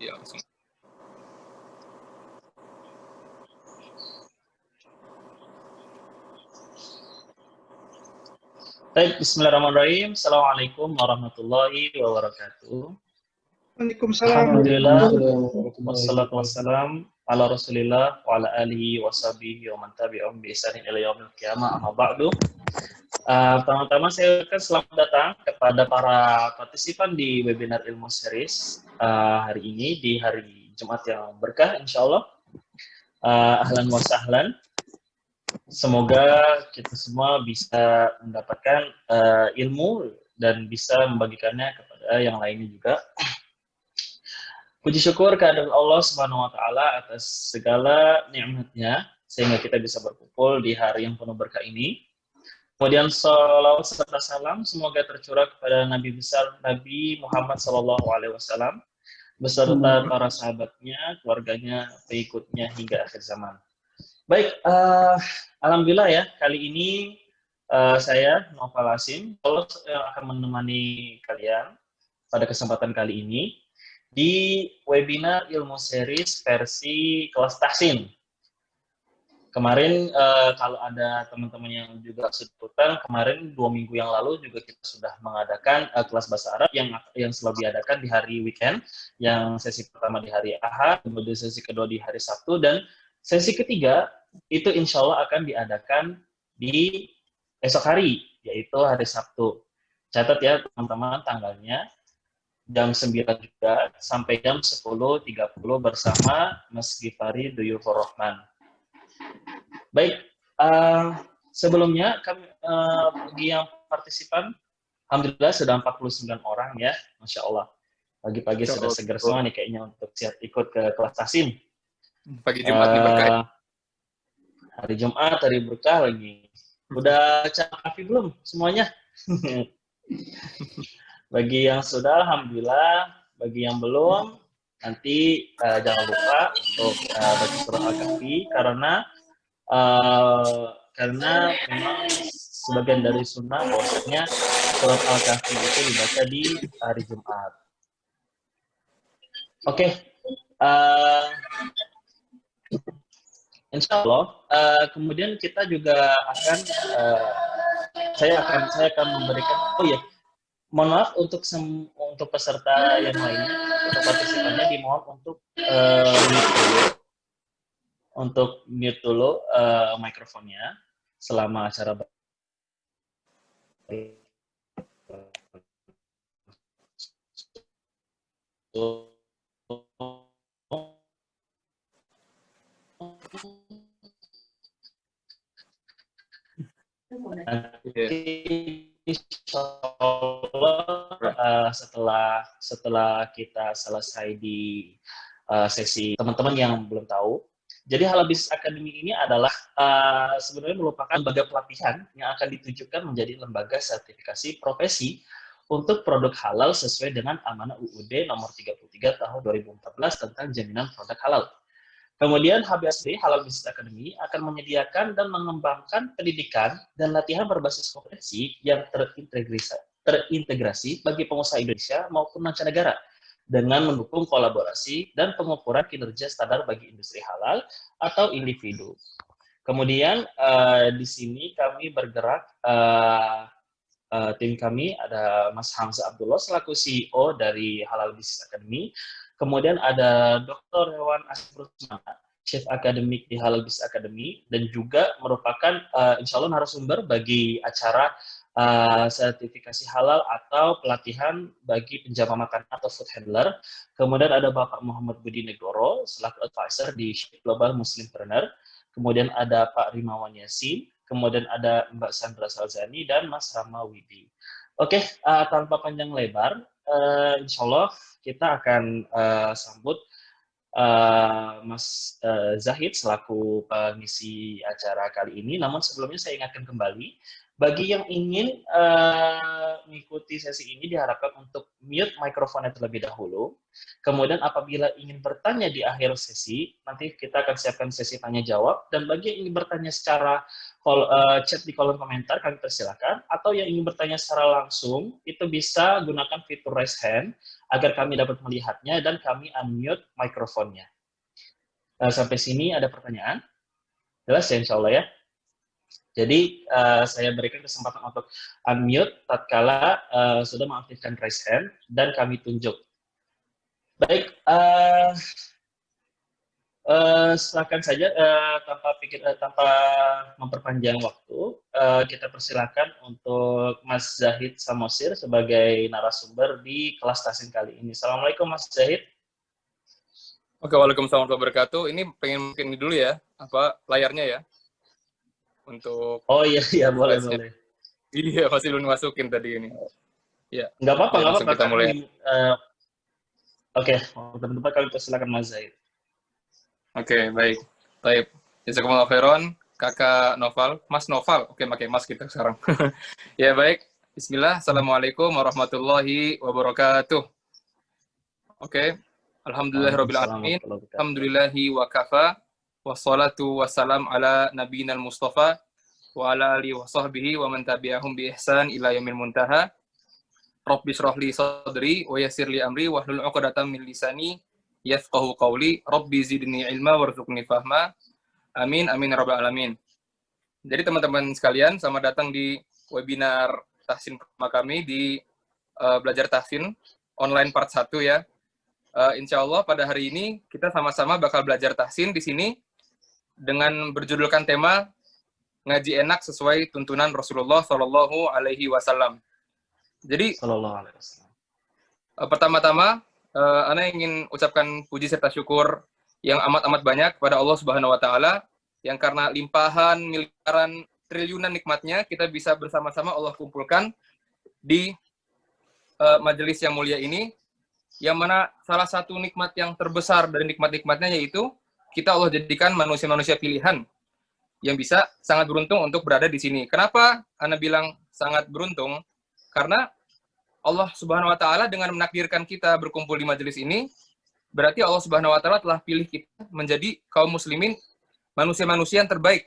Ya, langsung. Baik, bismillahirrahmanirrahim. Assalamualaikum warahmatullahi wabarakatuh. Waalaikumsalam. Alhamdulillah, wassalatu wassalam ala rasulillah wa ala alihi wa sahbihi wa man tabi'ahum bi ihsanin ila yaumil qiyamah, amma ba'du. Pertama-tama saya ucapkan selamat datang kepada para partisipan di webinar ilmu series hari ini, di hari Jumat yang berkah insyaallah. Ahlan wa sahlan. Semoga kita semua bisa mendapatkan ilmu dan bisa membagikannya kepada yang lainnya juga. Puji syukur kehadirat Allah Subhanahu wa taala atas segala nikmatnya sehingga kita bisa berkumpul di hari yang penuh berkah ini. Kemudian salawat serta salam semoga tercurah kepada Nabi besar Nabi Muhammad SAW beserta para sahabatnya, keluarganya, pengikutnya hingga akhir zaman. Baik, alhamdulillah ya, kali ini saya, Noval Hasim, akan menemani kalian pada kesempatan kali ini di webinar ilmu series versi kelas tahsin. Kemarin kalau ada teman-teman yang juga sudah ikutan, kemarin 2 minggu yang lalu juga kita sudah mengadakan kelas bahasa Arab yang selalu diadakan di hari weekend, yang sesi pertama di hari Ahad, kemudian sesi kedua di hari Sabtu, dan sesi ketiga itu insya Allah akan diadakan di esok hari, yaitu hari Sabtu. Catat ya teman-teman tanggalnya, jam 9 juga sampai jam 10.30 bersama Mas Gifari Duyufur Rahman. Baik, sebelumnya kami bagi yang partisipan, alhamdulillah sudah 49 orang ya, Masya Allah. Pagi-pagi sudah segar semua nih kayaknya untuk siap ikut ke kelas tahsin. Pagi Jumat nih berkah. Hari Jumat, hari berkah lagi. Udah cafi belum semuanya? Bagi yang sudah, alhamdulillah. Bagi yang belum, nanti jangan lupa untuk baca surah Al-Kahfi karena memang sebagian dari sunnah bahwasanya surat Al-Kahfi itu dibaca di hari Jumat. Oke. Insya Allah, kemudian kita juga akan, saya akan memberikan, mohon maaf untuk peserta yang lainnya, untuk partisipannya dimohon untuk mute dulu mikrofonnya selama acara setelah kita selesai di sesi teman-teman yang belum tahu. Jadi Halal Business Academy ini adalah sebenarnya merupakan lembaga pelatihan yang akan ditujukan menjadi lembaga sertifikasi profesi untuk produk halal sesuai dengan amanah UUD nomor 33 tahun 2014 tentang jaminan produk halal. Kemudian HBSD, Halal Business Academy, akan menyediakan dan mengembangkan pendidikan dan latihan berbasis kompetensi yang terintegrasi bagi pengusaha Indonesia maupun mancanegara dengan mendukung kolaborasi dan pengukuran kinerja standar bagi industri halal atau individu. Kemudian di sini kami bergerak, tim kami ada Mas Hamzah Abdullah selaku CEO dari Halal Business Academy. Kemudian ada Dr. Hewan Asrusmana, Chief Akademik di Halal Business Academy, dan juga merupakan insya Allah narasumber bagi acara sertifikasi halal atau pelatihan bagi penjaga makanan atau food handler. Kemudian ada Bapak Muhammad Budi Negoro selaku advisor di Global Muslimpreneur. Kemudian ada Pak Rimawan Yasin, kemudian ada Mbak Sandra Salzani dan Mas Rama Widi. Oke, tanpa panjang lebar, insya Allah kita akan sambut Mas Zahid selaku pengisi acara kali ini. Namun sebelumnya saya ingatkan kembali, bagi yang ingin mengikuti sesi ini diharapkan untuk mute mikrofonnya terlebih dahulu. Kemudian apabila ingin bertanya di akhir sesi, nanti kita akan siapkan sesi tanya jawab. Dan bagi yang ingin bertanya secara chat di kolom komentar, kami persilakan. Atau yang ingin bertanya secara langsung, itu bisa gunakan fitur raise hand agar kami dapat melihatnya dan kami unmute mikrofonnya. Sampai sini ada pertanyaan? Jelas ya insya Allah ya? Jadi saya berikan kesempatan untuk unmute tatkala sudah mengaktifkan raise hand dan kami tunjuk. Baik, silakan saja tanpa memperpanjang waktu, kita persilakan untuk Mas Zahid Samosir sebagai narasumber di kelas tahsin kali ini. Assalamualaikum Mas Zahid. Oke, waalaikumsalam warahmatullahi wabarakatuh. Ini pengen mungkin dulu ya, layarnya ya, untuk. Oh iya boleh. Iya, masih belum masukin tadi ini. Ya. Nggak apa-apa, ya, nggak apa-apa. Kita mulai. Oke, teman-teman kami persilakan Mas Zahid. Oke, baik. Baik. Jazakumullah khairan, Kakak Noval, Mas Noval. Oke, pakai Mas kita sekarang. Ya, baik. Bismillah. Assalamualaikum warahmatullahi wabarakatuh. Oke. Alhamdulillahirabbil alamin. Alhamdulillahi wa kafa. Wassalatu wassalam ala nabiyinal mustafa wa ala alihi wa sahbihi wa man tabi'ahum bi ihsan ila yaumil muntaha. Rabbi shrah li sadri wa yassir li amri wahlul 'uqdatam min lisani yafqahu qawli. Rabbi zidni ilma warzuqni fahma. Amin amin ya rabbal alamin. Jadi teman-teman sekalian, selamat datang di webinar tahsin pertama kami di Belajar Tahsin online part 1 ya. Insya Allah pada hari ini kita sama-sama bakal belajar tahsin di sini dengan berjudulkan tema ngaji enak sesuai tuntunan Rasulullah Shallallahu Alaihi Wasallam. Jadi pertama-tama, Ana ingin ucapkan puji serta syukur yang amat-amat banyak kepada Allah Subhanahu Wa Taala yang karena limpahan miliaran triliunan nikmatnya kita bisa bersama-sama Allah kumpulkan di majelis yang mulia ini. Yang mana salah satu nikmat yang terbesar dari nikmat-nikmatnya yaitu kita Allah jadikan manusia-manusia pilihan yang bisa sangat beruntung untuk berada di sini. Kenapa Ana bilang sangat beruntung? Karena Allah Subhanahu Wa Taala dengan menakdirkan kita berkumpul di majelis ini, berarti Allah Subhanahu Wa Taala telah pilih kita menjadi kaum muslimin, manusia-manusia yang terbaik.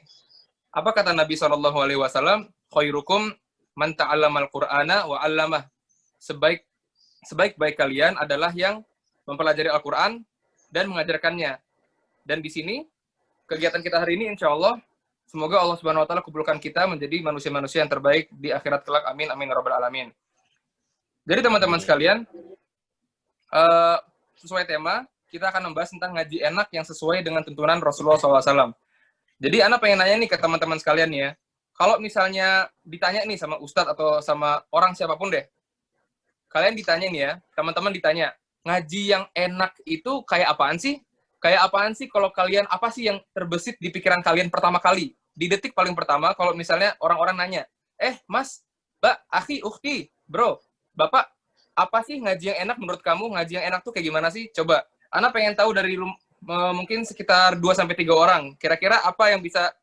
Apa kata Nabi Shallallahu Alaihi Wasallam? Khairukum man ta'allamal Qur'ana wa 'allamah. Sebaik-baik kalian adalah yang mempelajari Al-Quran dan mengajarkannya. Dan di sini, kegiatan kita hari ini, insya Allah, semoga Allah Subhanahu Wa Taala kumpulkan kita menjadi manusia-manusia yang terbaik di akhirat kelak. Amin, amin, ya rabbal alamin. Jadi teman-teman sekalian, sesuai tema, kita akan membahas tentang ngaji enak yang sesuai dengan tuntunan Rasulullah SAW. Jadi, Ana pengen nanya nih ke teman-teman sekalian ya, kalau misalnya ditanya nih sama Ustadz atau sama orang siapapun deh, kalian ditanya nih ya, teman-teman ditanya, ngaji yang enak itu kayak apaan sih? Kayak apaan sih kalau kalian, apa sih yang terbesit di pikiran kalian pertama kali? Di detik paling pertama, kalau misalnya orang-orang nanya, Mas, Mbak, akhi, ukhti, bro, Bapak, apa sih ngaji yang enak menurut kamu? Ngaji yang enak tuh kayak gimana sih? Coba, Ana pengen tahu dari mungkin sekitar 2-3 orang. Kira-kira apa yang bisa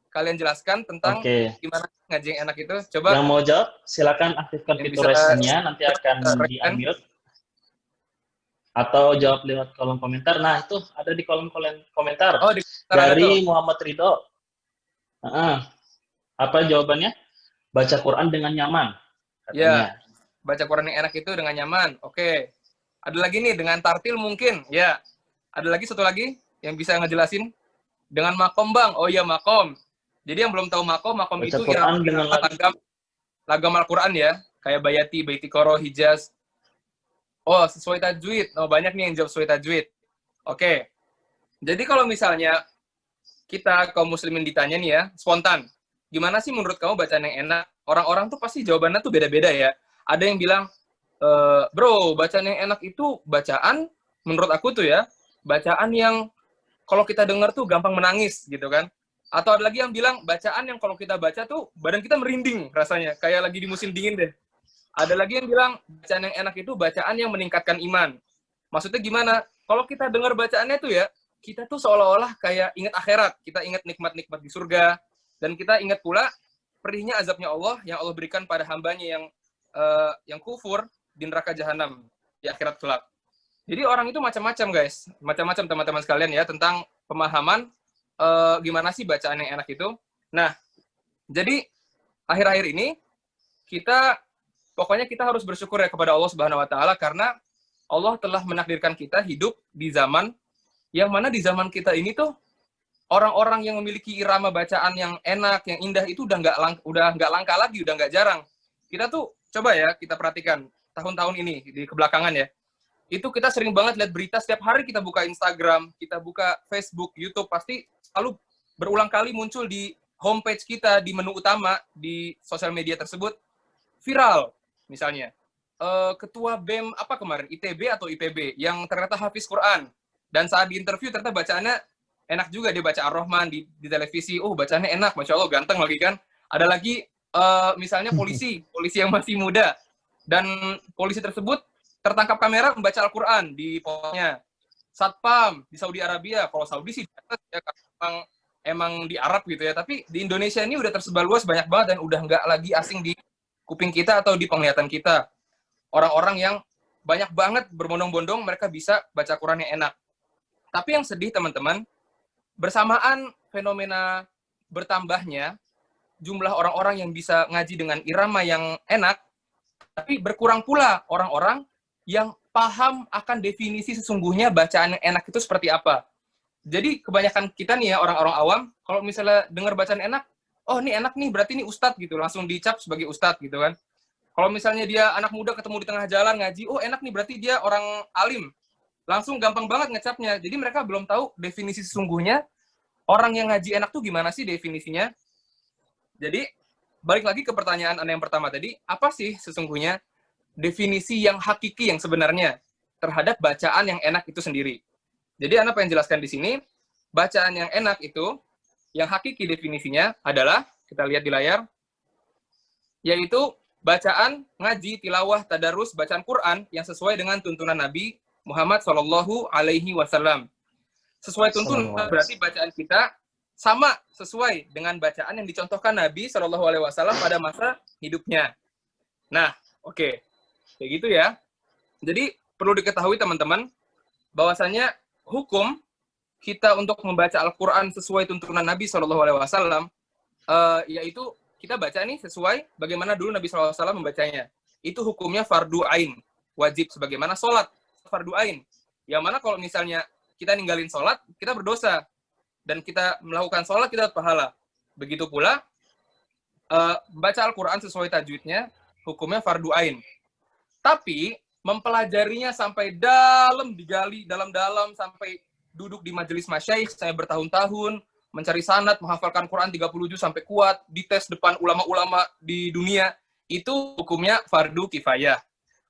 kalian jelaskan tentang gimana ngaji yang enak itu? Coba. Yang mau jawab, silakan aktifkan fitur raise-nya, nanti akan di-unmute. Atau jawab lewat kolom komentar. Nah, itu ada di kolom komentar. Oh, dari Muhammad Ridho. Apa jawabannya? Baca Quran dengan nyaman. Ya, baca Quran yang enak itu dengan nyaman. Oke. Ada lagi nih, dengan tartil mungkin. Ya. Ada lagi satu lagi yang bisa ngejelasin? Dengan makom, Bang. Oh iya, makom. Jadi yang belum tahu makom itu lagam Al-Quran ya. Kayak Bayati, Baitikoro, Hijaz. Oh, sesuai tajwid. Oh, banyak nih yang jawab sesuai tajwid. Oke. Jadi kalau misalnya kita kaum muslimin ditanya nih ya, spontan. Gimana sih menurut kamu bacaan yang enak? Orang-orang tuh pasti jawabannya tuh beda-beda ya. Ada yang bilang, bro, bacaan yang enak itu bacaan, menurut aku tuh ya, bacaan yang kalau kita dengar tuh gampang menangis gitu kan. Atau ada lagi yang bilang bacaan yang kalau kita baca tuh badan kita merinding rasanya, kayak lagi di musim dingin deh. Ada lagi yang bilang bacaan yang enak itu bacaan yang meningkatkan iman. Maksudnya gimana? Kalau kita dengar bacaannya tuh ya, kita tuh seolah-olah kayak ingat akhirat, kita ingat nikmat-nikmat di surga, dan kita ingat pula pedihnya azabnya Allah yang Allah berikan pada hambanya yang kufur di neraka jahanam di akhirat kelak. Jadi orang itu macam-macam guys, macam-macam teman-teman sekalian ya tentang pemahaman gimana sih bacaan yang enak itu. Nah, jadi akhir-akhir ini kita pokoknya kita harus bersyukur ya kepada Allah Subhanahu wa taala karena Allah telah menakdirkan kita hidup di zaman yang mana di zaman kita ini tuh orang-orang yang memiliki irama bacaan yang enak, yang indah itu udah nggak langka lagi, udah nggak jarang. Kita tuh coba ya kita perhatikan tahun-tahun ini di kebelakangan ya. Itu kita sering banget lihat berita setiap hari kita buka Instagram, kita buka Facebook, YouTube pasti selalu berulang kali muncul di homepage kita di menu utama di sosial media tersebut viral misalnya. Ketua BEM apa kemarin ITB atau IPB yang ternyata hafiz Quran dan saat diinterview ternyata bacaannya enak juga, dia baca Ar-Rahman di televisi, bacaannya enak, Masya Allah, ganteng lagi kan. Ada lagi, misalnya polisi yang masih muda, dan polisi tersebut tertangkap kamera membaca Al-Quran di pokoknya. Satpam di Saudi Arabia, kalau Saudi sih ya, emang di Arab gitu ya, tapi di Indonesia ini udah tersebar luas banyak banget dan udah nggak lagi asing di kuping kita atau di penglihatan kita. Orang-orang yang banyak banget berbondong-bondong mereka bisa baca Quran yang enak. Tapi yang sedih teman-teman, bersamaan fenomena bertambahnya jumlah orang-orang yang bisa ngaji dengan irama yang enak, tapi berkurang pula orang-orang yang paham akan definisi sesungguhnya bacaan yang enak itu seperti apa. Jadi kebanyakan kita nih ya orang-orang awam, kalau misalnya dengar bacaan enak, oh ini enak nih, berarti ini ustadz gitu, langsung dicap sebagai ustadz gitu kan. Kalau misalnya dia anak muda ketemu di tengah jalan ngaji, oh enak nih, berarti dia orang alim. Langsung gampang banget ngecapnya. Jadi mereka belum tahu definisi sesungguhnya orang yang ngaji enak tuh gimana sih definisinya. Jadi balik lagi ke pertanyaan Anda yang pertama tadi, apa sih sesungguhnya definisi yang hakiki yang sebenarnya terhadap bacaan yang enak itu sendiri. Jadi Anda pengen jelaskan di sini, bacaan yang enak itu, yang hakiki definisinya adalah, kita lihat di layar, yaitu bacaan, ngaji, tilawah, tadarus, bacaan Quran yang sesuai dengan tuntunan Nabi Muhammad Shallallahu Alaihi Wasallam. Sesuai tuntunan berarti bacaan kita sama sesuai dengan bacaan yang dicontohkan Nabi Shallallahu Alaihi Wasallam pada masa hidupnya. Nah, oke, kayak gitu ya. Jadi perlu diketahui teman-teman, bahwasanya hukum kita untuk membaca Al-Quran sesuai tuntunan Nabi Shallallahu Alaihi Wasallam, yaitu kita baca nih sesuai bagaimana dulu Nabi SAW membacanya. Itu hukumnya fardu ain, wajib sebagaimana sholat fardu ain. Yang mana kalau misalnya kita ninggalin sholat, kita berdosa. Dan kita melakukan sholat, kita dapat pahala. Begitu pula, baca Al-Quran sesuai tajwidnya, hukumnya fardu ain. Tapi, mempelajarinya sampai dalam, digali dalam-dalam, sampai duduk di majelis masyaikh, saya bertahun-tahun, mencari sanad, menghafalkan Quran 30 juz sampai kuat, dites depan ulama-ulama di dunia, itu hukumnya fardu kifayah.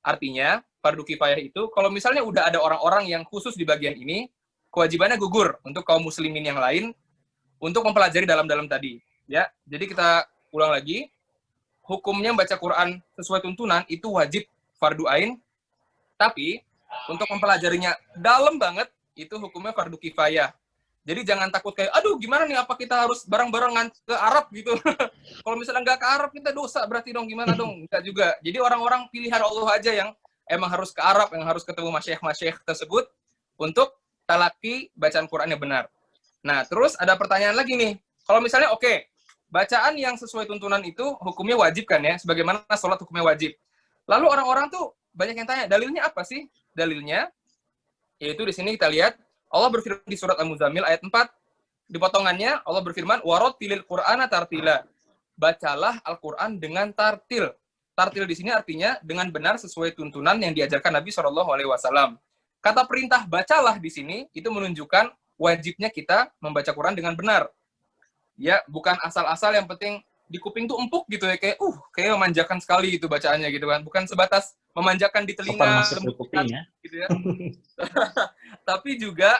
Artinya, fardu kifayah itu, kalau misalnya udah ada orang-orang yang khusus di bagian ini, kewajibannya gugur untuk kaum muslimin yang lain untuk mempelajari dalam-dalam tadi. Ya, jadi kita ulang lagi, hukumnya baca Quran sesuai tuntunan itu wajib fardu ain, tapi untuk mempelajarinya dalam banget itu hukumnya fardu kifayah. Jadi jangan takut kayak, aduh gimana nih, apa kita harus bareng-barengan ke Arab gitu. Kalau misalnya nggak ke Arab, kita dosa berarti dong, gimana dong? Nggak juga. Jadi orang-orang pilihan Allah aja yang emang harus ke Arab, yang harus ketemu masyaikh-masyaikh tersebut untuk talaki bacaan Quran yang benar. Nah, terus ada pertanyaan lagi nih. Kalau misalnya, oke, bacaan yang sesuai tuntunan itu hukumnya wajib kan ya, sebagaimana sholat hukumnya wajib. Lalu orang-orang tuh banyak yang tanya, dalilnya apa sih? Dalilnya, yaitu di sini kita lihat, Allah berfirman di surat Al-Muzammil ayat 4, di potongannya Allah berfirman, warattilil Qur'ana tartila. Bacalah Al-Quran dengan tartil. Tartil di sini artinya dengan benar sesuai tuntunan yang diajarkan Nabi SAW. Kata perintah bacalah di sini itu menunjukkan wajibnya kita membaca Quran dengan benar. Ya, bukan asal-asal, yang penting di kuping tuh empuk gitu ya, kayak memanjakan sekali itu bacaannya gitu kan. Bukan sebatas memanjakan di telinga kuping, ya. Gitu ya. Tapi juga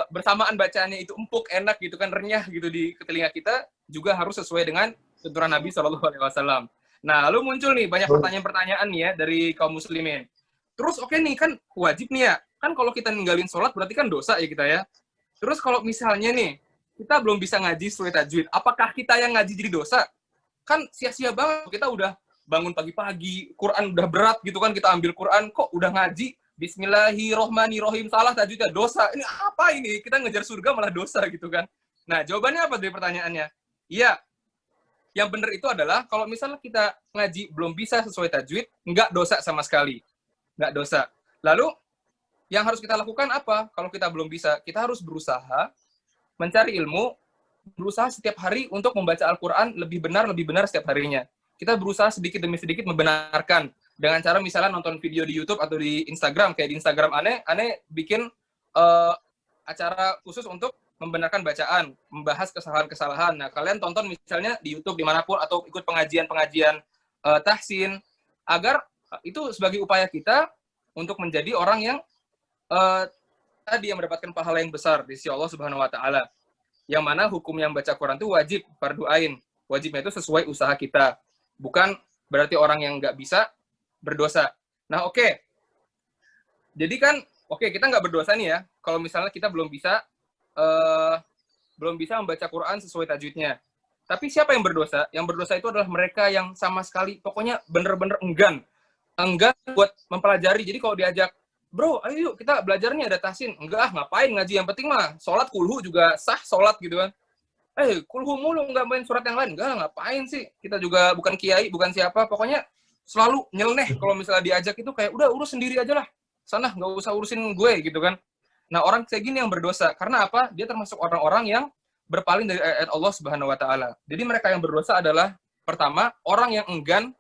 bersamaan bacaannya itu empuk, enak gitu kan, renyah gitu di telinga kita, juga harus sesuai dengan tuntunan Nabi SAW. Nah, lalu muncul nih banyak pertanyaan-pertanyaan nih ya dari kaum muslimin. Terus oke nih, kan wajib nih ya. Kan kalau kita ninggalin sholat berarti kan dosa ya kita ya. Terus kalau misalnya nih, kita belum bisa ngaji sesuai tajwid, apakah kita yang ngaji jadi dosa? Kan sia-sia banget, kita udah bangun pagi-pagi, Quran udah berat gitu kan, kita ambil Quran, kok udah ngaji, Bismillahirrohmanirrohim, salah tajwidnya, dosa. Ini apa ini? Kita ngejar surga malah dosa gitu kan. Nah, jawabannya apa dari pertanyaannya? Iya, Yang benar itu adalah kalau misalnya kita ngaji belum bisa sesuai tajwid, nggak dosa sama sekali. Nggak dosa. Lalu, yang harus kita lakukan apa? Kalau kita belum bisa, kita harus berusaha mencari ilmu, berusaha setiap hari untuk membaca Al-Quran lebih benar setiap harinya. Kita berusaha sedikit demi sedikit membenarkan. Dengan cara misalnya nonton video di YouTube atau di Instagram. Kayak di Instagram Ane bikin acara khusus untuk membenarkan bacaan, membahas kesalahan-kesalahan. Nah, kalian tonton misalnya di YouTube dimanapun, atau ikut pengajian-pengajian tahsin, agar itu sebagai upaya kita untuk menjadi orang yang tadi yang mendapatkan pahala yang besar di sisi Allah Subhanahu wa Ta'ala. Yang mana hukumnya membaca Quran itu wajib, fardu ain. Wajibnya itu sesuai usaha kita. Bukan berarti orang yang nggak bisa berdosa. Nah, oke. Jadi kan, kita nggak berdosa nih ya, kalau misalnya kita belum bisa membaca Quran sesuai tajwidnya. Tapi siapa yang berdosa? Yang berdosa itu adalah mereka yang sama sekali, pokoknya bener-bener enggan buat mempelajari. Jadi kalau diajak, bro, ayo yuk kita belajar nih, ada tahsin. Enggak, ngapain ngaji, yang penting mah sholat kulhu juga sah sholat gitu kan. Kulhu mulu, nggak main surat yang lain. Enggak, ngapain sih, kita juga bukan kiai, bukan siapa, pokoknya selalu nyeleneh. Kalau misalnya diajak itu kayak, udah urus sendiri aja lah, sana nggak usah urusin gue gitu kan. Nah, orang kayak gini yang berdosa. Karena apa? Dia termasuk orang-orang yang berpaling dari ayat Allah Subhanahu wa Ta'ala. Jadi mereka yang berdosa adalah, pertama, orang yang enggan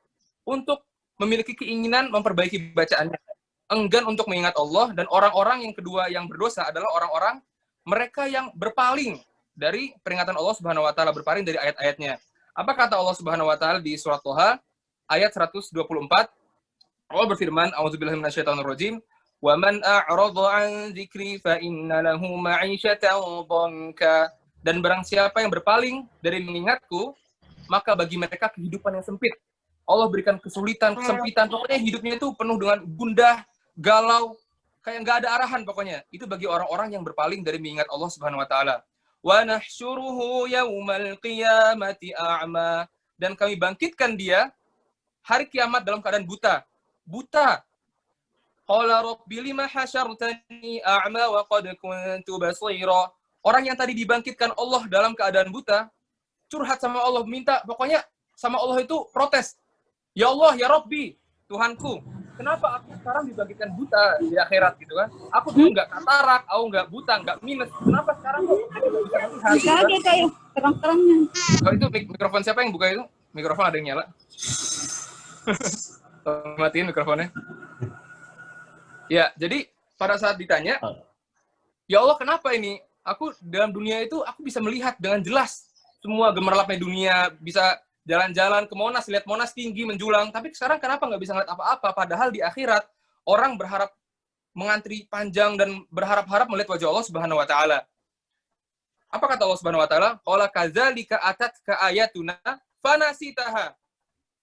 untuk memiliki keinginan memperbaiki bacaannya, enggan untuk mengingat Allah. Dan orang-orang yang kedua yang berdosa adalah orang-orang mereka yang berpaling dari peringatan Allah Subhanahu wa Ta'ala, berpaling dari ayat-ayatnya. Apa kata Allah Subhanahu wa Ta'ala di surat Thaha ayat 124? Allah berfirman, a'udzubillahi minasyaitonirrajim, wa man a'rada 'an dzikri fa inna lahu ma'isyatan dhanka. Dan barang siapa yang berpaling dari mengingatku, maka bagi mereka kehidupan yang sempit. Allah berikan kesulitan, kesempitan, pokoknya hidupnya itu penuh dengan gundah, galau, kayak nggak ada arahan pokoknya. Itu bagi orang-orang yang berpaling dari mengingat Allah Subhanahu wa Ta'ala. Wa nahsyuruhu yaumal qiyamati a'ma. Dan kami bangkitkan dia hari kiamat dalam keadaan buta. Buta. Qala rabbi lima hasyartani a'ma wa qad kuntu basira. Orang yang tadi dibangkitkan Allah dalam keadaan buta, curhat sama Allah, minta, pokoknya sama Allah itu protes. Ya Allah, ya Rabbi, Tuhanku, kenapa aku sekarang dibangkitkan buta di akhirat gitu kan? Aku dulu nggak katarak, aku nggak buta, nggak minus. Kenapa sekarang kok aku nggak bisa melihat? Bisa aja kayak terang-terangnya. Kalau itu mikrofon siapa yang buka itu? Mikrofon ada yang nyala. Matiin mikrofonnya. Ya, jadi pada saat ditanya, ya Allah, kenapa ini? Aku dalam dunia itu aku bisa melihat dengan jelas semua gemerlapnya dunia, bisa jalan-jalan ke Monas, lihat Monas tinggi menjulang, tapi sekarang kenapa nggak bisa ngeliat apa-apa? Padahal di akhirat orang berharap mengantri panjang dan berharap-harap melihat wajah Allah Subhanahu wa Ta'ala. Apa kata Allah Subhanahu wa Ta'ala? Qala kadzalika atatka ayatuna fanasitaha.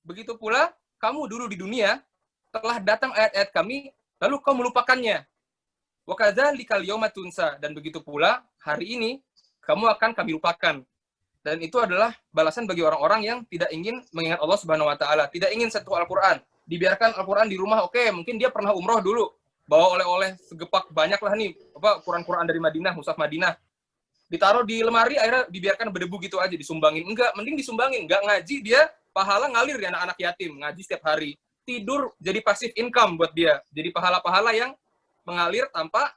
Begitu pula kamu dulu di dunia telah datang ayat-ayat kami, lalu kau melupakannya. Wa kadzalikal yauma tunsa. Dan begitu pula hari ini kamu akan kami lupakan. Dan itu adalah balasan bagi orang-orang yang tidak ingin mengingat Allah Subhanahu wa Ta'ala, tidak ingin sentuh Al-Quran. Dibiarkan Al-Quran di rumah, oke, mungkin dia pernah umroh dulu, bawa oleh-oleh segepak banyak lah nih, Quran-Quran dari Madinah, mushaf Madinah. Ditaruh di lemari, akhirnya dibiarkan berdebu gitu aja, disumbangin. Enggak, mending disumbangin. Enggak ngaji, dia pahala ngalir di anak-anak yatim, ngaji setiap hari. Tidur jadi passive income buat dia. Jadi pahala-pahala yang mengalir tanpa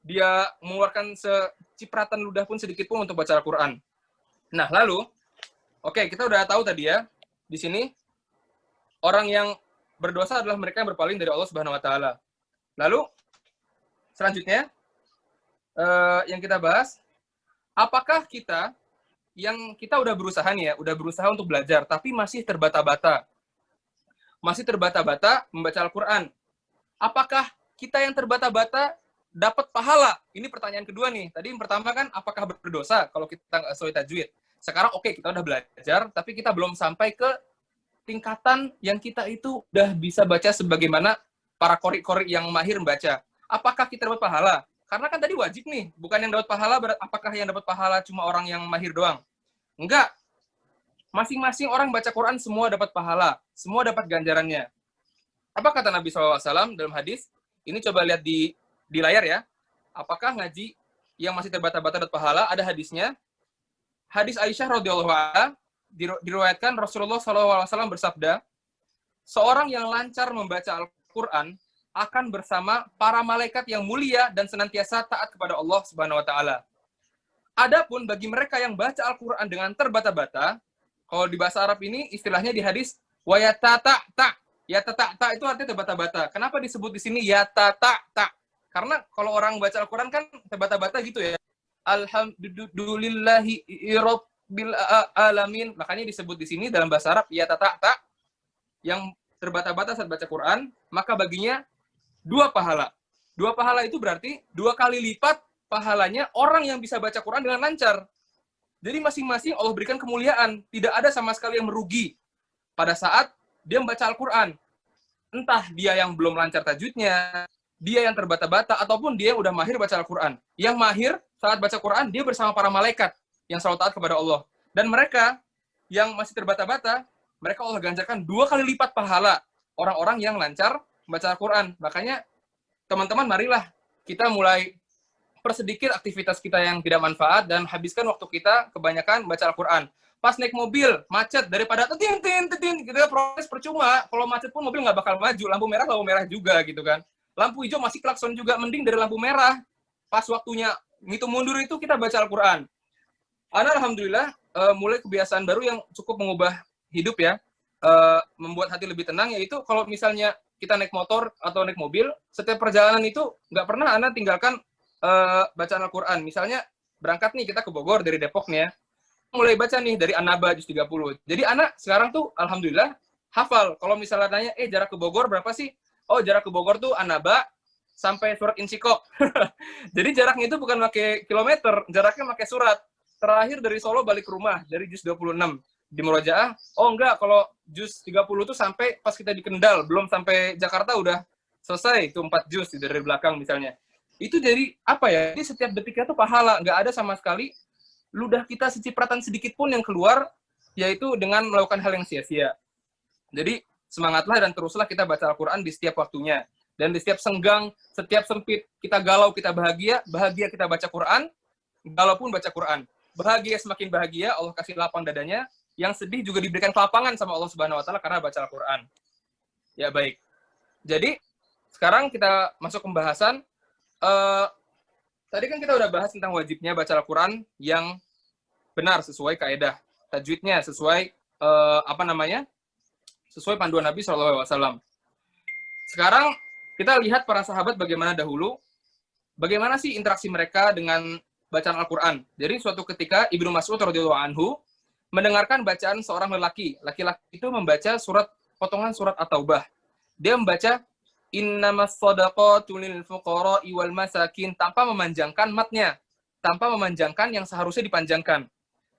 dia mengeluarkan secipratan ludah pun sedikit pun untuk baca Al-Quran. Nah, lalu, kita udah tahu tadi ya, di sini orang yang berdosa adalah mereka yang berpaling dari Allah Subhanahu wa Ta'ala. Lalu, selanjutnya, yang kita bahas, apakah kita udah berusaha nih ya, udah berusaha untuk belajar, tapi masih terbata-bata. Masih terbata-bata membaca Al-Quran. Apakah kita yang terbata-bata dapat pahala? Ini pertanyaan kedua nih. Tadi yang pertama kan, apakah berdosa kalau kita nggak sesuai tajwid? Sekarang kita udah belajar, tapi kita belum sampai ke tingkatan yang kita itu udah bisa baca sebagaimana para kori-kori yang mahir membaca. Apakah kita dapat pahala? Karena kan tadi wajib nih, bukan yang dapat pahala, apakah yang dapat pahala cuma orang yang mahir doang? Enggak. Masing-masing orang baca Quran semua dapat pahala, semua dapat ganjarannya. Apa kata Nabi SAW dalam hadis? Ini coba lihat di layar ya. Apakah ngaji yang masih terbata-bata dapat pahala? Ada hadisnya. Hadis Aisyah radhiyallahu anha, diriwayatkan Rasulullah SAW bersabda, seorang yang lancar membaca Al-Quran akan bersama para malaikat yang mulia dan senantiasa taat kepada Allah Subhanahu wa taala. Adapun bagi mereka yang baca Al-Quran dengan terbata-bata, kalau di bahasa Arab ini istilahnya di hadis wa yatata'. Yatata' itu artinya terbata-bata. Kenapa disebut di sini yatata'? Karena kalau orang baca Al-Quran kan terbata-bata gitu ya. Alhamdulillahi rabbil alamin. Makanya disebut di sini dalam bahasa Arab yatata' yang terbata-bata saat baca Quran, maka baginya 2 pahala. 2 pahala itu berarti 2 kali lipat pahalanya orang yang bisa baca Quran dengan lancar. Jadi masing-masing Allah berikan kemuliaan. Tidak ada sama sekali yang merugi pada saat dia membaca Al-Quran. Entah dia yang belum lancar tajwidnya, dia yang terbata-bata, ataupun dia yang udah mahir baca Al-Quran. Yang mahir saat baca Quran, dia bersama para malaikat yang selalu taat kepada Allah. Dan mereka yang masih terbata-bata, mereka Allah ganjarkan 2 kali lipat pahala orang-orang yang lancar membaca Al-Quran. Makanya, teman-teman, marilah kita mulai persedikit aktivitas kita yang tidak manfaat dan habiskan waktu kita kebanyakan baca Al-Quran. Pas naik mobil, macet, daripada tetin, kita proses percuma. Kalau macet pun mobil nggak bakal maju. Lampu merah juga gitu kan. Lampu hijau masih klakson juga, mending dari lampu merah. Pas waktunya ngitung mundur itu kita baca Al-Quran. Alhamdulillah, mulai kebiasaan baru yang cukup mengubah hidup ya. Membuat hati lebih tenang, yaitu kalau misalnya kita naik motor atau naik mobil, setiap perjalanan itu nggak pernah Ana tinggalkan bacaan Al-Quran. Misalnya berangkat nih kita ke Bogor dari Depok nih ya, mulai baca nih dari An-Naba juz 30. Jadi anak sekarang tuh alhamdulillah hafal. Kalau misalnya nanya, jarak ke Bogor berapa sih? Oh, jarak ke Bogor tuh An-Naba sampai surat Insyikok. Jadi jaraknya itu bukan pakai kilometer, jaraknya pakai surat. Terakhir dari Solo balik ke rumah dari juz 26 di Murojaah. Oh enggak, kalau juz 30 tuh sampai pas kita di Kendal, belum sampai Jakarta udah selesai itu 4 juz dari belakang misalnya. Itu jadi apa ya? Jadi setiap detiknya tuh pahala, nggak ada sama sekali ludah kita secipratan sedikit pun yang keluar, yaitu dengan melakukan hal yang sia-sia. Jadi semangatlah dan teruslah kita baca Al-Quran di setiap waktunya. Dan di setiap senggang, setiap sempit, kita galau, kita bahagia, bahagia kita baca Quran, galau pun baca Quran. Bahagia semakin bahagia, Allah kasih lapang dadanya, yang sedih juga diberikan kelapangan sama Allah Subhanahu wa taala karena baca Al-Quran. Ya baik. Jadi sekarang kita masuk pembahasan. Tadi kan kita udah bahas tentang wajibnya baca Al-Quran yang benar sesuai kaidah tajwidnya, sesuai sesuai panduan Nabi SAW. Sekarang kita lihat para sahabat bagaimana dahulu, bagaimana sih interaksi mereka dengan bacaan Al-Quran. Jadi suatu ketika Ibnu Mas'ud radhiyallahu anhu mendengarkan bacaan seorang lelaki. Laki-laki itu membaca potongan surat At-Taubah. Dia membaca innamas shadaqatu lil fuqara'i wal masakin tanpa memanjangkan matnya, tanpa memanjangkan yang seharusnya dipanjangkan.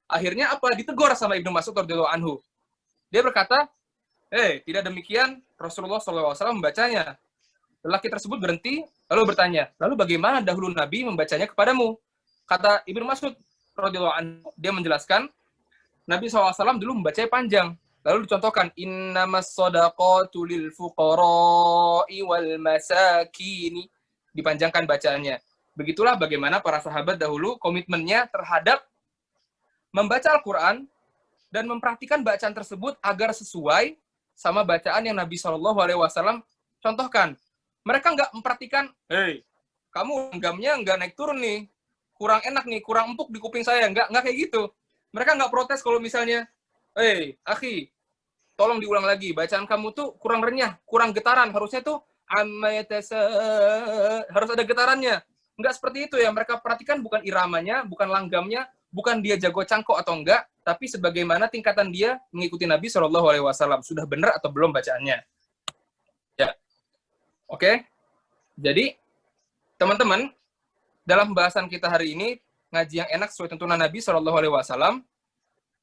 Akhirnya apa? Ditegur sama Ibnu Mas'ud radhiyallahu anhu. Dia berkata, tidak demikian Rasulullah SAW membacanya. Lelaki tersebut berhenti, lalu bertanya, lalu bagaimana dahulu Nabi membacanya kepadamu? Kata Ibnu Mas'ud radhiyallahu anhu, dia menjelaskan, Nabi SAW dulu membacanya panjang. Lalu dicontohkan, innamas shadaqatu lil fuqara'i wal masakin. Dipanjangkan bacaannya. Begitulah bagaimana para sahabat dahulu komitmennya terhadap membaca Al-Quran dan memperhatikan bacaan tersebut agar sesuai sama bacaan yang Nabi SAW contohkan. Mereka nggak memperhatikan, kamu genggamnya nggak naik turun nih, kurang enak nih, kurang empuk di kuping saya. Nggak kayak gitu. Mereka nggak protes kalau misalnya, akhi, tolong diulang lagi. Bacaan kamu tuh kurang renyah, kurang getaran. Harusnya tuh harus ada getarannya. Nggak seperti itu ya. Mereka perhatikan bukan iramanya, bukan langgamnya, bukan dia jago cangkok atau enggak, tapi sebagaimana tingkatan dia mengikuti Nabi SAW. Sudah benar atau belum bacaannya? Ya. Oke. Jadi, teman-teman, dalam pembahasan kita hari ini, ngaji yang enak sesuai tuntunan Nabi SAW,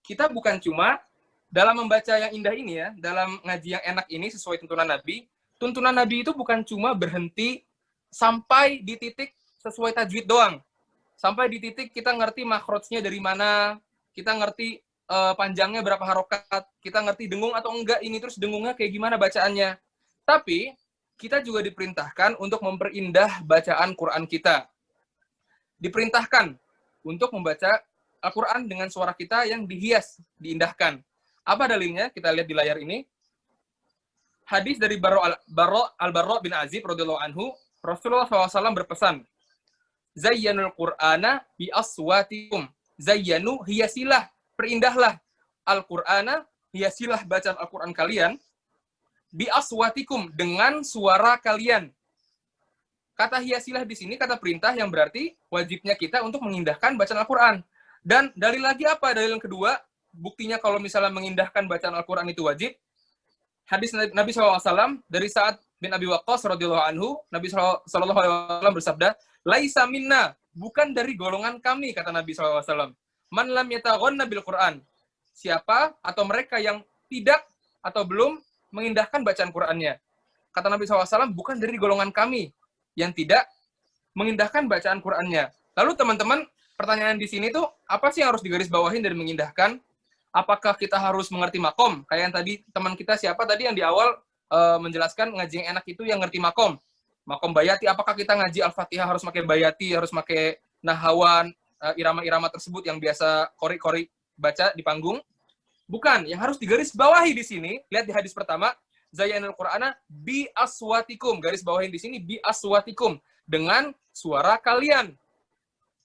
kita bukan cuma dalam membaca yang indah ini ya, dalam ngaji yang enak ini sesuai tuntunan Nabi itu bukan cuma berhenti sampai di titik sesuai tajwid doang. Sampai di titik kita ngerti makhrajnya dari mana, kita ngerti panjangnya berapa harokat, kita ngerti dengung atau enggak ini, terus dengungnya kayak gimana bacaannya. Tapi, kita juga diperintahkan untuk memperindah bacaan Quran kita. Diperintahkan untuk membaca Al-Quran dengan suara kita yang dihias, diindahkan. Apa dalilnya? Kita lihat di layar ini. Hadis dari Al-Barra bin Azib radhiyallahu anhu, Rasulullah SAW berpesan, Zayyanul Qur'ana bi aswatikum. Zayyanu, hiasilah, perindahlah Al-Qur'ana, hiasilah bacaan Al-Qur'an kalian bi aswatikum, dengan suara kalian. Kata hiasilah di sini kata perintah yang berarti wajibnya kita untuk mengindahkan bacaan Al-Qur'an. Dan dalil lagi apa? Dalil yang kedua, buktinya kalau misalnya mengindahkan bacaan Al-Qur'an itu wajib. Hadis Nabi SAW dari Sa'ad bin Abi Waqqas radhiyallahu anhu, Nabi SAW bersabda, "Laisa minna," bukan dari golongan kami, kata Nabi SAW. "Man lam yataghanna bil Qur'an." Siapa atau mereka yang tidak atau belum mengindahkan bacaan Qur'annya. Kata Nabi SAW, bukan dari golongan kami yang tidak mengindahkan bacaan Qur'annya. Lalu teman-teman, pertanyaan di sini tuh, apa sih yang harus digarisbawahin dari mengindahkan? Apakah kita harus mengerti makom? Kayak yang tadi teman kita siapa tadi yang di awal menjelaskan ngaji yang enak itu yang ngerti makom. Makom bayati, apakah kita ngaji Al-Fatihah harus pakai bayati, harus pakai nahawan, irama-irama tersebut yang biasa kori-kori baca di panggung? Bukan, yang harus digarisbawahi di sini, lihat di hadis pertama, Zayyanul Qur'ana bi aswatikum, garis bawahin di sini bi aswatikum, dengan suara kalian.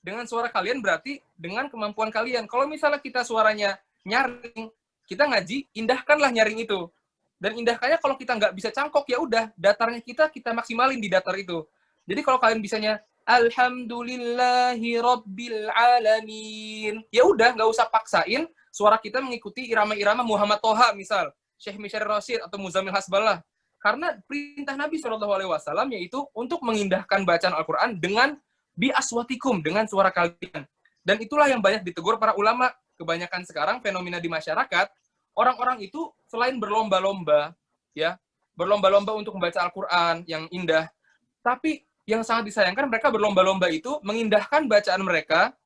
Dengan suara kalian berarti dengan kemampuan kalian. Kalau misalnya kita suaranya nyaring, kita ngaji, indahkanlah nyaring itu. Dan indahkannya kalau kita nggak bisa cangkok, ya udah, datarnya kita maksimalin di datar itu. Jadi kalau kalian bisanya, Alhamdulillahi Rabbil Alamin, ya udah, nggak usah paksain suara kita mengikuti irama-irama Muhammad Toha, misal, Syekh Misyari Rashid, atau Muzammil Hasballah. Karena perintah Nabi SAW yaitu untuk mengindahkan bacaan Al-Quran dengan bi aswatikum, dengan suara kalian. Dan itulah yang banyak ditegur para ulama. Kebanyakan sekarang fenomena di masyarakat, orang-orang itu selain berlomba-lomba, ya, berlomba-lomba untuk membaca Al-Quran yang indah, tapi yang sangat disayangkan mereka berlomba-lomba itu mengindahkan bacaan mereka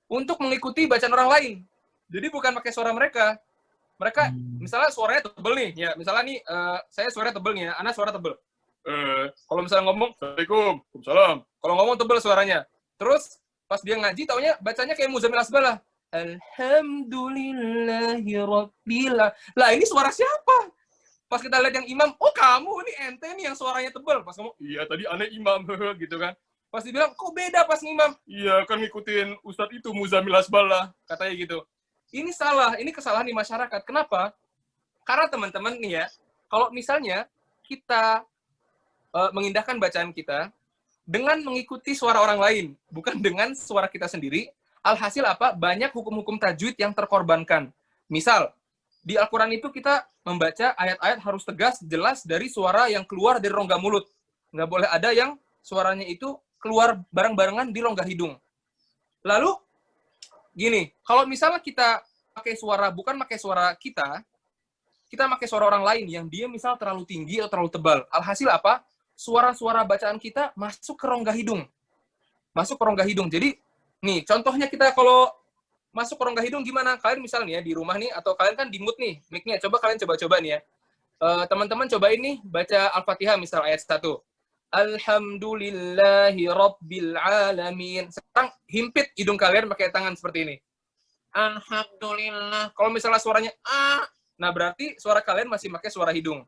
untuk mengikuti bacaan orang lain. Jadi bukan pakai suara mereka. Mereka, misalnya suaranya tebel nih, ya, misalnya nih, saya suaranya tebel nih ya, Ana suara tebel. Kalau misalnya ngomong, Assalamualaikum, Waalaikumsalam. Kalau ngomong tebel suaranya. Terus, pas dia ngaji, taunya bacanya kayak Muzammil Hasballah. Alhamdulillahi Rabbil. Lah, ini suara siapa? Pas kita lihat yang imam, oh kamu, ini ente nih yang suaranya tebel. Pas ngomong, iya tadi aneh imam, gitu kan. Pas dibilang, kok beda pas ngimam? Iya, kan ngikutin Ustadz itu, Muzammil Hasballah, katanya gitu. Ini salah, ini kesalahan di masyarakat. Kenapa? Karena teman-teman nih ya, kalau misalnya kita mengindahkan bacaan kita dengan mengikuti suara orang lain, bukan dengan suara kita sendiri, alhasil apa? Banyak hukum-hukum tajwid yang terkorbankan. Misal, di Al-Quran itu kita membaca ayat-ayat harus tegas, jelas dari suara yang keluar dari rongga mulut. Nggak boleh ada yang suaranya itu keluar bareng-barengan di rongga hidung. Lalu, gini, kalau misalnya kita pakai suara, bukan pakai suara kita pakai suara orang lain yang dia misal terlalu tinggi atau terlalu tebal. Alhasil apa? Suara-suara bacaan kita masuk ke rongga hidung. Masuk ke rongga hidung. Jadi, nih, contohnya kita kalau masuk ke rongga hidung gimana? Kalian misalnya di rumah nih, atau kalian kan di mute nih, mic-nya. Coba kalian coba-coba nih ya. Teman-teman cobain nih, baca Al-Fatihah misal ayat 1. Alhamdulillahi Rabbil Alamin. Sekarang himpit hidung kalian pakai tangan seperti ini. Alhamdulillah. Kalau misalnya suaranya nah berarti suara kalian masih pakai suara hidung.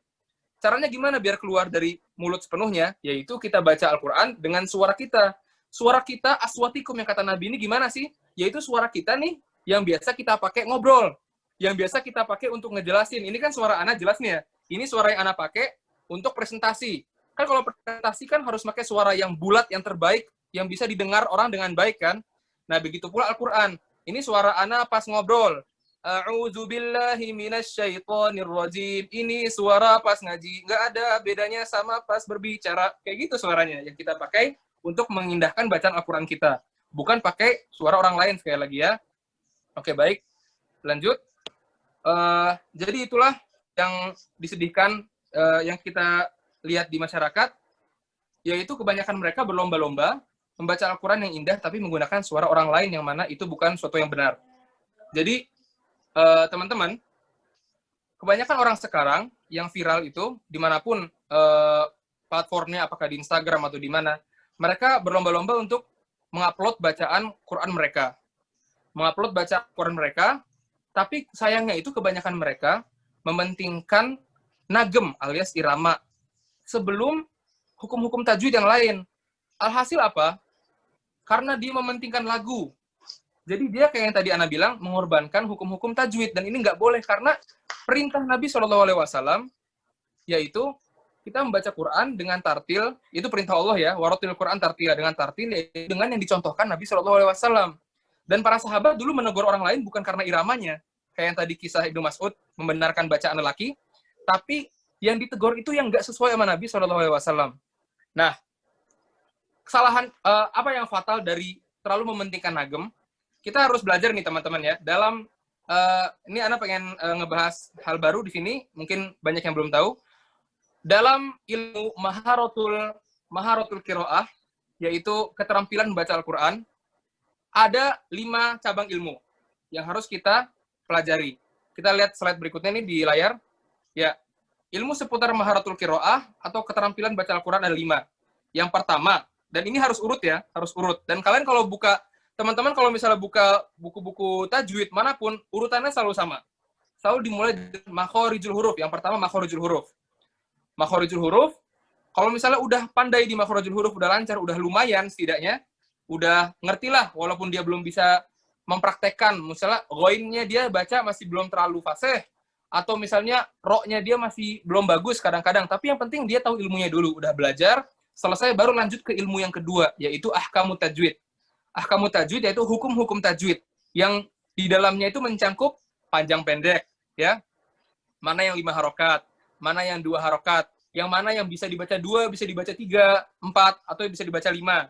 Caranya gimana biar keluar dari mulut sepenuhnya? Yaitu kita baca Al-Quran dengan suara kita. Suara kita aswatikum yang kata Nabi ini gimana sih? Yaitu suara kita nih yang biasa kita pakai ngobrol. Yang biasa kita pakai untuk ngejelasin. Ini kan suara Ana jelas nih ya. Ini suara yang Ana pakai untuk presentasi. Kan kalau presentasi kan harus pakai suara yang bulat, yang terbaik, yang bisa didengar orang dengan baik kan? Nah begitu pula Al-Quran. Ini suara Ana pas ngobrol. A'udzubillahi minasyaitonirrajim. Ini suara pas ngaji. Nggak ada bedanya sama pas berbicara. Kayak gitu suaranya yang kita pakai untuk mengindahkan bacaan Al-Quran kita. Bukan pakai suara orang lain sekali lagi ya. Oke, baik. Lanjut. Jadi itulah yang disedihkan, yang kita lihat di masyarakat, yaitu kebanyakan mereka berlomba-lomba membaca Al-Quran yang indah, tapi menggunakan suara orang lain yang mana itu bukan suatu yang benar. Jadi, teman-teman, kebanyakan orang sekarang yang viral itu, dimanapun platformnya, apakah di Instagram atau di mana, mereka berlomba-lomba untuk mengupload bacaan Quran mereka. mengupload baca Quran mereka, tapi sayangnya itu kebanyakan mereka mementingkan nagem alias irama sebelum hukum-hukum tajwid yang lain. Alhasil apa? Karena dia mementingkan lagu. Jadi dia kayak yang tadi Ana bilang, mengorbankan hukum-hukum tajwid. Dan ini nggak boleh karena perintah Nabi SAW, yaitu kita membaca Quran dengan tartil, itu perintah Allah ya, waratil Quran tartila, dengan tartil, dengan yang dicontohkan Nabi SAW. Dan para sahabat dulu menegur orang lain bukan karena iramanya, kayak yang tadi kisah Ibnu Mas'ud, membenarkan bacaan lelaki, tapi yang ditegur itu yang nggak sesuai sama Nabi SAW. Nah, kesalahan apa yang fatal dari terlalu mementingkan nagem, kita harus belajar nih teman-teman ya. Dalam ini Ana pengen ngebahas hal baru di sini, mungkin banyak yang belum tahu. Dalam ilmu maharatul qiraah, yaitu keterampilan membaca Al-Qur'an, ada 5 cabang ilmu yang harus kita pelajari. Kita lihat slide berikutnya nih di layar. Ya, ilmu seputar maharatul qiraah atau keterampilan baca Al-Qur'an ada 5. Yang pertama, dan ini harus urut ya, harus urut. Dan kalian kalau buka, teman-teman kalau misalnya buka buku-buku tajwid manapun, urutannya selalu sama. Selalu dimulai dari makhorijul huruf. Yang pertama makhorijul huruf. Makhorijul huruf, kalau misalnya udah pandai di makhorijul huruf, udah lancar, udah lumayan setidaknya, udah ngertilah, walaupun dia belum bisa mempraktekkan, misalnya ghoinnya dia baca masih belum terlalu fasih, atau misalnya ro-nya dia masih belum bagus kadang-kadang, tapi yang penting dia tahu ilmunya dulu, udah belajar, selesai baru lanjut ke ilmu yang kedua, yaitu ahkamut tajwid. Ahkamut tajwid yaitu hukum-hukum tajwid, yang di dalamnya itu mencangkup panjang pendek, ya, mana yang 5 harokat, mana yang 2 harokat, yang mana yang bisa dibaca 2, bisa dibaca 3, 4, atau bisa dibaca 5.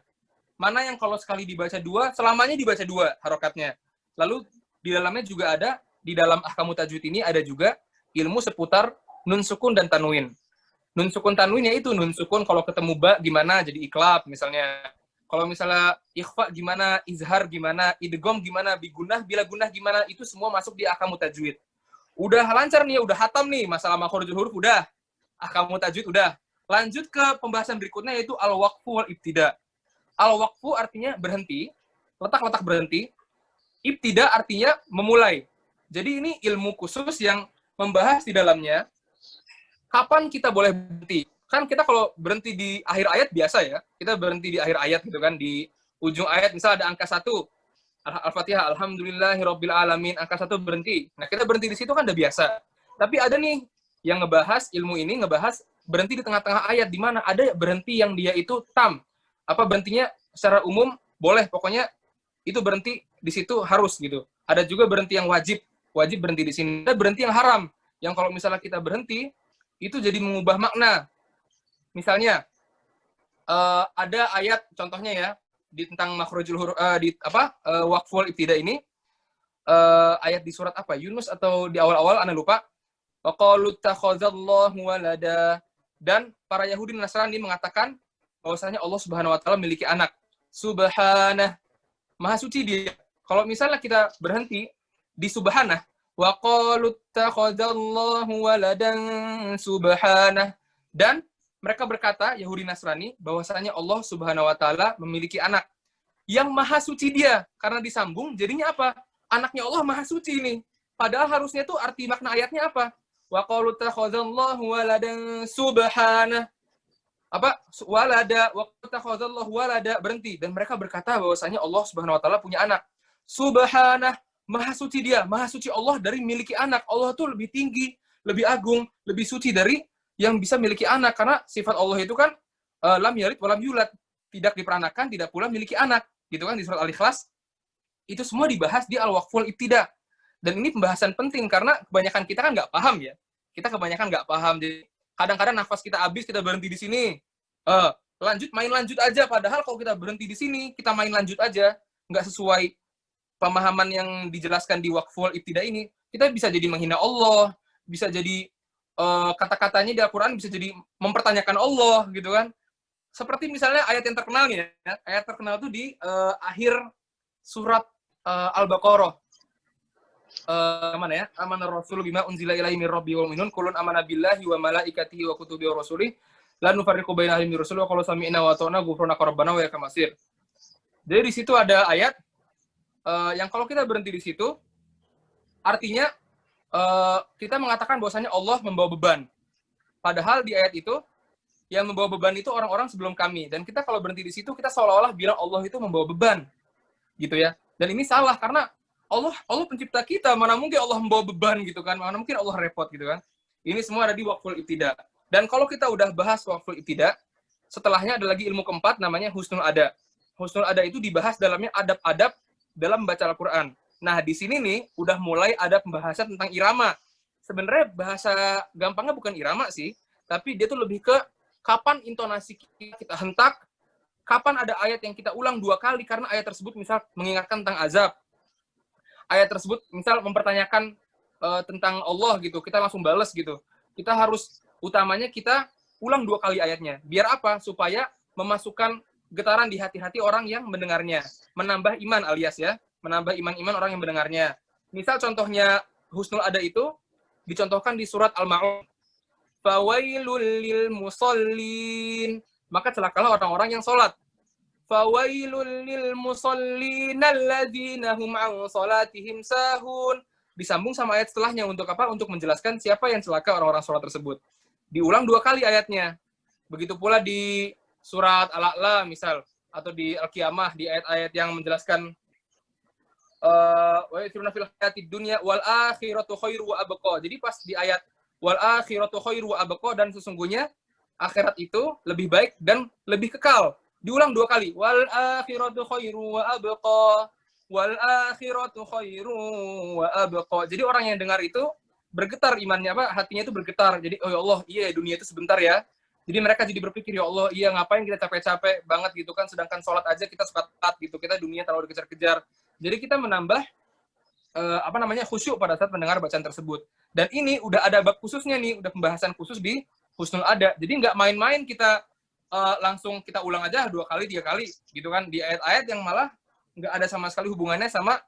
Mana yang kalau sekali dibaca 2, selamanya dibaca 2 harokatnya. Lalu di dalamnya juga ada, di dalam ahkamut tajwid ini ada juga ilmu seputar nun sukun dan tanwin. Nun sukun tanwin yaitu nun sukun kalau ketemu ba gimana jadi iklab misalnya. Kalau misalnya ikhfa gimana, izhar gimana, idgham gimana, bigunah, bila gunah gimana, itu semua masuk di ahkamut tajwid. Udah lancar nih, udah hatam nih masalah makhorijul huruf, udah. Ahkamut tajwid udah. Lanjut ke pembahasan berikutnya yaitu al-waqfu wal ibtida. Al-waqfu artinya berhenti, letak-letak berhenti. Ibtida artinya memulai. Jadi ini ilmu khusus yang membahas di dalamnya kapan kita boleh berhenti. Kan kita kalau berhenti di akhir ayat biasa ya, kita berhenti di akhir ayat gitu kan, di ujung ayat misal ada angka 1, Al-Fatihah, Alhamdulillahirabbil alamin, angka 1 berhenti. Nah, kita berhenti di situ kan udah biasa. Tapi ada nih yang ngebahas ilmu ini, ngebahas berhenti di tengah-tengah ayat, di mana ada berhenti yang dia itu tam. Apa berhentinya secara umum boleh, pokoknya itu berhenti di situ harus gitu. Ada juga berhenti yang wajib berhenti di sini. Ada berhenti yang haram, yang kalau misalnya kita berhenti itu jadi mengubah makna. Misalnya ada ayat contohnya ya di tentang makhrajul huruf waqful ibtida ini, ayat di surat apa? Yunus atau di awal-awal Ana lupa. Waqalu takhadzallahu walada, dan para Yahudi dan Nasrani mengatakan bahwasanya Allah Subhanahu wa taala memiliki anak. Subhanah, Maha suci dia. Kalau misalnya kita berhenti di subhanah, wa qalu takhadzallahu waladan subhanah, dan mereka berkata, Yahudi Nasrani, bahwasanya Allah Subhanahu wa taala memiliki anak yang maha suci dia. Karena disambung jadinya apa? Anaknya Allah maha suci ini. Padahal harusnya tuh arti makna ayatnya apa? Wa qalu takhadzallahu waladan subhanah. Apa? Walada, wa takhadzallahu walada, berhenti, dan mereka berkata bahwasanya Allah Subhanahu wa taala punya anak. Subhanah, maha suci dia, maha suci Allah dari memiliki anak. Allah tuh lebih tinggi, lebih agung, lebih suci dari yang bisa memiliki anak, karena sifat Allah itu kan lam yalid wa lam yulad, tidak diperanakan, tidak pula memiliki anak, gitu kan di surat Al-Ikhlas. Itu semua dibahas di al-waqful ibtida. Dan ini pembahasan penting karena kebanyakan kita kan nggak paham ya. Kita kebanyakan nggak paham. Jadi kadang-kadang nafas kita habis, kita berhenti di sini. Main lanjut aja. Padahal kalau kita berhenti di sini, kita main lanjut aja, nggak sesuai pemahaman yang dijelaskan di waqful ibtida ini. Kita bisa jadi menghina Allah, bisa jadi kata-katanya di Al-Quran bisa jadi mempertanyakan Allah, gitu kan. Seperti misalnya ayat yang terkenal nih ya. Ayat terkenal itu di akhir surat Al-Baqarah. Mana ya? Amanar Rasul bima unzila ilaihi mir rabbi wal mu'minun kullun amana billahi wa malaikatihi wa kutubihi wa rusulihi la nufarriqu baina ahadin min rusuli wa qalu sami'na wa ata'na ghufranaka rabbana wa ilaikal masir. Jadi di situ ada ayat yang kalau kita berhenti di situ, artinya kita mengatakan bahwasanya Allah membawa beban. Padahal di ayat itu, yang membawa beban itu orang-orang sebelum kami. Dan kita kalau berhenti di situ, kita seolah-olah bilang Allah itu membawa beban. Gitu ya. Dan ini salah, karena Allah pencipta kita, mana mungkin Allah membawa beban gitu kan, mana mungkin Allah repot gitu kan. Ini semua ada di waqful ibtida. Dan kalau kita udah bahas waqful ibtida, setelahnya ada lagi ilmu keempat namanya husnul ada. Husnul ada itu dibahas dalamnya adab-adab dalam membaca Al-Quran. Nah, di sini nih udah mulai ada pembahasan tentang irama. Sebenarnya bahasa gampangnya bukan irama sih, tapi dia tuh lebih ke kapan intonasi kita hentak, kapan ada ayat yang kita ulang 2 kali karena ayat tersebut misal mengingatkan tentang azab. Ayat tersebut misal mempertanyakan tentang Allah gitu, kita langsung bales gitu. Kita harus utamanya kita ulang 2 kali ayatnya. Biar apa? Supaya memasukkan getaran di hati-hati orang yang mendengarnya, menambah iman alias ya, menambah iman-iman orang yang mendengarnya. Misal contohnya husnul ada itu dicontohkan di surat Al-Ma'un. Fawailul lil musallin. Maka celakalah orang-orang yang sholat. Fawailul lil musallin alladzina hum an salatihim sahun. Disambung sama ayat setelahnya untuk apa? Untuk menjelaskan siapa yang celaka orang-orang sholat tersebut. Diulang 2 kali ayatnya. Begitu pula di surat Al-A'la misal, atau di Al-Qiyamah, di ayat-ayat yang menjelaskan wa yatruna fil hayatid dunya wal akhiratu khairu wa abqa. Jadi pas di ayat wal akhiratu khairu wa abqa, dan sesungguhnya akhirat itu lebih baik dan lebih kekal. Diulang 2 kali. Wal akhiratu khairu wa abqa. Wal akhiratu khairu wa abqa. Jadi orang yang dengar itu bergetar imannya, apa? Hatinya itu bergetar. Jadi oh ya Allah, iya dunia itu sebentar ya. Jadi mereka jadi berpikir, ya Allah, iya ngapain kita capek-capek banget gitu kan, sedangkan sholat aja kita suka taat gitu, kita dunia terlalu dikejar-kejar. Jadi kita menambah khusyuk pada saat mendengar bacaan tersebut. Dan ini udah ada bab khususnya nih, udah pembahasan khusus di husnul ada. Jadi nggak main-main kita langsung kita ulang aja 2 kali, 3 kali gitu kan, di ayat-ayat yang malah nggak ada sama sekali hubungannya sama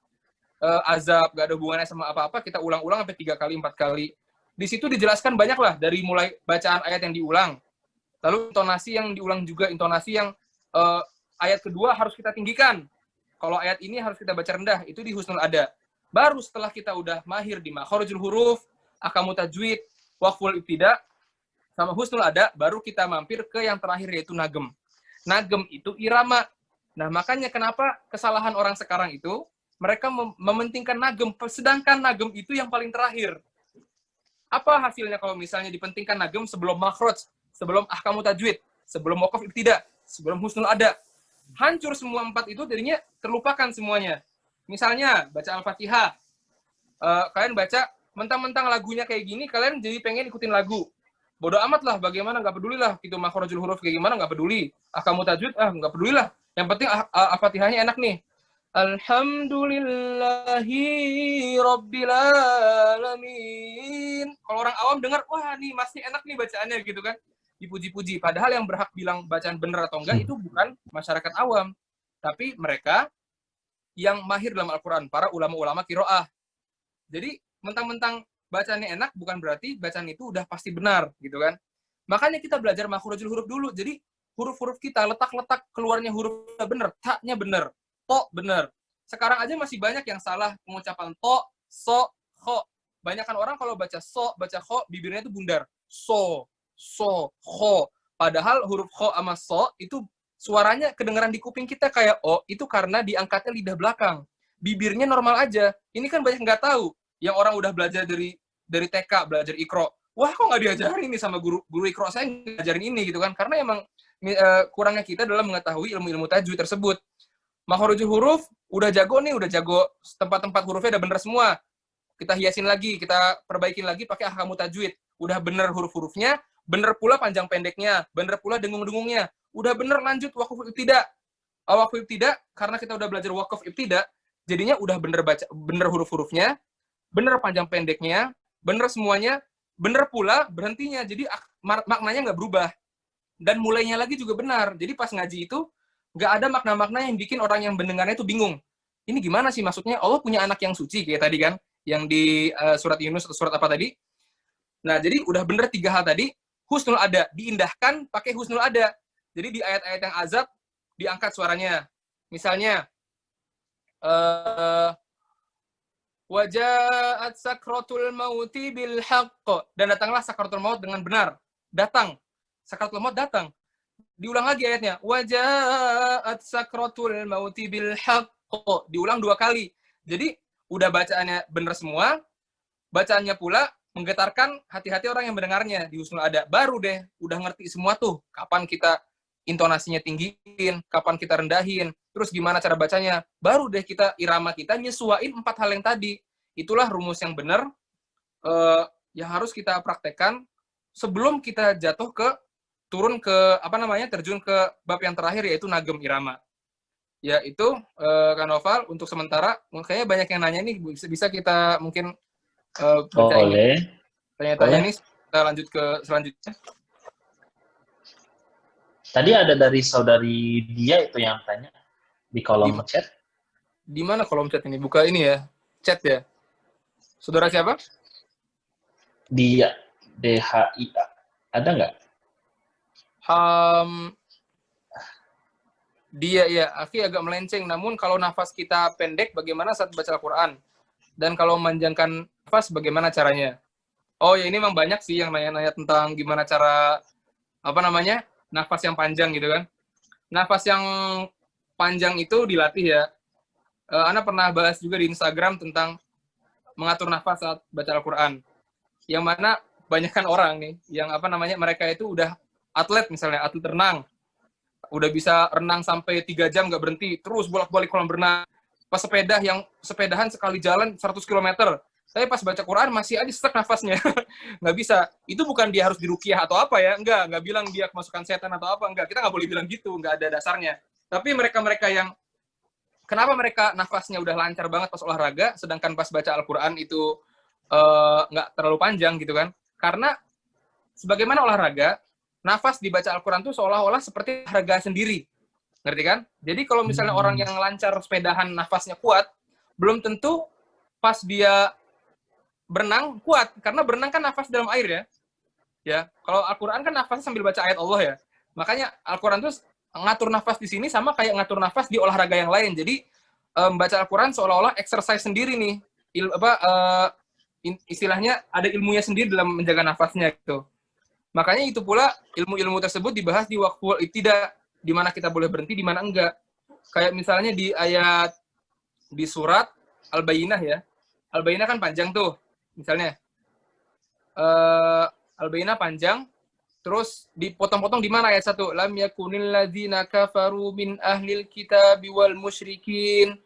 azab, nggak ada hubungannya sama apa-apa, kita ulang-ulang sampai 3 kali, 4 kali. Di situ dijelaskan banyak lah, dari mulai bacaan ayat yang diulang, lalu intonasi yang diulang juga, intonasi yang ayat kedua harus kita tinggikan. Kalau ayat ini harus kita baca rendah, itu di husnul ada. Baru setelah kita udah mahir di makharijul huruf, ahkamu tajwid, waqful ibtida, sama husnul ada, baru kita mampir ke yang terakhir yaitu nagem. Nagem itu irama. Nah, makanya kenapa kesalahan orang sekarang itu, mereka mementingkan nagem, sedangkan nagem itu yang paling terakhir. Apa hasilnya kalau misalnya dipentingkan nagem sebelum makhraj, sebelum ahkamu tajwid, sebelum waqf ibtida, sebelum husnul ada? Hancur semua 4 itu, jadinya terlupakan semuanya. Misalnya baca Al-Fatihah, kalian baca mentang-mentang lagunya kayak gini, kalian jadi pengen ikutin lagu. Bodoh amat lah, bagaimana, nggak peduli lah gitu, makharijul huruf kayak gimana, nggak peduli. Ahkamu tajwid, nggak peduli lah. Yang penting Al-Fatihahnya enak nih. Alhamdulillahi Rabbil Alamin. Kalau orang awam dengar, wah nih masih enak nih bacaannya gitu kan, dipuji-puji. Padahal yang berhak bilang bacaan benar atau enggak itu bukan masyarakat awam, tapi mereka yang mahir dalam Al-Quran, para ulama-ulama qiraah. Jadi mentang-mentang bacaannya enak bukan berarti bacaan itu udah pasti benar gitu kan. Makanya kita belajar makharijul huruf dulu. Jadi huruf-huruf kita, letak-letak keluarnya hurufnya benar, taknya benar, to benar. Sekarang aja masih banyak yang salah pengucapan to, so, kho. Banyakan orang kalau baca so, baca kho, bibirnya itu bundar. So, kho. Padahal huruf kho sama so itu suaranya kedengaran di kuping kita kayak oh, itu karena diangkatnya lidah belakang. Bibirnya normal aja. Ini kan banyak nggak tahu. Yang orang udah belajar dari TK, belajar Iqra. Wah, kok nggak diajarin ini sama guru Iqra, saya ngajarin ini gitu kan. Karena emang kurangnya kita dalam mengetahui ilmu-ilmu tajwid tersebut. Makharijul huruf udah jago nih, udah jago tempat-tempat hurufnya udah bener semua. Kita hiasin lagi, kita perbaikin lagi pakai ahkamu tajwid. Udah bener huruf-hurufnya, bener pula panjang pendeknya, bener pula dengung-dengungnya. Udah bener lanjut waqf ibtida. Waqf ibtida karena kita udah belajar waqf ibtida, jadinya udah bener baca, bener huruf-hurufnya, bener panjang pendeknya, bener semuanya, bener pula berhentinya. Jadi maknanya nggak berubah. Dan mulainya lagi juga benar. Jadi pas ngaji itu nggak ada makna-makna yang bikin orang yang mendengarnya itu bingung. Ini gimana sih maksudnya? Allah punya anak yang suci kayak tadi kan, yang di surat Yunus atau surat apa tadi? Nah, jadi udah bener 3 hal tadi. Husnul ada, diindahkan pakai husnul ada. Jadi di ayat-ayat yang azab diangkat suaranya. Misalnya Wajaat sakratul mauti bil haqq, dan datanglah sakratul maut dengan benar. Datang. Sakratul maut datang. Diulang lagi ayatnya. Wajaat sakratul mauti bil haqq. Diulang 2 kali. Jadi udah bacaannya benar semua, bacaannya pula menggetarkan hati-hati orang yang mendengarnya di husnul ada. Baru deh udah ngerti semua tuh. Kapan kita intonasinya tinggiin, kapan kita rendahin, terus gimana cara bacanya. Baru deh kita irama kita nyesuain 4 hal yang tadi. Itulah rumus yang benar yang harus kita praktekkan sebelum kita jatuh ke terjun ke bab yang terakhir, yaitu nagem irama. Ya itu Kak Noval, untuk sementara kayaknya banyak yang nanya nih, bisa kita mungkin Boleh. tanya-tanya nih, kita lanjut ke selanjutnya. Tadi ada dari saudari dia itu yang tanya di kolom chat. Di mana kolom chat ini? Buka ini ya, chat ya. Saudara siapa? Dia, DHIA. Ada nggak? Dia ya, Aki agak melenceng. Namun kalau nafas kita pendek, bagaimana saat baca Al-Quran? Dan kalau memanjangkan nafas, bagaimana caranya? Oh ya, ini memang banyak sih yang nanya-nanya tentang gimana cara nafas yang panjang gitu kan. Nafas yang panjang itu dilatih ya. Ana pernah bahas juga di Instagram tentang mengatur nafas saat baca Al-Quran. Yang mana banyakkan orang nih, yang mereka itu udah atlet, misalnya atlet renang. Udah bisa renang sampai 3 jam nggak berhenti, terus bolak-balik kolam renang. Pas sepedahan sekali jalan 100 km. Tapi pas baca Quran masih aja stuck nafasnya. Nggak bisa. Itu bukan dia harus diruqyah atau apa ya. Nggak bilang dia kemasukan setan atau apa. Nggak, kita nggak boleh bilang gitu. Nggak ada dasarnya. Tapi mereka-mereka yang, kenapa mereka nafasnya udah lancar banget pas olahraga, sedangkan pas baca Al-Quran itu nggak terlalu panjang gitu kan. Karena sebagaimana olahraga, nafas dibaca Al-Quran itu seolah-olah seperti olahraga sendiri. Ngerti kan? Jadi kalau misalnya orang yang lancar sepedahan nafasnya kuat, belum tentu pas dia berenang kuat, karena berenang kan nafas dalam air ya. Ya, kalau Al-Quran kan nafasnya sambil baca ayat Allah ya. Makanya Al-Quran tuh ngatur nafas di sini sama kayak ngatur nafas di olahraga yang lain. Jadi membaca Al-Quran seolah-olah exercise sendiri nih. Istilahnya ada ilmunya sendiri dalam menjaga nafasnya gitu. Makanya itu pula ilmu-ilmu tersebut dibahas di waqful ibtida, di mana kita boleh berhenti, di mana enggak. Kayak misalnya di surat Al-Bayyinah ya. Al-Bayyinah kan panjang tuh. Misalnya Al-Bayyinah panjang, terus dipotong-potong di mana ayat 1? Lam yakunil ladzina kafaru min ahlil kitabi wal musyrikin.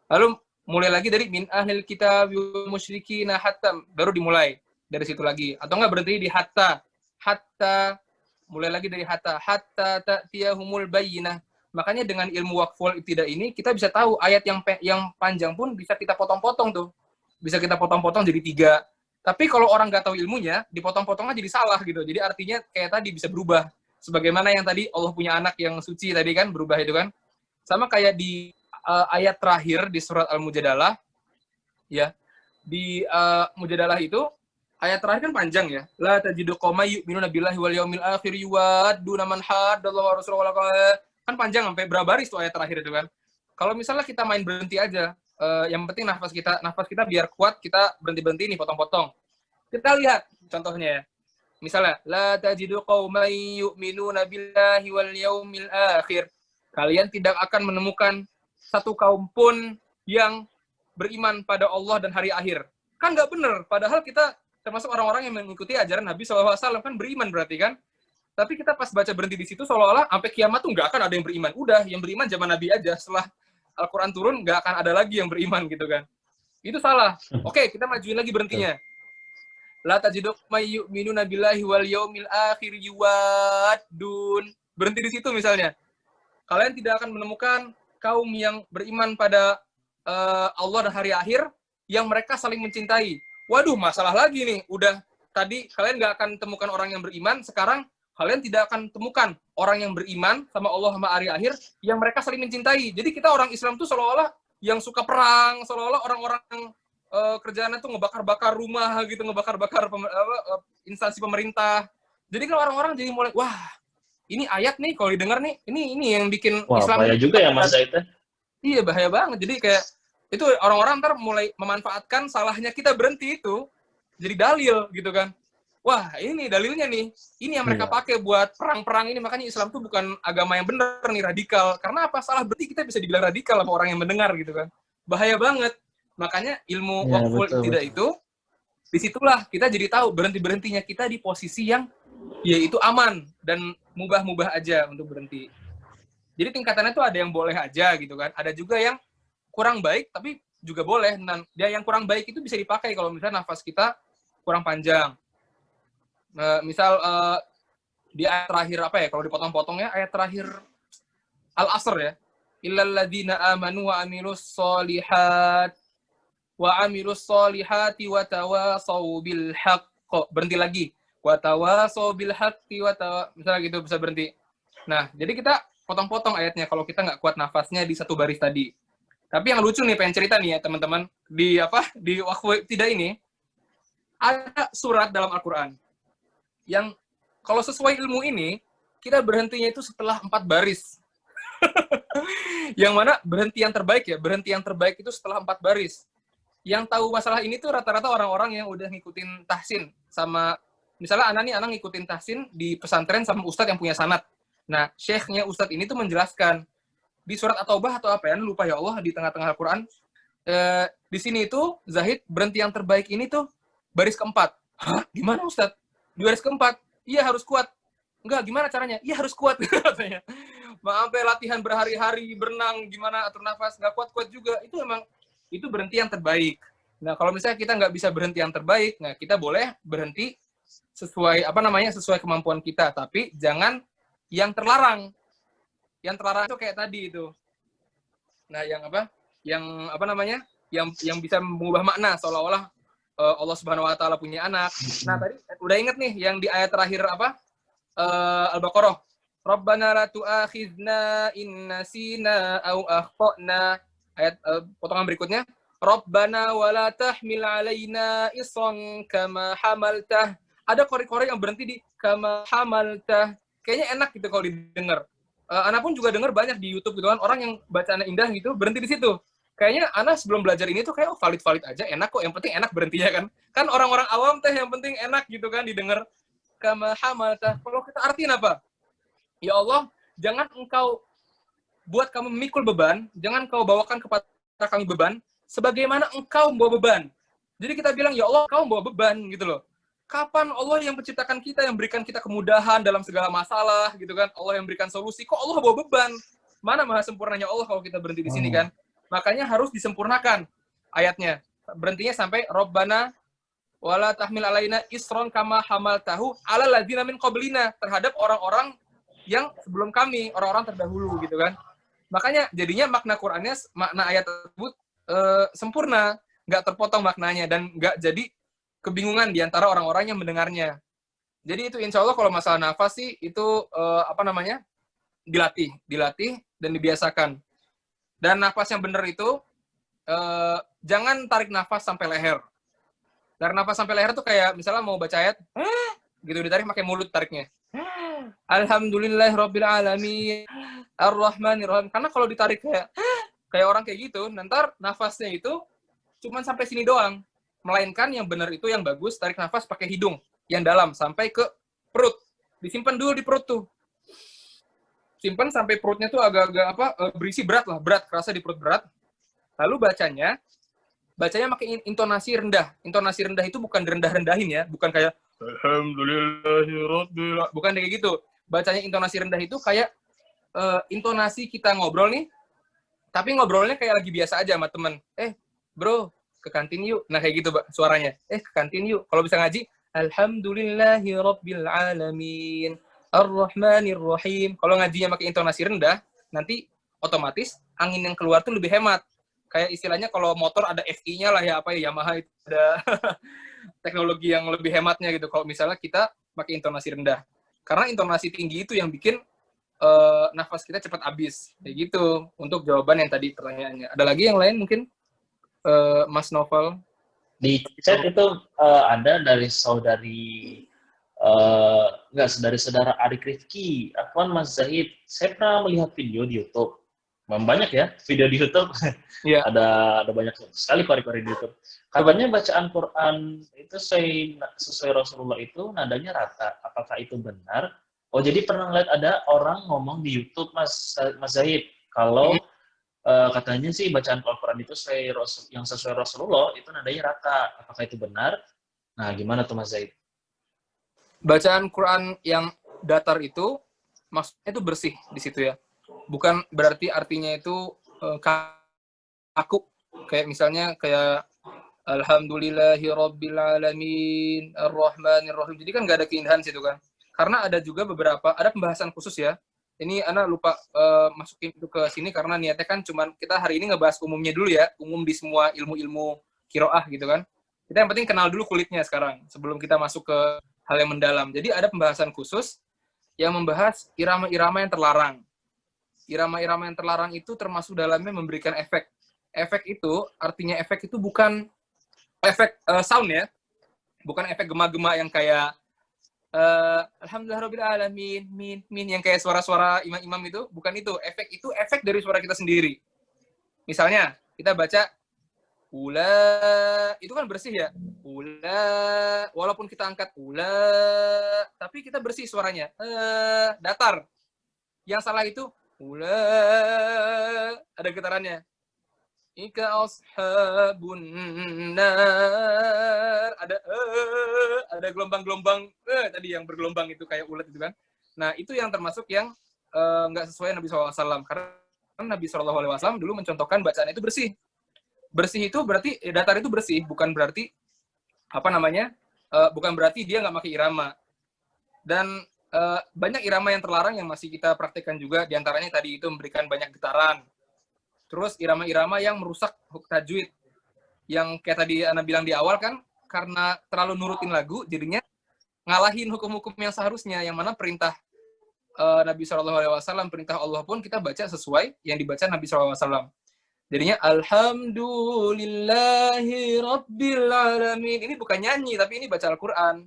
Lalu mulai lagi dari min ahlil kitabi wal musyrikin hatta, baru dimulai dari situ lagi. Atau enggak berhenti di hatta, mulai lagi dari hatta ta'tiyahumul bayyinah. Makanya dengan ilmu waqful ibtida ini kita bisa tahu ayat yang panjang pun bisa kita potong-potong tuh. Bisa kita potong-potong jadi 3. Tapi kalau orang nggak tahu ilmunya, dipotong-potongnya jadi salah gitu. Jadi artinya kayak tadi bisa berubah. Sebagaimana yang tadi Allah punya anak yang suci tadi kan, berubah itu kan. Sama kayak di ayat terakhir di surat Al-Mujadalah, ya. Di Mujadalah itu, ayat terakhir kan panjang ya. La tajidu qaumay yu'minuna billahi wal yaumil akhir yuwadduna man haddallaha wa rasulahu. Kan panjang sampai berapa baris tuh ayat terakhir itu kan. Kalau misalnya kita main berhenti aja, yang penting nafas kita biar kuat, kita berhenti nih, potong-potong. Kita lihat contohnya ya. Misalnya, la tajidu qaumay yu'minuna billahi wal yaumil akhir. Kalian tidak akan menemukan satu kaum pun yang beriman pada Allah dan hari akhir. Kan nggak bener, padahal kita termasuk orang-orang yang mengikuti ajaran Nabi SAW kan beriman berarti kan. Tapi kita pas baca berhenti di situ seolah-olah sampai kiamat tuh nggak akan ada yang beriman. Udah, yang beriman zaman Nabi aja. Setelah Al-Quran turun, nggak akan ada lagi yang beriman gitu kan. Itu salah. Oke, kita majuin lagi berhentinya. La tajidu may yu'minuna billahi wal yaumil akhir yuwaddun. Berhenti di situ misalnya. Kalian tidak akan menemukan kaum yang beriman pada Allah dan hari akhir yang mereka saling mencintai. Waduh, masalah lagi nih. Udah tadi kalian nggak akan temukan orang yang beriman, sekarang kalian tidak akan temukan orang yang beriman sama Allah sama hari akhir yang mereka saling mencintai. Jadi kita orang Islam tuh seolah-olah yang suka perang, seolah-olah orang-orang kerjaannya tuh ngebakar-bakar rumah gitu, ngebakar-bakar instansi pemerintah. Jadi kan orang-orang jadi mulai, wah, ini ayat nih kalau didengar nih, ini yang bikin Wah, Islam. bahaya juga ya Mas Zaid. Iya, bahaya banget. Jadi kayak Itu orang-orang ntar mulai memanfaatkan salahnya kita berhenti itu jadi dalil gitu kan. Wah, ini dalilnya nih. Ini yang mereka pakai buat perang-perang ini. Makanya Islam tuh bukan agama yang benar nih, radikal. Karena apa? Salah berarti kita bisa dibilang radikal sama orang yang mendengar gitu kan. Bahaya banget. Makanya ilmu waqful tidak itu, disitulah kita jadi tahu berhenti-berhentinya kita di posisi yang yaitu aman dan mubah-mubah aja untuk berhenti. Jadi tingkatannya tuh ada yang boleh aja gitu kan. Ada juga yang kurang baik tapi juga boleh. Dan dia yang kurang baik itu bisa dipakai kalau misalnya nafas kita kurang panjang. Misal di ayat terakhir apa ya, kalau dipotong-potongnya ayat terakhir Al-Asr ya, illal ladzina amanu wa amilus solihat wa amilus solihati wa tawasaw bil haqq. Berhenti lagi, wa tawasaw bil haqqi wa misalnya gitu bisa berhenti. Nah, jadi kita potong-potong ayatnya kalau kita nggak kuat nafasnya di satu baris tadi. Tapi yang lucu nih, pengen cerita nih ya teman-teman, di waqfu tidak ini ada surat dalam Al-Qur'an yang kalau sesuai ilmu ini, kita berhentinya itu setelah 4 baris. Yang mana berhenti yang terbaik ya, berhenti yang terbaik itu setelah 4 baris. Yang tahu masalah ini tuh rata-rata orang-orang yang udah ngikutin tahsin. Sama, misalnya anak ngikutin tahsin di pesantren sama ustadz yang punya sanad. Nah, syekhnya ustadz ini tuh menjelaskan, di surat At-Taubah atau apa ya, lupa ya Allah, di tengah-tengah Al-Quran, di sini itu, Zahid, berhenti yang terbaik ini tuh baris keempat. Hah? Gimana ustadz? Di baris keempat, iya harus kuat. Enggak, gimana caranya? Iya harus kuat, katanya. Sampai latihan berhari-hari, berenang, gimana atur nafas, nggak kuat-kuat juga. Itu emang, itu berhenti yang terbaik. Nah, kalau misalnya kita nggak bisa berhenti yang terbaik, nah kita boleh berhenti sesuai, sesuai kemampuan kita. Tapi jangan yang terlarang. Yang terlarang itu kayak tadi itu. Nah, yang bisa mengubah makna, seolah-olah Allah Subhanahu wa taala punya anak. Nah, tadi udah inget nih yang di ayat terakhir Al-Baqarah. Rabbana la tu'akhidna in nasina aw akhtana. Ayat potongan berikutnya, Rabbana wa la tahmil 'alaina isran kama hamaltah. Ada kori-kori yang berhenti di kama hamaltah. Kayaknya enak gitu kalau didengar. Ana pun juga dengar banyak di YouTube gitu kan, orang yang bacaannya indah gitu berhenti di situ. Kayaknya Ana sebelum belajar ini tuh kayak valid-valid aja, enak kok, yang penting enak berhentinya kan. Kan orang-orang awam teh yang penting enak gitu kan didengar. Kama hamaltah. Kalau kita artiin apa? Ya Allah, jangan engkau buat kami memikul beban, jangan engkau bawakan kepada kami beban sebagaimana engkau membawa beban. Jadi kita bilang, ya Allah, engkau membawa beban gitu loh. Kapan Allah yang menciptakan kita, yang berikan kita kemudahan dalam segala masalah gitu kan? Allah yang berikan solusi, kok Allah bawa beban? Mana maha sempurnanya Allah kalau kita berhenti di sini kan? Makanya harus disempurnakan ayatnya. Berhentinya sampai Rabbana wala tahmil alaina isron kama hamaltahu ala ladzina min qablina, terhadap orang-orang yang sebelum kami, orang-orang terdahulu gitu kan. Makanya jadinya makna Qur'annya, makna ayat tersebut sempurna, nggak terpotong maknanya dan nggak jadi kebingungan di antara orang-orang yang mendengarnya. Jadi itu insya Allah kalau masalah nafas sih itu dilatih dan dibiasakan. Dan nafas yang benar itu jangan tarik nafas sampai leher. Tarik nafas sampai leher tuh kayak misalnya mau baca ayat, gitu ditarik pakai mulut tariknya. Alhamdulillahirabbil alamin, arrahmanirrahim. Karena kalau ditarik kayak orang kayak gitu, ntar nafasnya itu cuma sampai sini doang. Melainkan yang benar itu yang bagus tarik nafas pakai hidung yang dalam sampai ke perut. Disimpan dulu di perut tuh. Simpan sampai perutnya tuh agak-agak berisi berat, kerasa di perut berat. Lalu bacanya pakai intonasi rendah. Intonasi rendah itu bukan rendah-rendahin ya, bukan kayak alhamdulillahirabbil, bukan kayak gitu. Bacanya intonasi rendah itu kayak intonasi kita ngobrol nih, tapi ngobrolnya kayak lagi biasa aja sama temen. Bro, ke kantin yuk. Nah, kayak gitu suaranya. Ke kantin yuk. Kalau bisa ngaji, alhamdulillahirabbil alamin, ar-rahmanir-rahim. Kalau ngajinya pakai intonasi rendah, nanti otomatis angin yang keluar tuh lebih hemat. Kayak istilahnya kalau motor ada FI-nya lah ya, Yamaha itu ada teknologi yang lebih hematnya gitu. Kalau misalnya kita pakai intonasi rendah. Karena intonasi tinggi itu yang bikin nafas kita cepat habis. Kayak gitu untuk jawaban yang tadi pertanyaannya. Ada lagi yang lain mungkin? Mas Novel? Di chat itu ada dari saudari saudara Arik Rifki, Afwan Mas Zahid, saya pernah melihat video di YouTube. banyak ya video di YouTube. Iya. ada banyak sekali kori-kori di YouTube. Katanya bacaan Quran itu sesuai Rasulullah itu nadanya rata. Apakah itu benar? Oh, jadi pernah ngeliat ada orang ngomong di YouTube, Mas Zahid, kalau katanya sih bacaan Al-Quran itu yang sesuai Rasulullah itu nadanya rata. Apakah itu benar? Nah, gimana tuh Mas Zahid? Bacaan Quran yang datar itu maksudnya itu bersih di situ ya. Bukan berarti artinya itu kaku. Kayak misalnya kayak Alhamdulillahirabbil alamin arrahmanir rahim. Jadi kan nggak ada keindahan situ kan. Karena ada juga ada pembahasan khusus ya. Ini Ana lupa masukin itu ke sini karena niatnya kan cuman kita hari ini ngebahas umumnya dulu ya, umum di semua ilmu-ilmu qiraah gitu kan. Kita yang penting kenal dulu kulitnya sekarang sebelum kita masuk ke hal yang mendalam. Jadi ada pembahasan khusus yang membahas irama-irama yang terlarang. Irama-irama yang terlarang itu termasuk dalamnya memberikan efek. Efek itu artinya efek itu bukan efek sound ya. Bukan efek gema-gema yang kayak Alhamdulillahirabbil alamin, min yang kayak suara-suara imam-imam itu, bukan itu. Efek itu efek dari suara kita sendiri. Misalnya, kita baca ula, itu kan bersih ya. Ula, walaupun kita angkat ula, tapi kita bersih suaranya. Datar. Yang salah itu ula, ada getarannya. Ika ashabun nar, ada gelombang-gelombang tadi yang bergelombang itu kayak ulet itu kan. Nah, itu yang termasuk yang nggak sesuai Nabi SAW. Karena Nabi SAW dulu mencontohkan bacaan itu bersih. Bersih itu berarti datar itu bersih, bukan berarti bukan berarti dia nggak pakai irama. Dan banyak irama yang terlarang yang masih kita praktekkan juga, diantaranya tadi itu memberikan banyak getaran. Terus irama-irama yang merusak tajwid. Yang kayak tadi Ana bilang di awal kan, karena terlalu nurutin lagu, jadinya ngalahin hukum-hukum yang seharusnya, yang mana perintah Nabi SAW, perintah Allah pun kita baca sesuai yang dibaca Nabi SAW. Jadinya Alhamdulillahi Rabbil Alamin. Ini bukan nyanyi, tapi ini baca Al-Quran.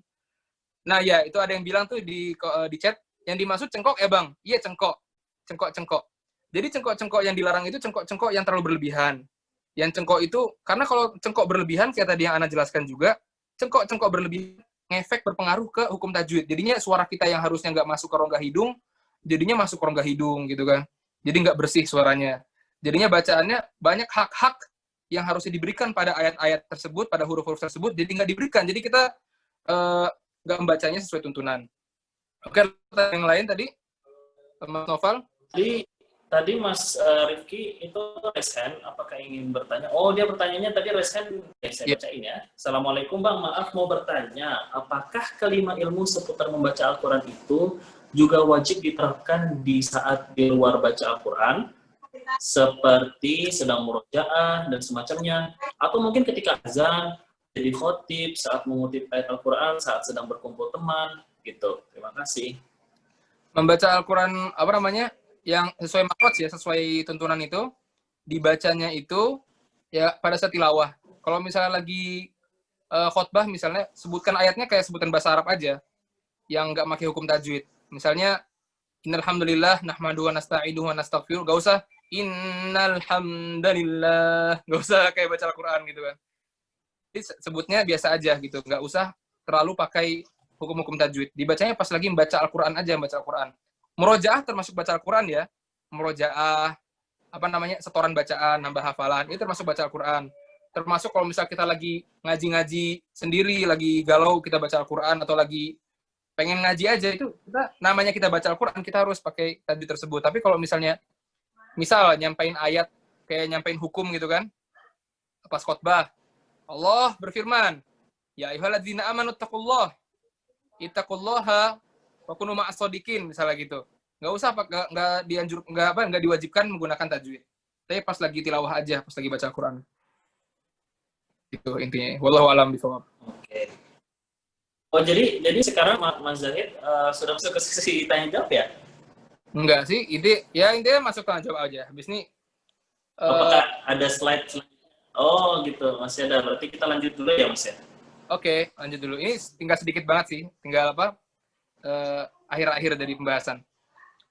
Nah ya, itu ada yang bilang tuh di chat, yang dimaksud cengkok ya bang? Iya cengkok. Cengkok. Jadi cengkok-cengkok yang dilarang itu cengkok-cengkok yang terlalu berlebihan. Yang cengkok itu, karena kalau cengkok berlebihan, kayak tadi yang Ana jelaskan juga, cengkok berlebihan ngefek berpengaruh ke hukum tajwid. Jadinya suara kita yang harusnya nggak masuk ke rongga hidung, jadinya masuk ke rongga hidung gitu kan. Jadi nggak bersih suaranya. Jadinya bacaannya banyak hak-hak yang harusnya diberikan pada ayat-ayat tersebut, pada huruf-huruf tersebut, jadi nggak diberikan. Jadi kita nggak membacanya sesuai tuntunan. Oke, yang lain tadi, Mas Noval? Tadi Mas Rifki itu raise hand, apakah ingin bertanya? Oh, dia pertanyaannya tadi raise hand, saya bacain ya. Assalamualaikum Bang, maaf mau bertanya, apakah kelima ilmu seputar membaca Al-Quran itu juga wajib diterapkan di saat di luar baca Al-Quran, seperti sedang murojaah dan semacamnya, atau mungkin ketika azan, jadi khotib, saat mengutip ayat Al-Quran, saat sedang berkumpul teman, gitu. Terima kasih. Membaca Al-Quran, yang sesuai makrot ya, sesuai tuntunan itu, dibacanya itu ya pada saat tilawah. Kalau misalnya lagi khotbah, misalnya sebutkan ayatnya kayak sebutan bahasa Arab aja, yang nggak pakai hukum tajwid. Misalnya, innalhamdulillah, nahmaduhu wa nasta'inuhu wa nastaghfiruh, nggak usah innalhamdulillah, nggak usah kayak baca Al-Quran gitu kan. Jadi sebutnya biasa aja gitu, nggak usah terlalu pakai hukum-hukum tajwid. Dibacanya pas lagi membaca Al-Quran aja, membaca Al-Quran. Murojaah termasuk baca Al-Quran ya. Murojaah, setoran bacaan, nambah hafalan, itu termasuk baca Al-Quran. Termasuk kalau misalnya kita lagi ngaji-ngaji sendiri, lagi galau kita baca Al-Quran, atau lagi pengen ngaji aja, itu kita baca Al-Quran, kita harus pakai tajwid tersebut. Tapi kalau misalnya, nyampein ayat, kayak nyampein hukum gitu kan, pas khotbah, Allah berfirman, ya ayyuhalladzina amanu taqullah, ittaqullaha wa kunu ma'as shodiqin, misalnya gitu. Nggak usah, nggak diwajibkan menggunakan tajwid. Tapi pas lagi tilawah aja, pas lagi baca Al-Quran. Itu intinya. Wallahu a'lam bishawab. Oke. Oh, jadi sekarang Mas Zahid sudah masuk ke sesi tanya jawab ya? Enggak sih, intinya masuk tanya jawab aja. Habis ini apakah ada slide? Oh, gitu. Masih ada. Berarti kita lanjut dulu ya, Mas ya? Oke, lanjut dulu. Ini tinggal sedikit banget sih. Tinggal akhir-akhir dari pembahasan.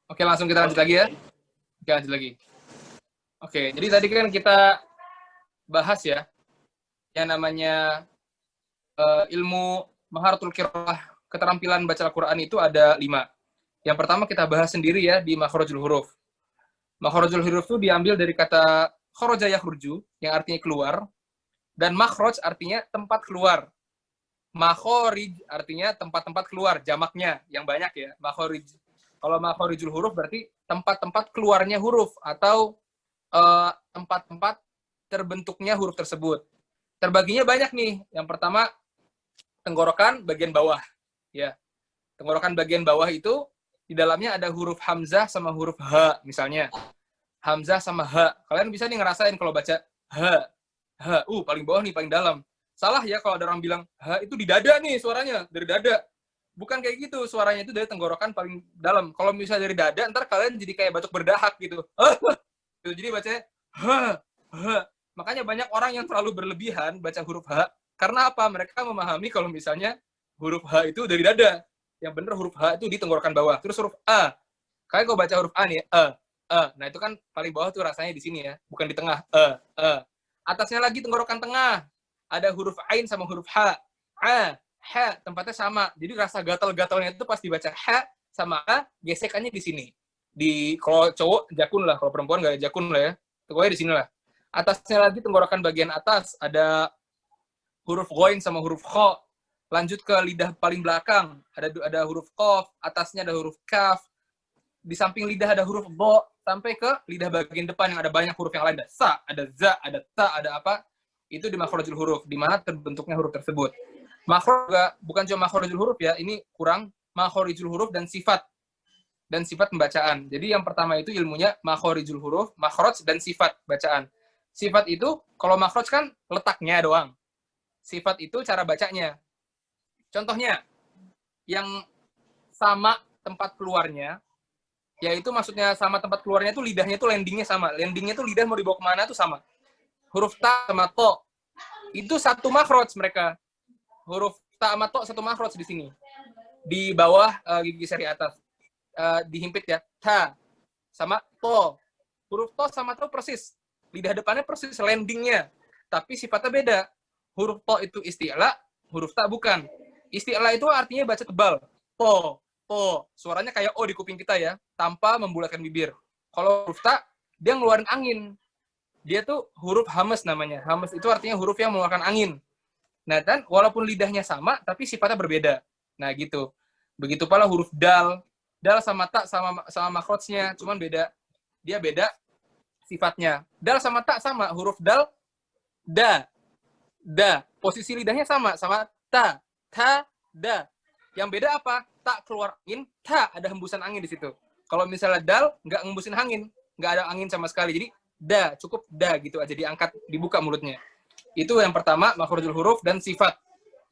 Oke, langsung kita lanjut lagi ya. Oke, lanjut lagi. Oke, jadi tadi kan kita bahas ya, yang namanya ilmu maharatul qiraah, keterampilan baca Al-Quran itu ada 5. Yang pertama kita bahas sendiri ya di makhrajul huruf. Makhrajul huruf itu diambil dari kata kharaja yakhruju, yang artinya keluar, dan makhraj artinya tempat keluar. Makhrij artinya tempat-tempat keluar, jamaknya yang banyak ya, makhrij. Kalau makhrijul huruf berarti tempat-tempat keluarnya huruf atau tempat-tempat terbentuknya huruf tersebut. Terbaginya banyak nih. Yang pertama, tenggorokan bagian bawah. Ya, tenggorokan bagian bawah itu di dalamnya ada huruf hamzah sama huruf ha, misalnya. Hamzah sama ha. Kalian bisa nih ngerasain kalau baca ha. Ha, paling bawah nih, paling dalam. Salah ya kalau ada orang bilang, ha itu di dada nih suaranya, dari dada. Bukan kayak gitu, suaranya itu dari tenggorokan paling dalam. Kalau misalnya dari dada, ntar kalian jadi kayak batuk berdahak gitu. Jadi bacanya ha. Makanya banyak orang yang terlalu berlebihan baca huruf ha. Karena apa? Mereka memahami kalau misalnya huruf ha itu dari dada. Yang benar huruf ha itu di tenggorokan bawah. Terus huruf a. Kalian kalau baca huruf a nih, Nah itu kan paling bawah tuh rasanya di sini ya, bukan di tengah. Atasnya lagi tenggorokan tengah. Ada huruf ain sama huruf ha. Ha, tempatnya sama. Jadi rasa gatal-gatalnya itu pas dibaca ha sama a, gesekannya di sini. Kalau cowok jakun lah, kalau perempuan nggak ada jakun lah ya. Pokoknya di sini lah. Atasnya lagi tenggorokan bagian atas ada huruf ghain sama huruf kha. Lanjut ke lidah paling belakang, ada huruf qaf, atasnya ada huruf kaf. Di samping lidah ada huruf bo, sampai ke lidah bagian depan yang ada banyak huruf yang lain. Ada sa, ada za, ada ta, ada apa. Itu di makhrajul huruf, di mana terbentuknya huruf tersebut. Makhraj juga bukan cuma makhrajul huruf ya, ini kurang makhrajul huruf dan sifat pembacaan. Jadi yang pertama itu ilmunya makhrajul huruf, makhraj dan sifat bacaan. Sifat itu kalau makhraj kan letaknya doang. Sifat itu cara bacanya. Contohnya yang sama tempat keluarnya, yaitu maksudnya sama tempat keluarnya itu lidahnya itu landingnya sama. Landingnya itu lidah mau dibawa kemana tuh sama. Huruf ta sama to itu satu makhraj mereka. Huruf ta sama to satu makhraj di sini. Di bawah gigi seri atas. Dihimpit ya. Ta sama to. Huruf to sama to persis. Lidah depannya persis landingnya. Tapi sifatnya beda. Huruf to itu isti'la, huruf ta bukan. Isti'la itu artinya baca tebal. To. Suaranya kayak O di kuping kita ya, tanpa membulatkan bibir. Kalau huruf ta, dia ngeluarin angin. Dia tuh huruf hamas namanya. Hamas itu artinya huruf yang mengeluarkan angin. Nah, dan walaupun lidahnya sama, tapi sifatnya berbeda. Nah, gitu. Begitu pula huruf dal. Dal sama ta sama makhrajnya, cuman beda. Dia beda sifatnya. Dal sama ta sama. Huruf dal, da. Posisi lidahnya sama ta, da. Yang beda apa? Tak keluar angin, ta ada hembusan angin di situ. Kalau misalnya dal, nggak ngembusin angin, nggak ada angin sama sekali. Jadi da, cukup da gitu aja, diangkat, dibuka mulutnya. Itu yang pertama, makhrajul huruf dan sifat.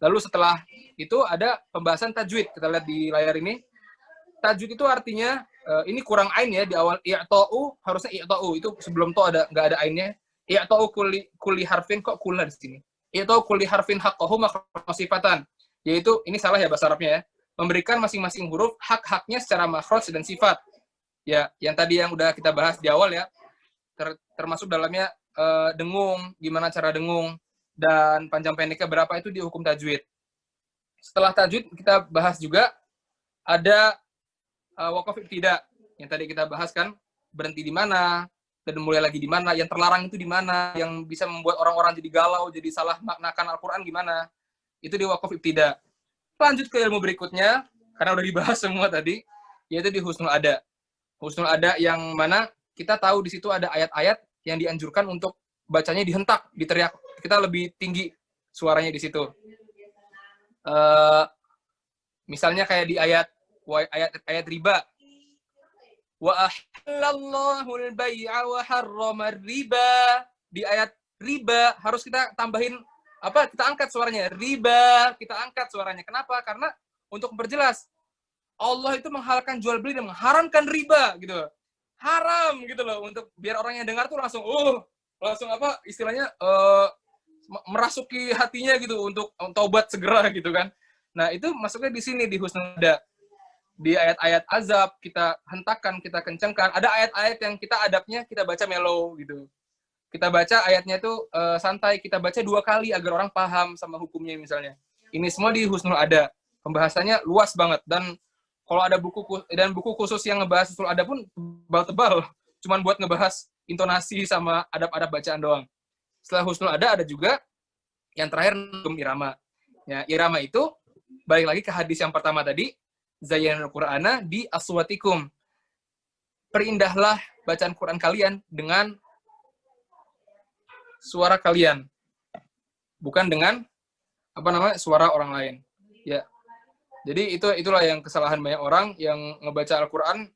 Lalu setelah itu ada pembahasan tajwid. Kita lihat di layar ini. Tajwid itu artinya, ini kurang ain ya, di awal i'ta'u, harusnya i'ta'u. Itu sebelum to nggak ada ainnya. I'ta'u kulli harfin, kok kula di sini. I'ta'u kulli harfin haqqahu makhraj sifatan. Yaitu, ini salah ya bahasa Arabnya ya, memberikan masing-masing huruf hak-haknya secara makhraj dan sifat. Ya, yang tadi yang udah kita bahas di awal ya, termasuk dalamnya dengung, gimana cara dengung, dan panjang pendeknya berapa itu di hukum tajwid. Setelah tajwid, kita bahas juga ada waqaf ibtida, yang tadi kita bahas kan, berhenti di mana, dan mulai lagi di mana, yang terlarang itu di mana, yang bisa membuat orang-orang jadi galau, jadi salah maknakan Al-Quran gimana. Itu di waqaf ibtida. Lanjut ke ilmu berikutnya, karena udah dibahas semua tadi, yaitu di husnul ada. Husnul ada yang mana kita tahu di situ ada ayat-ayat yang dianjurkan untuk bacanya dihentak, diteriak. Kita lebih tinggi suaranya di situ. Misalnya kayak di ayat riba. Wa ahallallahu al-bai'a wa harrama riba. Di ayat riba harus kita tambahin apa? Kita angkat suaranya. Riba, kita angkat suaranya. Kenapa? Karena untuk memperjelas Allah itu menghalalkan jual beli dan mengharamkan riba gitu. Haram gitu loh, untuk biar orang yang dengar tuh langsung apa istilahnya merasuki hatinya gitu untuk taubat segera gitu kan. Nah, itu masuknya di sini di husnul ada. Di ayat-ayat azab kita hentakan, kita kencangkan. Ada ayat-ayat yang kita adabnya kita baca mellow gitu. Kita baca ayatnya itu santai, kita baca 2 kali agar orang paham sama hukumnya misalnya. Ini semua di Husnul Ada. Pembahasannya luas banget dan kalau ada buku khusus yang ngebahas Husnul Ada pun tebal-tebal, cuman buat ngebahas intonasi sama adab-adab bacaan doang. Setelah Husnul Ada juga yang terakhir Nugum Irama. Ya, Irama itu balik lagi ke hadis yang pertama tadi, Zayyanul Qur'ana bi aswatikum. Perindahlah bacaan Quran kalian dengan suara kalian. Bukan dengan suara orang lain. Ya. Jadi itulah yang kesalahan banyak orang yang ngebaca Al-Qur'an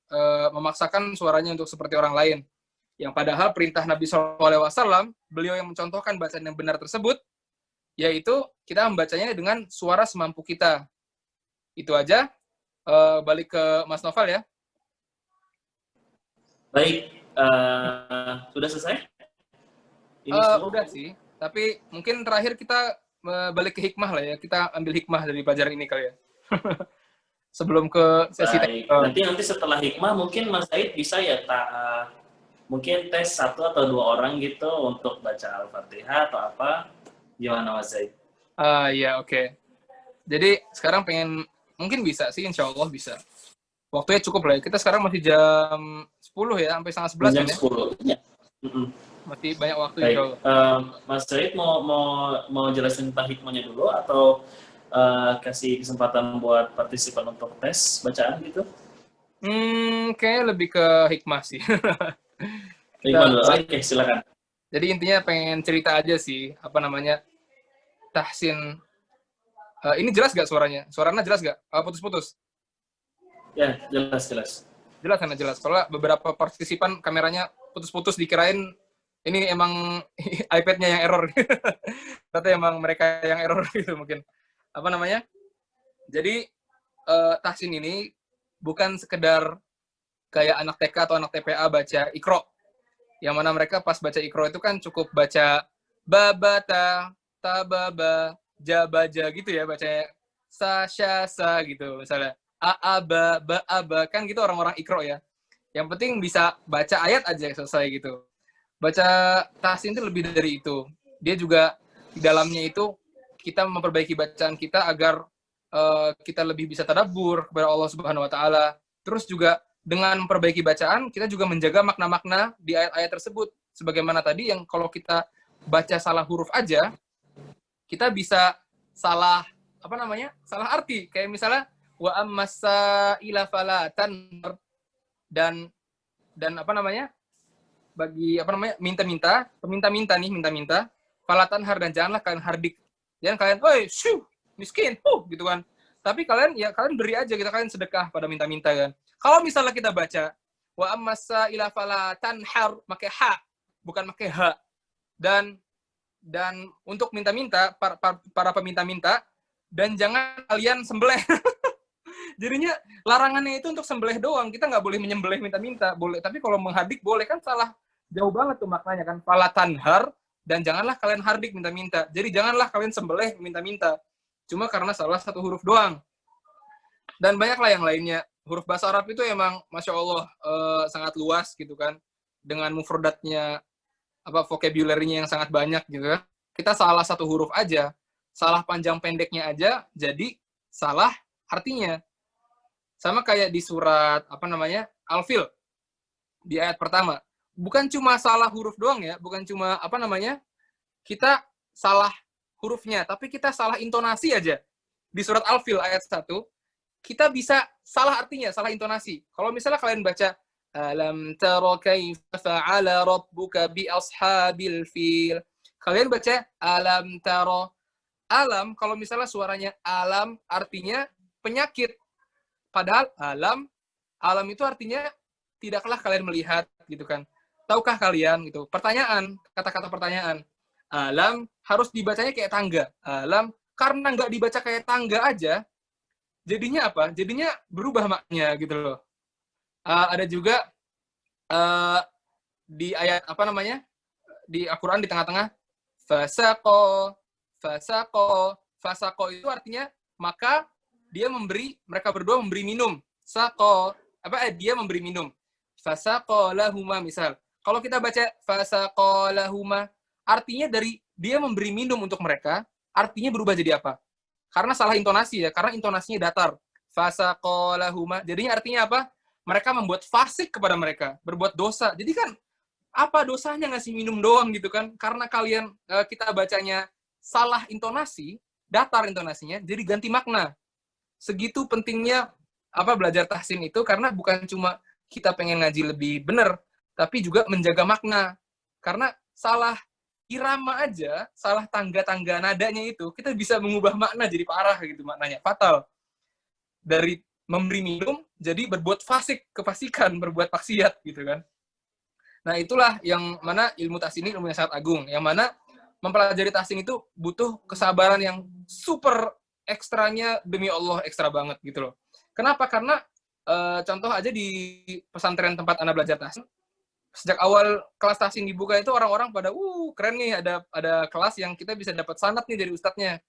memaksakan suaranya untuk seperti orang lain. Yang padahal perintah Nabi SAW, beliau yang mencontohkan bacaan yang benar tersebut, yaitu kita membacanya dengan suara semampu kita. Itu aja. Balik ke Mas Novel ya. Baik, sudah selesai? Udah sih, tapi mungkin terakhir kita balik ke hikmah lah ya. Kita ambil hikmah dari pelajaran ini kali ya. Sebelum ke sesi baik. Nanti setelah hikmah mungkin Mas Said bisa ya mungkin tes 1 atau 2 orang gitu untuk baca Al-Fatihah atau apa. Gimana Mas Said? Iya, oke. Jadi sekarang mungkin bisa sih, insya Allah bisa. Waktunya cukup lah ya. Kita sekarang masih jam 10 ya, sampai setengah 11 jam kan ya? 10. Ya. Masih banyak waktu. Baik. Mas Said mau jelasin tentang hikmahnya dulu atau kasih kesempatan buat partisipan untuk tes bacaan gitu? Kayaknya lebih ke hikmah sih. Hikmah dulu. Oke, silakan. Jadi intinya pengen cerita aja sih, tahsin. Ini jelas gak suaranya? Suaranya jelas gak? Putus-putus? Ya, jelas. Jelas karena jelas. Soalnya beberapa partisipan kameranya putus-putus, dikirain ini emang iPad-nya yang error. Ternyata emang mereka yang error gitu mungkin. Jadi tahsin ini bukan sekedar kayak anak TK atau anak TPA baca Iqra. Yang mana mereka pas baca Iqra itu kan cukup baca babata, tababa, jabaja gitu ya, bacanya sa gitu misalnya. Aba, ba, kan gitu orang-orang Iqra ya. Yang penting bisa baca ayat aja selesai gitu. Baca tahsin itu lebih dari itu. Dia juga di dalamnya itu kita memperbaiki bacaan kita agar kita lebih bisa tadabbur kepada Allah Subhanahu wa taala. Terus juga dengan memperbaiki bacaan, kita juga menjaga makna-makna di ayat-ayat tersebut. Sebagaimana tadi yang kalau kita baca salah huruf aja, kita bisa salah salah arti. Kayak misalnya wa ammasa ila falatan dan minta-minta falatan har, dan janganlah kalian hardik. Jangan kalian miskin gitu kan. Tapi kalian beri aja, kalian sedekah pada minta-minta kan. Kalau misalnya kita baca wa ammasa ila falatan har pakai ha, bukan pakai ha. Dan untuk minta-minta para peminta-minta, dan jangan kalian sembelih. Jadinya larangannya itu untuk sembelih doang. Kita nggak boleh menyembelih minta-minta, boleh. Tapi kalau menghardik boleh, kan salah jauh banget tuh maknanya kan. Falatanhar, dan janganlah kalian hardik minta-minta. Jadi janganlah kalian sembelih minta-minta. Cuma karena salah satu huruf doang. Dan banyaklah yang lainnya. Huruf bahasa Arab itu emang Masya Allah sangat luas gitu kan. Dengan mufradatnya, vocabulary-nya yang sangat banyak gitu kan. Kita salah satu huruf aja, salah panjang pendeknya aja, jadi salah artinya. Sama kayak di surat Al-Fil di ayat pertama. Bukan cuma salah huruf doang ya, bukan cuma kita salah hurufnya, tapi kita salah intonasi aja. Di surat Al-Fil ayat 1, kita bisa salah artinya, salah intonasi. Kalau misalnya kalian baca alam tara kaifa fa'ala rabbuka bi ashabil fil. Kalian baca alam tara. Alam, kalau misalnya suaranya alam, artinya penyakit. Padahal alam itu artinya tidaklah kalian melihat gitu kan. Tahukah kalian gitu. Pertanyaan, kata-kata pertanyaan. Alam harus dibacanya kayak tangga. Alam, karena nggak dibaca kayak tangga aja, jadinya apa? Jadinya berubah maknanya gitu loh. Ada juga di ayat di Al-Quran di tengah-tengah, fasaqo itu artinya maka mereka berdua memberi minum dia memberi minum. Fasaqalahuma misal. Kalau kita baca fasaqalahuma, artinya dari dia memberi minum untuk mereka, artinya berubah jadi apa? Karena salah intonasi ya, karena intonasinya datar. Fasaqalahuma. Jadinya artinya apa? Mereka membuat fasik kepada mereka, berbuat dosa. Jadi kan apa dosanya ngasih minum doang gitu kan? Karena kita bacanya salah intonasi, datar intonasinya, jadi ganti makna. Segitu pentingnya belajar tahsin itu, karena bukan cuma kita pengen ngaji lebih benar, tapi juga menjaga makna. Karena salah irama aja, salah tangga-tangga nadanya itu, kita bisa mengubah makna jadi parah gitu, maknanya fatal. Dari memberi minum jadi berbuat fasik, kefasikan, berbuat maksiat gitu kan. Nah, itulah yang mana ilmu tahsin ini ilmu yang sangat agung, yang mana mempelajari tahsin itu butuh kesabaran yang super ekstranya, demi Allah ekstra banget gitu loh. Kenapa? Karena contoh aja di pesantren tempat Anda belajar tahsin, sejak awal kelas tahsin dibuka itu orang-orang pada keren nih, ada kelas yang kita bisa dapat sanad nih dari ustadznya.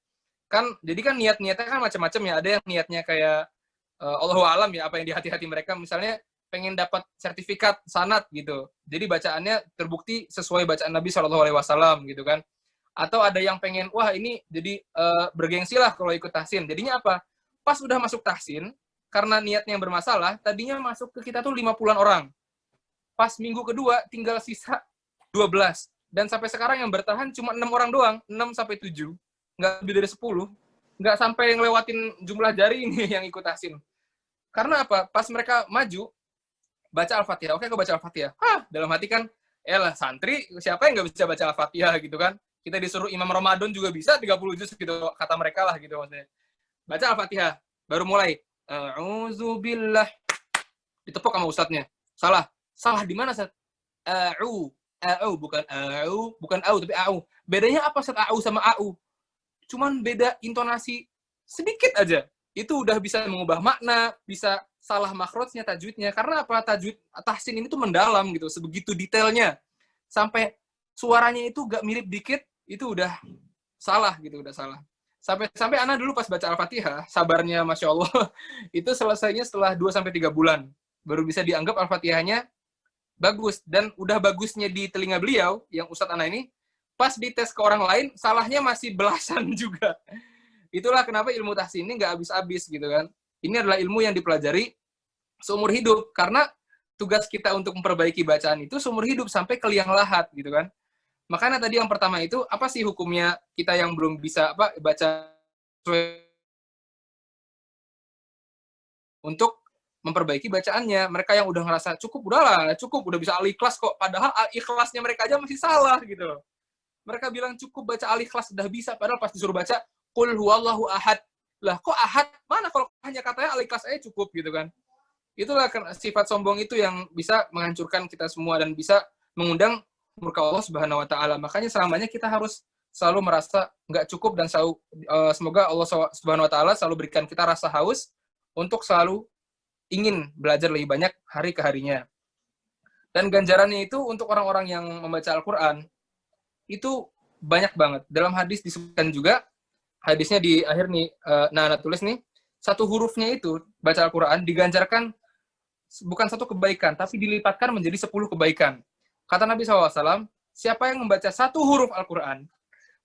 Kan jadi kan niat-niatnya kan macam-macam ya. Ada yang niatnya kayak Allahu alam ya, apa yang di hati-hati mereka, misalnya pengen dapat sertifikat sanad gitu. Jadi bacaannya terbukti sesuai bacaan Nabi SAW gitu kan. Atau ada yang pengen, wah ini jadi bergengsi lah kalau ikut tahsin. Jadinya apa? Pas udah masuk tahsin, karena niatnya yang bermasalah, tadinya masuk ke kita tuh 50-an orang. Pas minggu kedua, tinggal sisa 12. Dan sampai sekarang yang bertahan cuma 6 orang doang, 6-7. Nggak lebih dari 10. Nggak sampai ngelewatin jumlah jari ini yang ikut tahsin. Karena apa? Pas mereka maju, baca Al-Fatihah. Oke, aku baca Al-Fatihah. Dalam hati kan, lah santri, siapa yang nggak bisa baca Al-Fatihah gitu kan? Kita disuruh Imam Ramadan juga bisa 30 juz gitu, kata mereka lah gitu maksudnya. Baca Al-Fatihah, baru mulai. A'udzubillah. Ditepuk sama ustadznya. Salah di mana, Ustaz? Bukan au tapi au. Bedanya apa, Ustaz? Au sama au. Cuman beda intonasi sedikit aja. Itu udah bisa mengubah makna, bisa salah makhrajnya, tajwidnya. Karena apa? Tajwid tahsin ini tuh mendalam gitu, sebegitu detailnya. Sampai suaranya itu gak mirip dikit, itu udah salah gitu, udah salah. Sampai Ana dulu pas baca Al-Fatihah, sabarnya Masya Allah, itu selesainya setelah 2-3 bulan. Baru bisa dianggap Al-Fatihahnya bagus. Dan udah bagusnya di telinga beliau, yang Ustadz Ana ini, pas dites ke orang lain, salahnya masih belasan juga. Itulah kenapa ilmu tahsin ini nggak habis-habis gitu kan. Ini adalah ilmu yang dipelajari seumur hidup. Karena tugas kita untuk memperbaiki bacaan itu seumur hidup sampai ke liang lahat gitu kan. Makanya tadi yang pertama itu, apa sih hukumnya kita yang belum bisa baca untuk memperbaiki bacaannya. Mereka yang udah ngerasa cukup, udah bisa al-ikhlas kok. Padahal al-ikhlasnya mereka aja masih salah gitu loh. Mereka bilang cukup baca al-ikhlas udah bisa, padahal pas disuruh baca qul huwallahu ahad. Lah kok ahad? Mana kalau hanya katanya al-ikhlas aja cukup gitu kan. Itulah sifat sombong itu yang bisa menghancurkan kita semua dan bisa mengundang murka Allah Subhanahu wa taala. Makanya selamanya kita harus selalu merasa nggak cukup dan selalu semoga Allah Subhanahu wa taala selalu berikan kita rasa haus untuk selalu ingin belajar lebih banyak hari ke harinya. Dan ganjarannya itu untuk orang-orang yang membaca Al-Qur'an itu banyak banget. Dalam hadis disebutkan juga, hadisnya di akhir nih, Ana tulis nih, satu hurufnya itu baca Al-Qur'an diganjarkan bukan satu kebaikan, tapi dilipatkan menjadi 10 kebaikan. Kata Nabi SAW, siapa yang membaca satu huruf Al-Quran,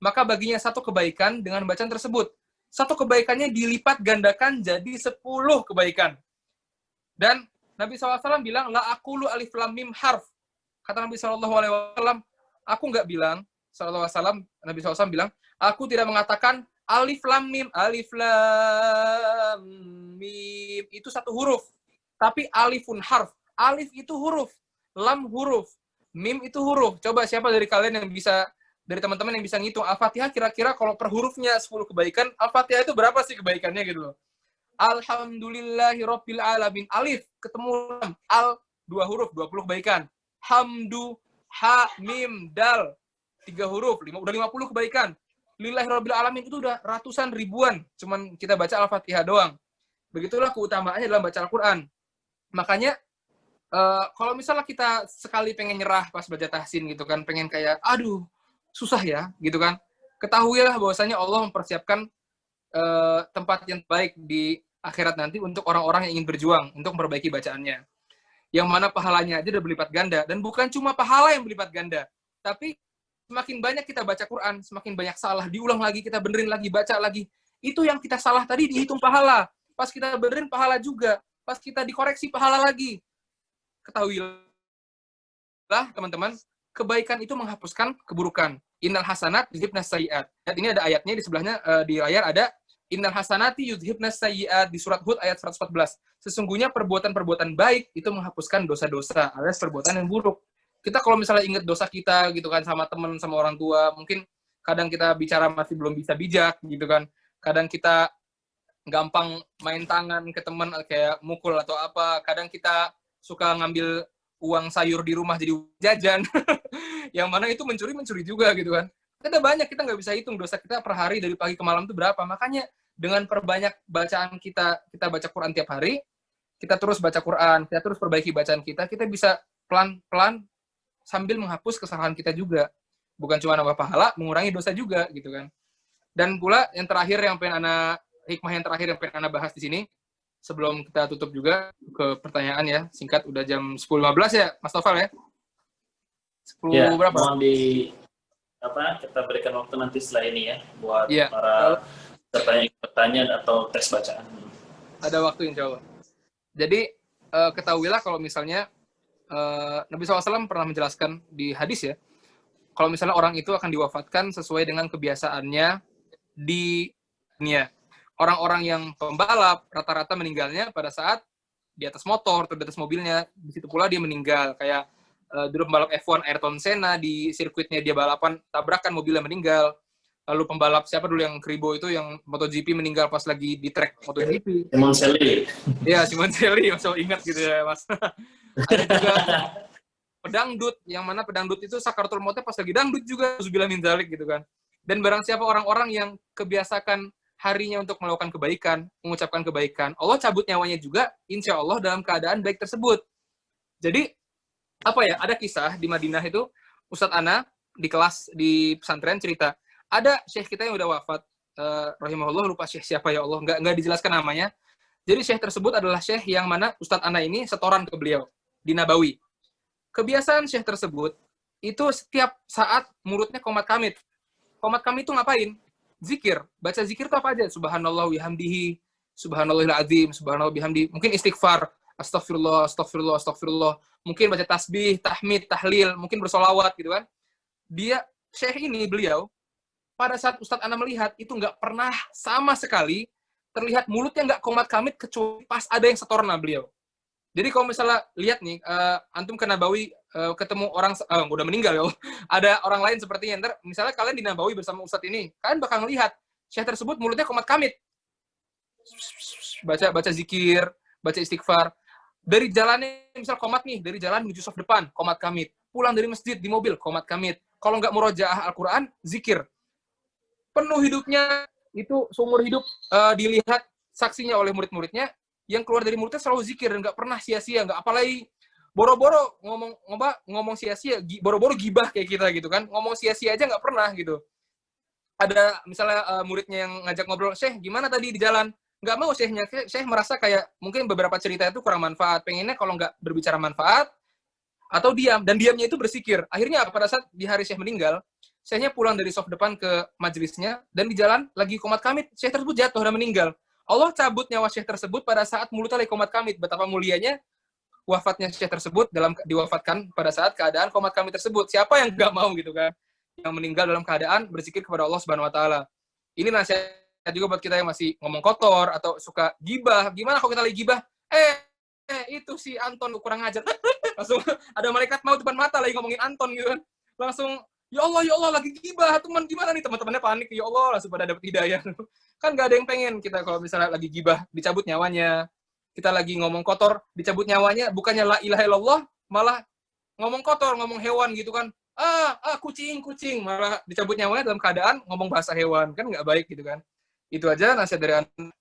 maka baginya satu kebaikan dengan bacaan tersebut. Satu kebaikannya dilipat gandakan jadi 10 kebaikan. Dan Nabi SAW bilang, la aqulu alif lam mim harf. Kata Nabi SAW, aku nggak bilang, Nabi SAW bilang, aku tidak mengatakan alif lam mim, itu satu huruf. Tapi alifun harf. Alif itu huruf. Lam huruf. Mim itu huruf. Coba siapa dari kalian yang bisa, dari teman-teman yang bisa ngitung Al-Fatihah kira-kira kalau per hurufnya 10 kebaikan, Al-Fatihah itu berapa sih kebaikannya gitu loh. Alhamdulillahirabbil alamin. Alif ketemu lam. Al 2 huruf, 20 kebaikan. Hamdu, ha, mim, dal 3 huruf, udah 50 kebaikan. Lillahirabbil alamin itu udah ratusan ribuan. Cuman kita baca Al-Fatihah doang. Begitulah keutamaannya dalam baca Al-Quran. Makanya kalau misalnya kita sekali pengen nyerah pas baca tahsin gitu kan, pengen kayak aduh susah ya gitu kan, ketahuilah bahwasanya Allah mempersiapkan tempat yang baik di akhirat nanti untuk orang-orang yang ingin berjuang untuk memperbaiki bacaannya. Yang mana pahalanya aja udah berlipat ganda. Dan bukan cuma pahala yang berlipat ganda, tapi semakin banyak kita baca Quran, semakin banyak salah, diulang lagi, kita benerin lagi, baca lagi. Itu yang kita salah tadi dihitung pahala. Pas kita benerin pahala juga. Pas kita dikoreksi pahala lagi. Ketahuilah teman-teman, kebaikan itu menghapuskan keburukan. Innal hasanat yudhibnas sayyi'at. Dan ini ada ayatnya di sebelahnya, di layar ada innal hasanati yudhibnas sayyi'at di surat Hud ayat 114. Sesungguhnya perbuatan-perbuatan baik itu menghapuskan dosa-dosa alias perbuatan yang buruk. Kita kalau misalnya ingat dosa kita gitu kan sama teman, sama orang tua, mungkin kadang kita bicara masih belum bisa bijak gitu kan. Kadang kita gampang main tangan ke teman kayak mukul atau apa. Kadang kita suka ngambil uang sayur di rumah jadi jajan. Yang mana itu mencuri juga gitu kan. Kita banyak, kita nggak bisa hitung dosa kita per hari dari pagi ke malam itu berapa. Makanya dengan perbanyak bacaan kita baca Quran tiap hari, kita terus baca Quran, kita terus perbaiki bacaan kita bisa pelan-pelan sambil menghapus kesalahan kita juga. Bukan cuma nambah pahala, mengurangi dosa juga gitu kan. Dan pula yang terakhir hikmah yang terakhir yang pengen Ana bahas di sini, sebelum kita tutup juga ke pertanyaan ya, singkat udah jam 10.15 ya, Mas Tofal ya? 10 ya, berapa? Mohon kita berikan waktu nanti setelah ini ya, buat ya, para peserta yang bertanya atau tes bacaan. Ada waktu insya Allah. Jadi, ketahuilah kalau misalnya Nabi SAW pernah menjelaskan di hadis ya, kalau misalnya orang itu akan diwafatkan sesuai dengan kebiasaannya di dunia. Orang-orang yang pembalap rata-rata meninggalnya pada saat di atas motor atau di atas mobilnya, di situ pula dia meninggal. Kayak dulu pembalap F1 Ayrton Senna di sirkuitnya dia balapan tabrakan mobilnya meninggal. Lalu pembalap siapa dulu yang Kribo itu yang MotoGP meninggal pas lagi di track MotoGP. Simoncelli. Iya, Simoncelli, masih ingat gitu ya, Mas. Ada juga pedangdut, yang mana pedangdut itu sakaratul mautnya pas lagi dangdut juga, uzubillah min dzalik gitu kan. Dan barang siapa orang-orang yang kebiasakan harinya untuk melakukan kebaikan, mengucapkan kebaikan, Allah cabut nyawanya juga, insya Allah dalam keadaan baik tersebut. Jadi, ada kisah di Madinah itu, Ustadz Ana di kelas di pesantren cerita, ada syekh kita yang udah wafat, rahimahullah, lupa syekh siapa ya Allah, nggak dijelaskan namanya. Jadi syekh tersebut adalah syekh yang mana Ustadz Ana ini setoran ke beliau di Nabawi. Kebiasaan syekh tersebut itu setiap saat mulutnya qomat kamit. Qomat kamit itu ngapain? Zikir. Baca zikir itu apa aja? Subhanallah bihamdihi, subhanallahil azim, subhanallah bihamdi. Mungkin istighfar, astagfirullah, astagfirullah, astagfirullah. Mungkin baca tasbih, tahmid, tahlil, mungkin bersolawat gitu kan. Syekh ini beliau pada saat Ustadz Ana melihat itu nggak pernah sama sekali terlihat mulutnya nggak qomat kamit kecuali pas ada yang setoran sama beliau. Jadi kalau misalnya lihat nih, antum ke Nabawi ketemu orang udah meninggal ya, ada orang lain sepertinya. Ntar misalnya kalian di Nabawi bersama Ustadz ini, kalian bakal ngelihat syekh tersebut mulutnya qomat kamit, baca zikir, baca istighfar. Dari jalannya misal qomat nih, dari jalan menuju soft depan, qomat kamit. Pulang dari masjid di mobil, qomat kamit. Kalau nggak murojaah Al-Quran, zikir. Penuh hidupnya itu seumur hidup dilihat saksinya oleh murid-muridnya, yang keluar dari mulutnya selalu zikir dan nggak pernah sia-sia, nggak apalagi boro-boro ngomong sia-sia, boro-boro gibah kayak kita gitu kan, ngomong sia-sia aja nggak pernah gitu. Ada misalnya muridnya yang ngajak ngobrol, Syekh gimana tadi di jalan? Nggak mau Syekhnya, Syekh merasa kayak mungkin beberapa cerita itu kurang manfaat, pengennya kalau nggak berbicara manfaat atau diam, dan diamnya itu bersikir. Akhirnya pada saat di hari Syekh meninggal, Syekhnya pulang dari soft depan ke majelisnya, dan di jalan lagi qomat kamit, Syekh tersebut jatuh dan meninggal. Allah cabut nyawa Syekh tersebut pada saat mulutnya lagi qomat kamit. Betapa mulianya wafatnya Syekh tersebut diwafatkan pada saat keadaan qomat kamit tersebut. Siapa yang nggak mau gitu kan? Yang meninggal dalam keadaan berzikir kepada Allah Subhanahu wa taala. Ini nasihat juga buat kita yang masih ngomong kotor atau suka gibah. Gimana kalau kita lagi gibah? Itu si Anton kurang ajar. Langsung ada malaikat maut depan mata lagi ngomongin Anton gitu kan. Langsung ya Allah lagi gibah, teman gimana nih, teman-temannya panik, ya Allah langsung pada dapat hidayah. Kan nggak ada yang pengen kita kalau misalnya lagi gibah dicabut nyawanya, kita lagi ngomong kotor dicabut nyawanya, bukannya la ilaha illallah malah ngomong kotor, ngomong hewan gitu kan, kucing malah dicabut nyawanya dalam keadaan ngomong bahasa hewan, kan nggak baik gitu kan. Itu aja nasihat dari Anda.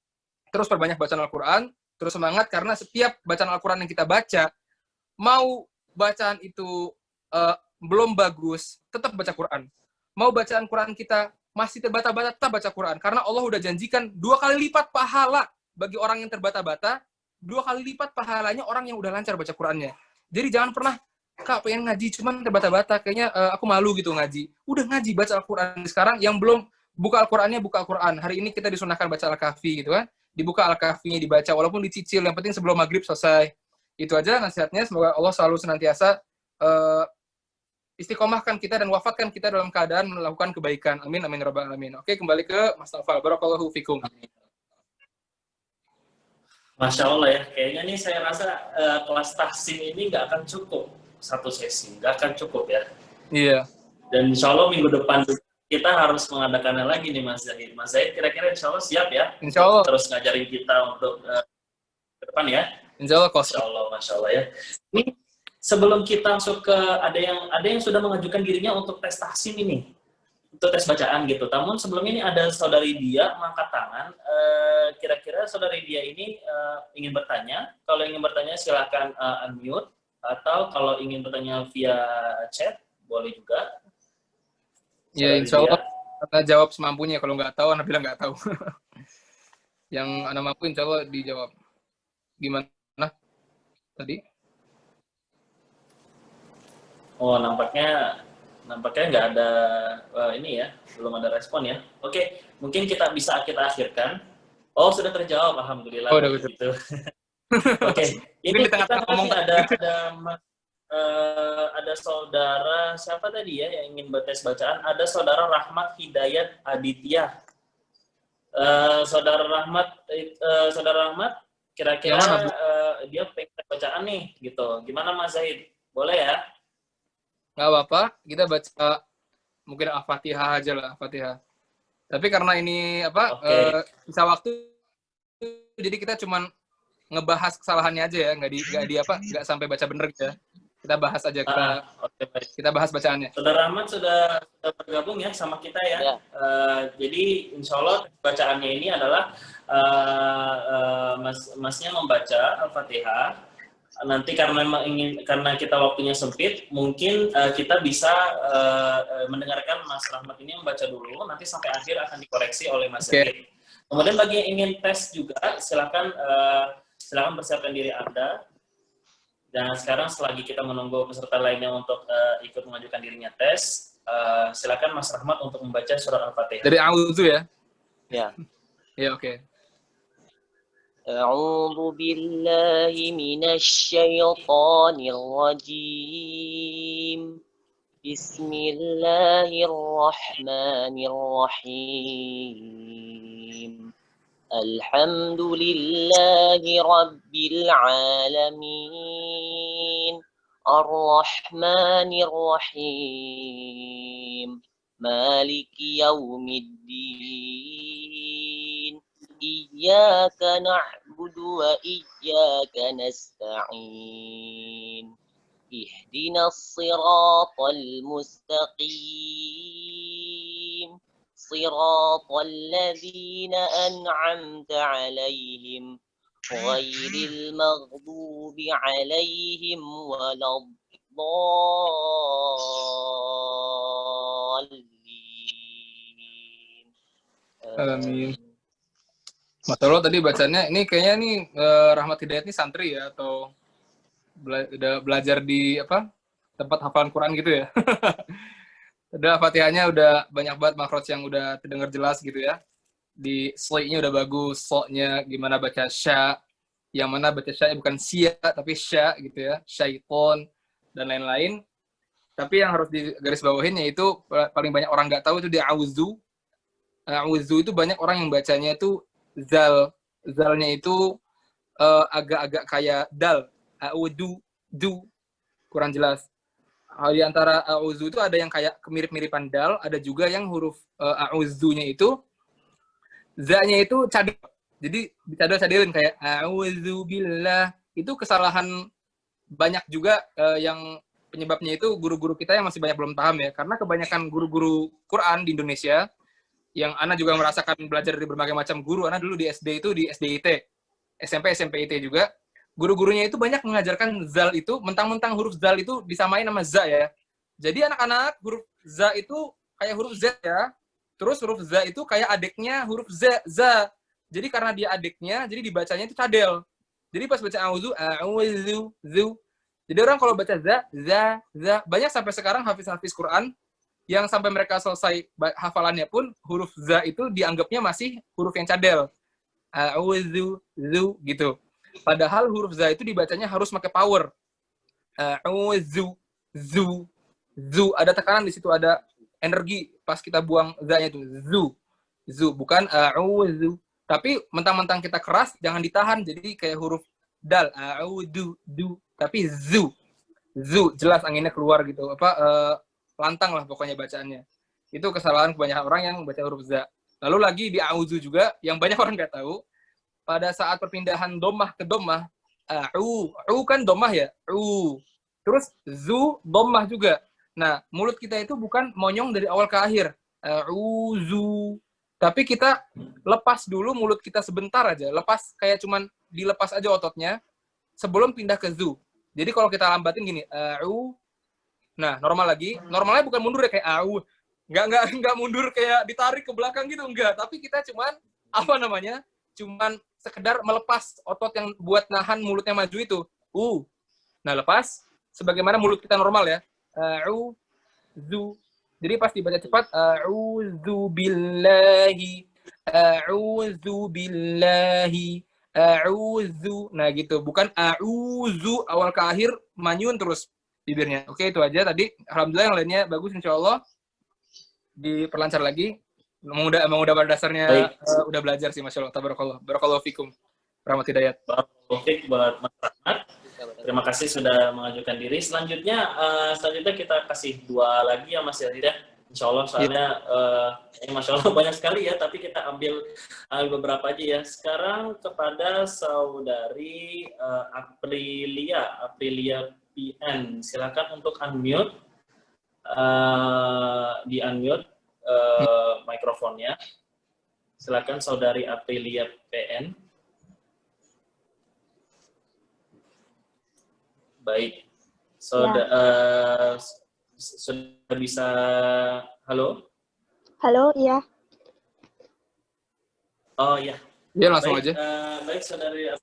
Terus perbanyak bacaan Al-Quran, terus semangat karena setiap bacaan Al-Quran yang kita baca, mau bacaan itu belum bagus, tetap baca Quran. Mau bacaan Quran kita masih terbata-bata, tetap baca Quran. Karena Allah udah janjikan 2 kali lipat pahala bagi orang yang terbata-bata 2 kali lipat pahalanya orang yang udah lancar baca Qur'annya. Jadi jangan pernah, Kak, pengen ngaji cuman terbata-bata, kayaknya aku malu gitu ngaji. Udah ngaji, baca Al-Qur'an. Sekarang yang belum buka Al-Qur'annya, buka Al-Qur'an. Hari ini kita disunahkan baca Al-Kahfi gitu kan. Dibuka Al-Kahfinya, dibaca walaupun dicicil, yang penting sebelum maghrib selesai. Itu aja nasihatnya, semoga Allah selalu senantiasa istiqomahkan kita dan wafatkan kita dalam keadaan melakukan kebaikan. Amin amin ya rabbal alamin. Oke, kembali ke Mas Naufal. Barakallahu fikum. Masya Allah ya, kayaknya nih saya rasa kelas tahsin ini nggak akan cukup satu sesi, nggak akan cukup ya. Iya. Dan insya Allah minggu depan kita harus mengadakannya lagi nih Mas Zahid. Mas Zahid kira-kira insya Allah siap ya? Insya Allah. Terus ngajarin kita untuk ke depan ya? Insya Allah Masya Allah, Masya Allah ya. Ini sebelum kita masuk ke ada yang sudah mengajukan dirinya untuk tes tahsin ini, untuk tes bacaan gitu. Namun sebelum ini ada saudari Dia mengangkat tangan. Kira-kira saudari Dia ini ingin bertanya. Kalau ingin bertanya silakan unmute, atau kalau ingin bertanya via chat boleh juga. Ya, insya Allah kita jawab semampunya. Kalau nggak tahu, Anda bilang nggak tahu. Yang Anda mampu, insya Allah dijawab. Gimana tadi? Oh, nampaknya nggak ada ini ya, belum ada respon ya. Oke, mungkin kita akhirkan. Oh, sudah terjawab, alhamdulillah. Oh, udah betul. Gitu. Oke, ini di tengah-tengah kita ngomong ada saudara siapa tadi ya yang ingin bertes bacaan? Ada saudara Rahmat Hidayat Aditya. Saudara Rahmat, kira-kira dia pengen tes bacaan nih, gitu. Gimana Mas Zahid? Boleh ya? Nggak apa-apa, kita baca mungkin Al-Fatihah aja lah, Al-Fatihah. Tapi karena ini sisa waktu, jadi kita cuman ngebahas kesalahannya aja ya, nggak sampai baca bener gitu ya. Kita bahas aja, kita bahas bacaannya. Saudara Ahmad sudah bergabung ya sama kita ya. Jadi insya Allah bacaannya ini adalah masnya membaca Al-Fatihah. Nanti karena kita waktunya sempit, mungkin kita bisa mendengarkan Mas Rahmat ini membaca dulu, nanti sampai akhir akan dikoreksi oleh Mas Zahid. Kemudian bagi yang ingin tes juga, silakan persiapkan diri Anda. Dan sekarang selagi kita menunggu peserta lainnya untuk ikut mengajukan dirinya tes, silakan Mas Rahmat untuk membaca surat Al-Fatihah. Dari A'udzu ya? Ya. Ya, oke. أعوذ بالله من الشيطان الرجيم بسم الله الرحمن الرحيم الحمد لله رب العالمين الرحمن الرحيم مالك يوم الدين إياك نعبد وإياك نستعين اهدنا الصراط المستقيم صراط الذين أنعمت عليهم غير المغضوب عليهم ولا الضالين Amin. Mas Allah tadi bacanya, ini kayaknya nih Rahmat Hidayat ini santri ya, atau udah belajar di tempat hafalan Quran gitu ya. Udah Fatihahnya udah banyak banget makhraj yang udah terdengar jelas gitu ya. Di slide-nya udah bagus, so-nya gimana baca sya, yang mana baca sya bukan sia tapi sya gitu ya, syaiton dan lain-lain. Tapi yang harus digarisbawahin yaitu paling banyak orang nggak tahu itu di auzu. Auzu itu banyak orang yang bacanya itu zalnya itu agak-agak kayak dal, audu, kurang jelas. Di antara auzu itu ada yang kayak kemirip-miripan dal, ada juga yang huruf auzunya itu za-nya itu cadel. Jadi dicadel-cadelin kayak auzu billah. Itu kesalahan banyak juga yang penyebabnya itu guru-guru kita yang masih banyak belum paham ya, karena kebanyakan guru-guru Quran di Indonesia yang Ana juga merasakan belajar dari berbagai macam guru. Ana dulu di SD itu di SDIT, SMP SMPIT juga. Guru-gurunya itu banyak mengajarkan zal itu, mentang-mentang huruf zal itu disamain sama za ya. Jadi anak-anak huruf za itu kayak huruf z ya. Terus huruf za itu kayak adiknya huruf za. Jadi karena dia adiknya, jadi dibacanya itu cadel. Jadi pas baca auzu, zu. Jadi orang kalau baca za, banyak sampai sekarang hafiz-hafiz Quran yang sampai mereka selesai hafalannya pun huruf za itu dianggapnya masih huruf yang cadel. Auzu, zu gitu. Padahal huruf za itu dibacanya harus pakai power. Auzu, zu. Ada tekanan di situ, ada energi pas kita buang za-nya itu. Zu, bukan auzu. Tapi mentang-mentang kita keras, jangan ditahan. Jadi kayak huruf dal, audu, du. Tapi zu, jelas anginnya keluar gitu. Lantang lah pokoknya bacaannya. Itu kesalahan kebanyakan orang yang baca huruf za. Lalu lagi di auzu juga, yang banyak orang nggak tahu, pada saat perpindahan domah ke domah, kan domah ya, terus zu, domah juga. Nah, mulut kita itu bukan monyong dari awal ke akhir. Zu. Tapi kita lepas dulu mulut kita sebentar aja. Lepas, kayak cuman dilepas aja ototnya sebelum pindah ke zu. Jadi kalau kita lambatin gini, nah, normal lagi. Normalnya bukan mundur ya kayak Nggak mundur kayak ditarik ke belakang gitu, enggak. Tapi kita cuman, cuman sekedar melepas otot yang buat nahan mulutnya maju itu. Nah, lepas. Sebagaimana mulut kita normal ya. Zu. Jadi pas dibaca cepat, a'udzu billahi. Nah gitu, bukan a'udzu awal ke akhir manyun terus bibirnya. Oke, itu aja tadi. Alhamdulillah yang lainnya bagus insyaallah. Diperlancar lagi. Emang udah pada dasarnya udah belajar sih, Masya Allah. Tabarakallah. Barakallahu fikum. Rahmat hidayat. Barakallahu fik buat Mas Rahmat. Terima kasih sudah mengajukan diri. Selanjutnya kita kasih 2 lagi ya Mas Yazid ya. Insya Allah soalnya Masya Allah banyak sekali ya, tapi kita ambil beberapa aja ya. Sekarang kepada saudari Aprilia PN. Silakan untuk unmute. Di unmute mikrofonnya. Silakan saudari Aprilia PN. Baik, sudah bisa. Halo? Halo, iya. Oh iya. Iya, langsung baik, aja. Baik, saudari,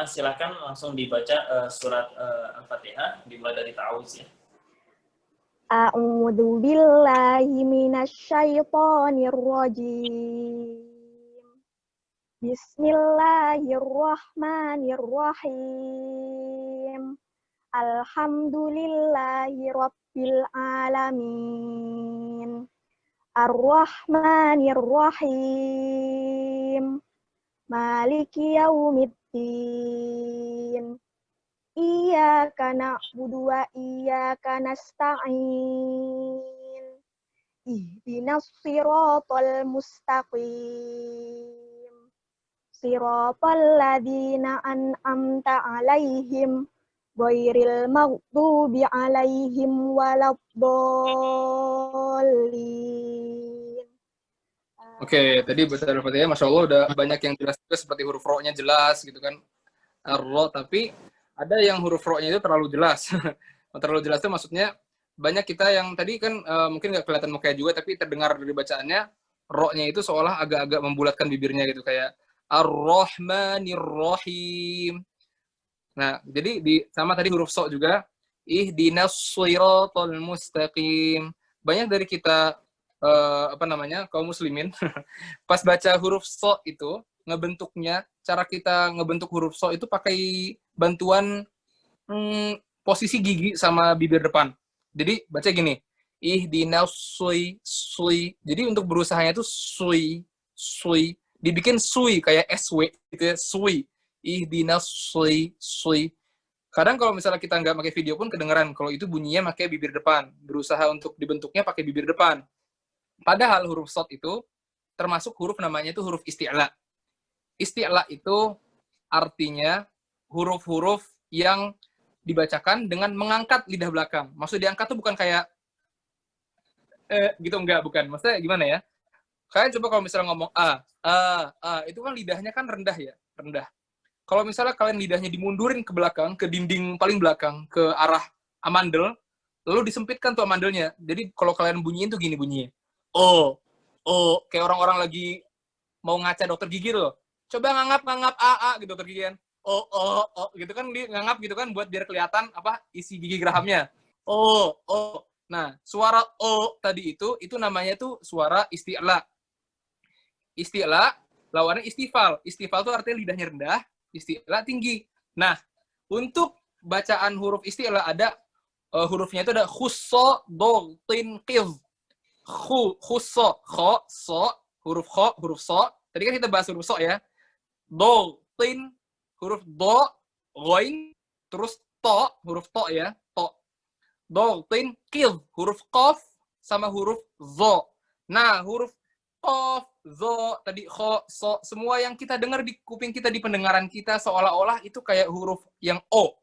silakan langsung dibaca surat Al-Fatihah, dimulai dari ta'awuz ya. A'udzu billahi minasyaitonir rajim. Bismillahirrahmanirrahim. Alhamdulillahi rabbil alamin. Ar-Rahmanir-Rahim. Maliki yaumiddin. Iyyaka na'budu wa iyyaka nasta'in. Ihdinas siratal mustaqim. Siratal ladzina an'amta 'alaihim ghairil maghdubi 'alaihim waladdallin. Oke, tadi baca Al-Fatihah, Masya Allah udah banyak yang jelas juga, seperti huruf ro-nya jelas gitu kan. Ar-ro, tapi ada yang huruf ro-nya itu terlalu jelas. Terlalu jelas itu maksudnya banyak kita yang tadi kan mungkin nggak kelihatan mukanya juga, tapi terdengar dari bacaannya ro-nya itu seolah agak-agak membulatkan bibirnya gitu, kayak Ar-Rahmanir-Rahim. Nah, jadi sama tadi huruf so juga, ihdinas shiratal mustaqim. Banyak dari kita kaum muslimin pas baca huruf so itu ngebentuknya, cara kita ngebentuk huruf so itu pakai bantuan posisi gigi sama bibir depan. Jadi baca gini, ihdinas sui. Jadi untuk berusahanya itu sui. Dibikin sui kayak SW gitu ya, sui. Ihdinas sui. Kadang kalau misalnya kita nggak pakai video pun kedengeran kalau itu bunyinya pakai bibir depan. Berusaha untuk dibentuknya pakai bibir depan. Padahal huruf shad itu termasuk huruf namanya itu huruf isti'la. Isti'la itu artinya huruf-huruf yang dibacakan dengan mengangkat lidah belakang. Maksud diangkat tuh bukan kayak gitu, enggak, bukan. Maksudnya gimana ya? Kalian coba kalau misalnya ngomong itu kan lidahnya kan rendah ya, rendah. Kalau misalnya kalian lidahnya dimundurin ke belakang, ke dinding paling belakang, ke arah amandel, lalu disempitkan tuh amandelnya. Jadi kalau kalian bunyiin tuh gini bunyinya. Oh, kayak orang-orang lagi mau ngaca dokter gigi loh. Coba ngangap A gitu dokter gigi kan. Oh gitu kan dia ngangap gitu kan buat biar kelihatan apa isi gigi gerahamnya. Oh. Nah, suara O tadi itu namanya tuh suara isti'la. Isti'la lawannya istifal. Istifal itu artinya lidahnya rendah, isti'la tinggi. Nah, untuk bacaan huruf isti'la ada hurufnya itu ada khusso, do, tin, qiz. Khusso, kho, so, huruf kho, huruf so. Tadi kan kita bahas huruf so ya. Do, tin, huruf do, ghoin, terus to, huruf to ya, to. Do, tin, qiz, huruf qaf sama huruf zo. Nah, huruf qaf, zo, tadi kho, so, semua yang kita dengar di kuping kita, di pendengaran kita seolah-olah itu kayak huruf yang O.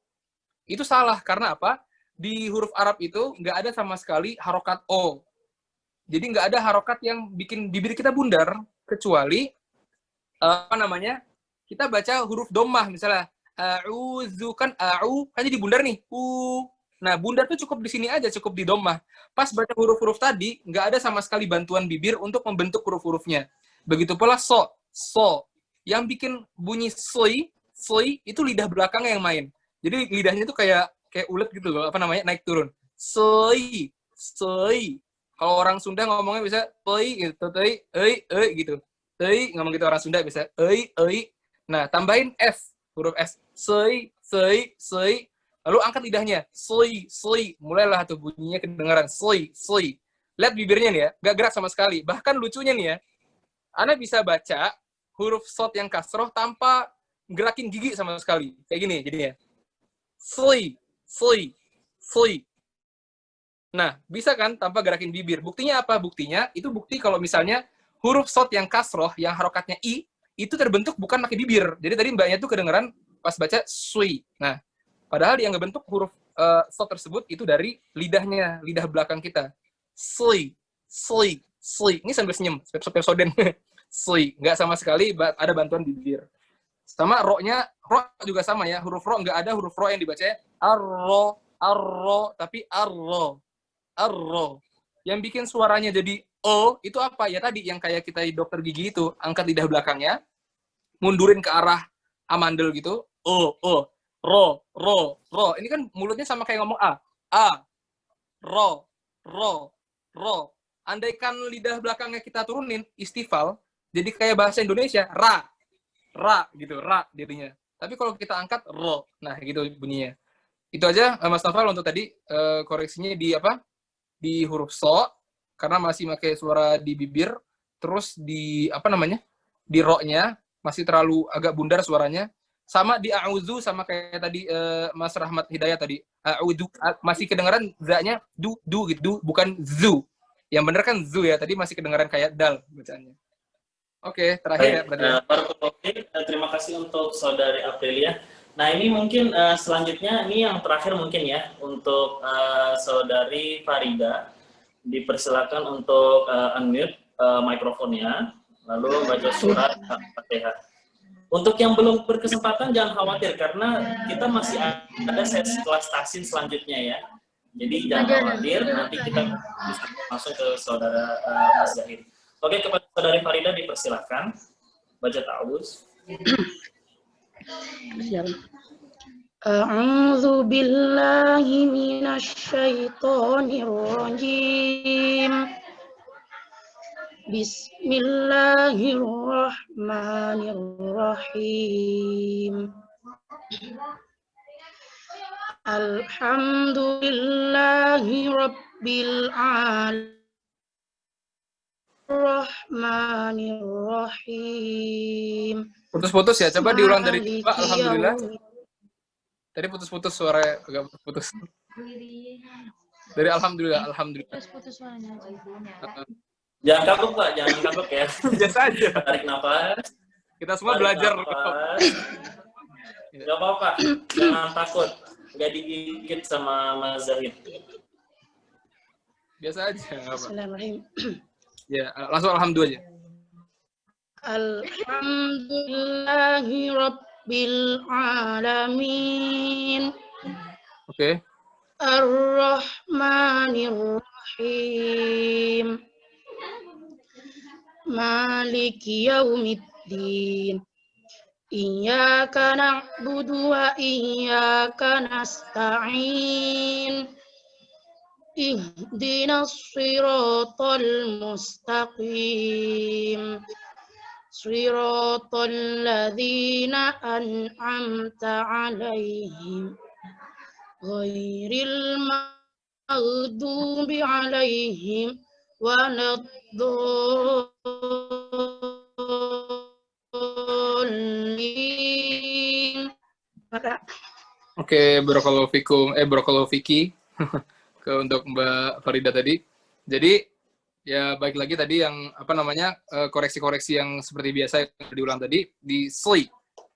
Itu salah, karena apa? Di huruf Arab itu nggak ada sama sekali harokat O. Jadi nggak ada harokat yang bikin bibir kita bundar, kecuali kita baca huruf dommah, misalnya a'udzu kan a'u kan jadi bundar nih. Nah, bundar tuh cukup di sini aja, cukup di dommah. Pas baca huruf-huruf tadi, nggak ada sama sekali bantuan bibir untuk membentuk huruf-hurufnya. Begitu pula so. Yang bikin bunyi soi itu lidah belakangnya yang main. Jadi lidahnya tuh kayak ulet gitu loh, naik turun. Soi. Kalau orang Sunda ngomongnya bisa toi gitu, toi, gitu. Toi ngomong gitu orang Sunda bisa ei. Nah, tambahin S, huruf S. Soi. Lalu angkat lidahnya. Soi. Mulailah tuh bunyinya kedengaran. Soi. Lihat bibirnya nih ya, gak gerak sama sekali. Bahkan lucunya nih ya, Anda bisa baca huruf sod yang kasroh tanpa gerakin gigi sama sekali. Kayak gini jadinya. Soi. Nah, bisa kan tanpa gerakin bibir. Buktinya apa? Buktinya itu bukti kalau misalnya huruf sod yang kasroh, yang harokatnya I, itu terbentuk bukan pakai bibir. Jadi tadi mbaknya tuh kedengeran pas baca sui. Nah, padahal yang ngebentuk huruf sod tersebut itu dari lidahnya, lidah belakang kita. Sui. Ini sambil senyum, sambil soden. Sui. Nggak sama sekali ada bantuan bibir. Sama ro-nya, ro juga sama ya. Huruf ro nggak ada huruf ro yang dibacanya arro, tapi arro. Yang bikin suaranya jadi O itu apa? Ya tadi yang kayak kita di dokter gigi itu, angkat lidah belakangnya, mundurin ke arah amandel gitu. Ro. Ini kan mulutnya sama kayak ngomong A. Ro. Andaikan lidah belakangnya kita turunin, istifal, jadi kayak bahasa Indonesia, ra gitu, ra jadinya. Tapi kalau kita angkat ro, nah gitu bunyinya. Itu aja Mas Nafal untuk tadi koreksinya di huruf so, karena masih pakai suara di bibir, terus di di ro-nya masih terlalu agak bundar suaranya, sama di a'udzu sama kayak tadi Mas Rahmat Hidayat tadi, a'udzu masih kedengaran za-nya du gitu, bukan zu. Yang benar kan zu ya, tadi masih kedengaran kayak dal bacaannya. Oke, terakhir ya berarti. Terima kasih untuk Saudari Aprilia. Nah, ini mungkin selanjutnya, ini yang terakhir mungkin ya, untuk Saudari Farida. Dipersilakan untuk unmute mikrofonnya, lalu baca surat Al-Fatihah. Untuk yang belum berkesempatan, jangan khawatir, karena kita masih ada sesi kelas tahsin selanjutnya ya. Jadi jangan khawatir, nanti kita bisa masuk ke Saudara Mas Zahid. Oke, kepada Saudari Farida dipersilakan baca ta'awuz. A'udzu billahi minasy syaithanir rajim. Bismillahirrahmanirrahim. Alhamdulillahi rabbil alamin. Rahmanirrahim. Putus-putus ya, coba diulang dari Pak. Alhamdulillah. Tadi putus-putus suara agak putus. Dari alhamdulillah. Putus suaranya aja. Jangan kagok Pak, jangan kagok ya. Biasa aja. Tarik nafas. Kita semua belajar. Gak apa-apa, jangan takut. Gak digigit sama Mas Zahid. Biasa aja. Bismillahirrahmanirrahim. Ya, langsung alhamdulillah aja. Alhamdulillahi rabbil alamin. Oke. Ar-Rahmanir Rahim. maliki yaumiddin. Iyyaka na'budu wa iyyaka nasta'in. Ihdinas siratal mustaqim. Siratal ladzina an'amta 'alaihim ghairil maghdubi 'alaihim waladdallin. Maka Oke, barakallahu fikum, barakallahu fiki untuk Mbak Farida tadi. Jadi ya baik lagi tadi yang apa namanya koreksi-koreksi yang seperti biasa yang diulang tadi di sli,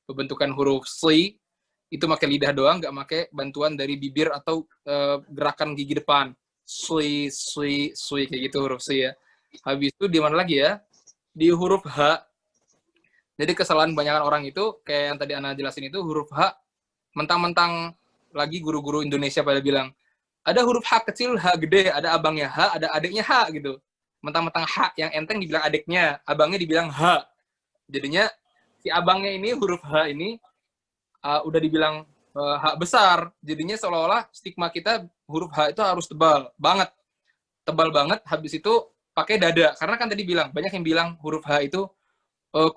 pembentukan huruf sli itu pakai lidah doang, nggak pakai bantuan dari bibir atau gerakan gigi depan. Sli kayak gitu huruf sli ya. Habis itu di mana lagi ya? Di huruf H. Jadi kesalahan kebanyakan orang itu kayak yang tadi Ana jelasin itu huruf H mentang-mentang lagi guru-guru Indonesia pada bilang ada huruf H kecil, H gede, ada abangnya H, ada adiknya H gitu. Mentang-mentang H yang enteng dibilang adiknya, abangnya dibilang H. Jadinya si abangnya ini huruf H ini udah dibilang H besar. Jadinya seolah-olah stigma kita huruf H itu harus tebal banget. Tebal banget, habis itu pakai dada. Karena kan tadi bilang, banyak yang bilang huruf H itu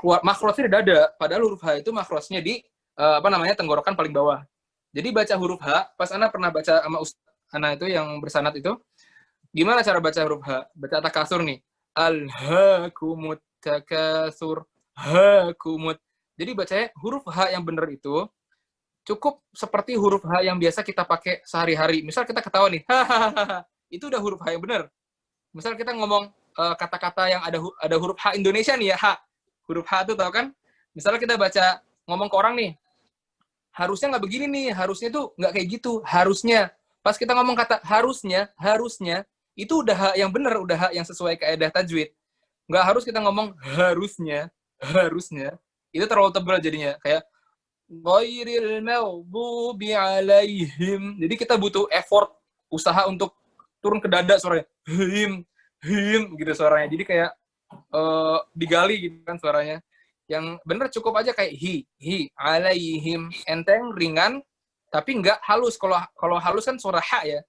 keluar makrosnya di dada, padahal huruf H itu makrosnya di tenggorokan paling bawah. Jadi baca huruf H, pas Ana pernah baca sama Ustaz Ana itu yang bersanad itu, gimana cara baca huruf H? Baca takasur nih. Al-hakumut takasur. Hakumut. Jadi bacanya huruf H yang benar itu cukup seperti huruf H yang biasa kita pakai sehari-hari. Misal kita ketawa nih, hahaha, itu udah huruf H yang benar. Misal kita ngomong kata-kata yang ada huruf H Indonesia nih ya, H. Huruf H itu tahu kan? Misalnya kita baca ngomong ke orang nih, harusnya nggak begini nih, harusnya tuh nggak kayak gitu, harusnya. Pas kita ngomong kata harusnya, itu udah hak yang benar, udah hak yang sesuai kaidah tajwid. Nggak harus kita ngomong harusnya. Itu terlalu tebal jadinya. Kayak ghairil maghdubi alaihim. Jadi kita butuh effort, usaha untuk turun ke dada suaranya. Him gitu suaranya. Jadi kayak digali gitu kan suaranya. Yang benar cukup aja kayak hi, alaihim. Enteng, ringan, tapi nggak halus. Kalau halus kan suara H ya.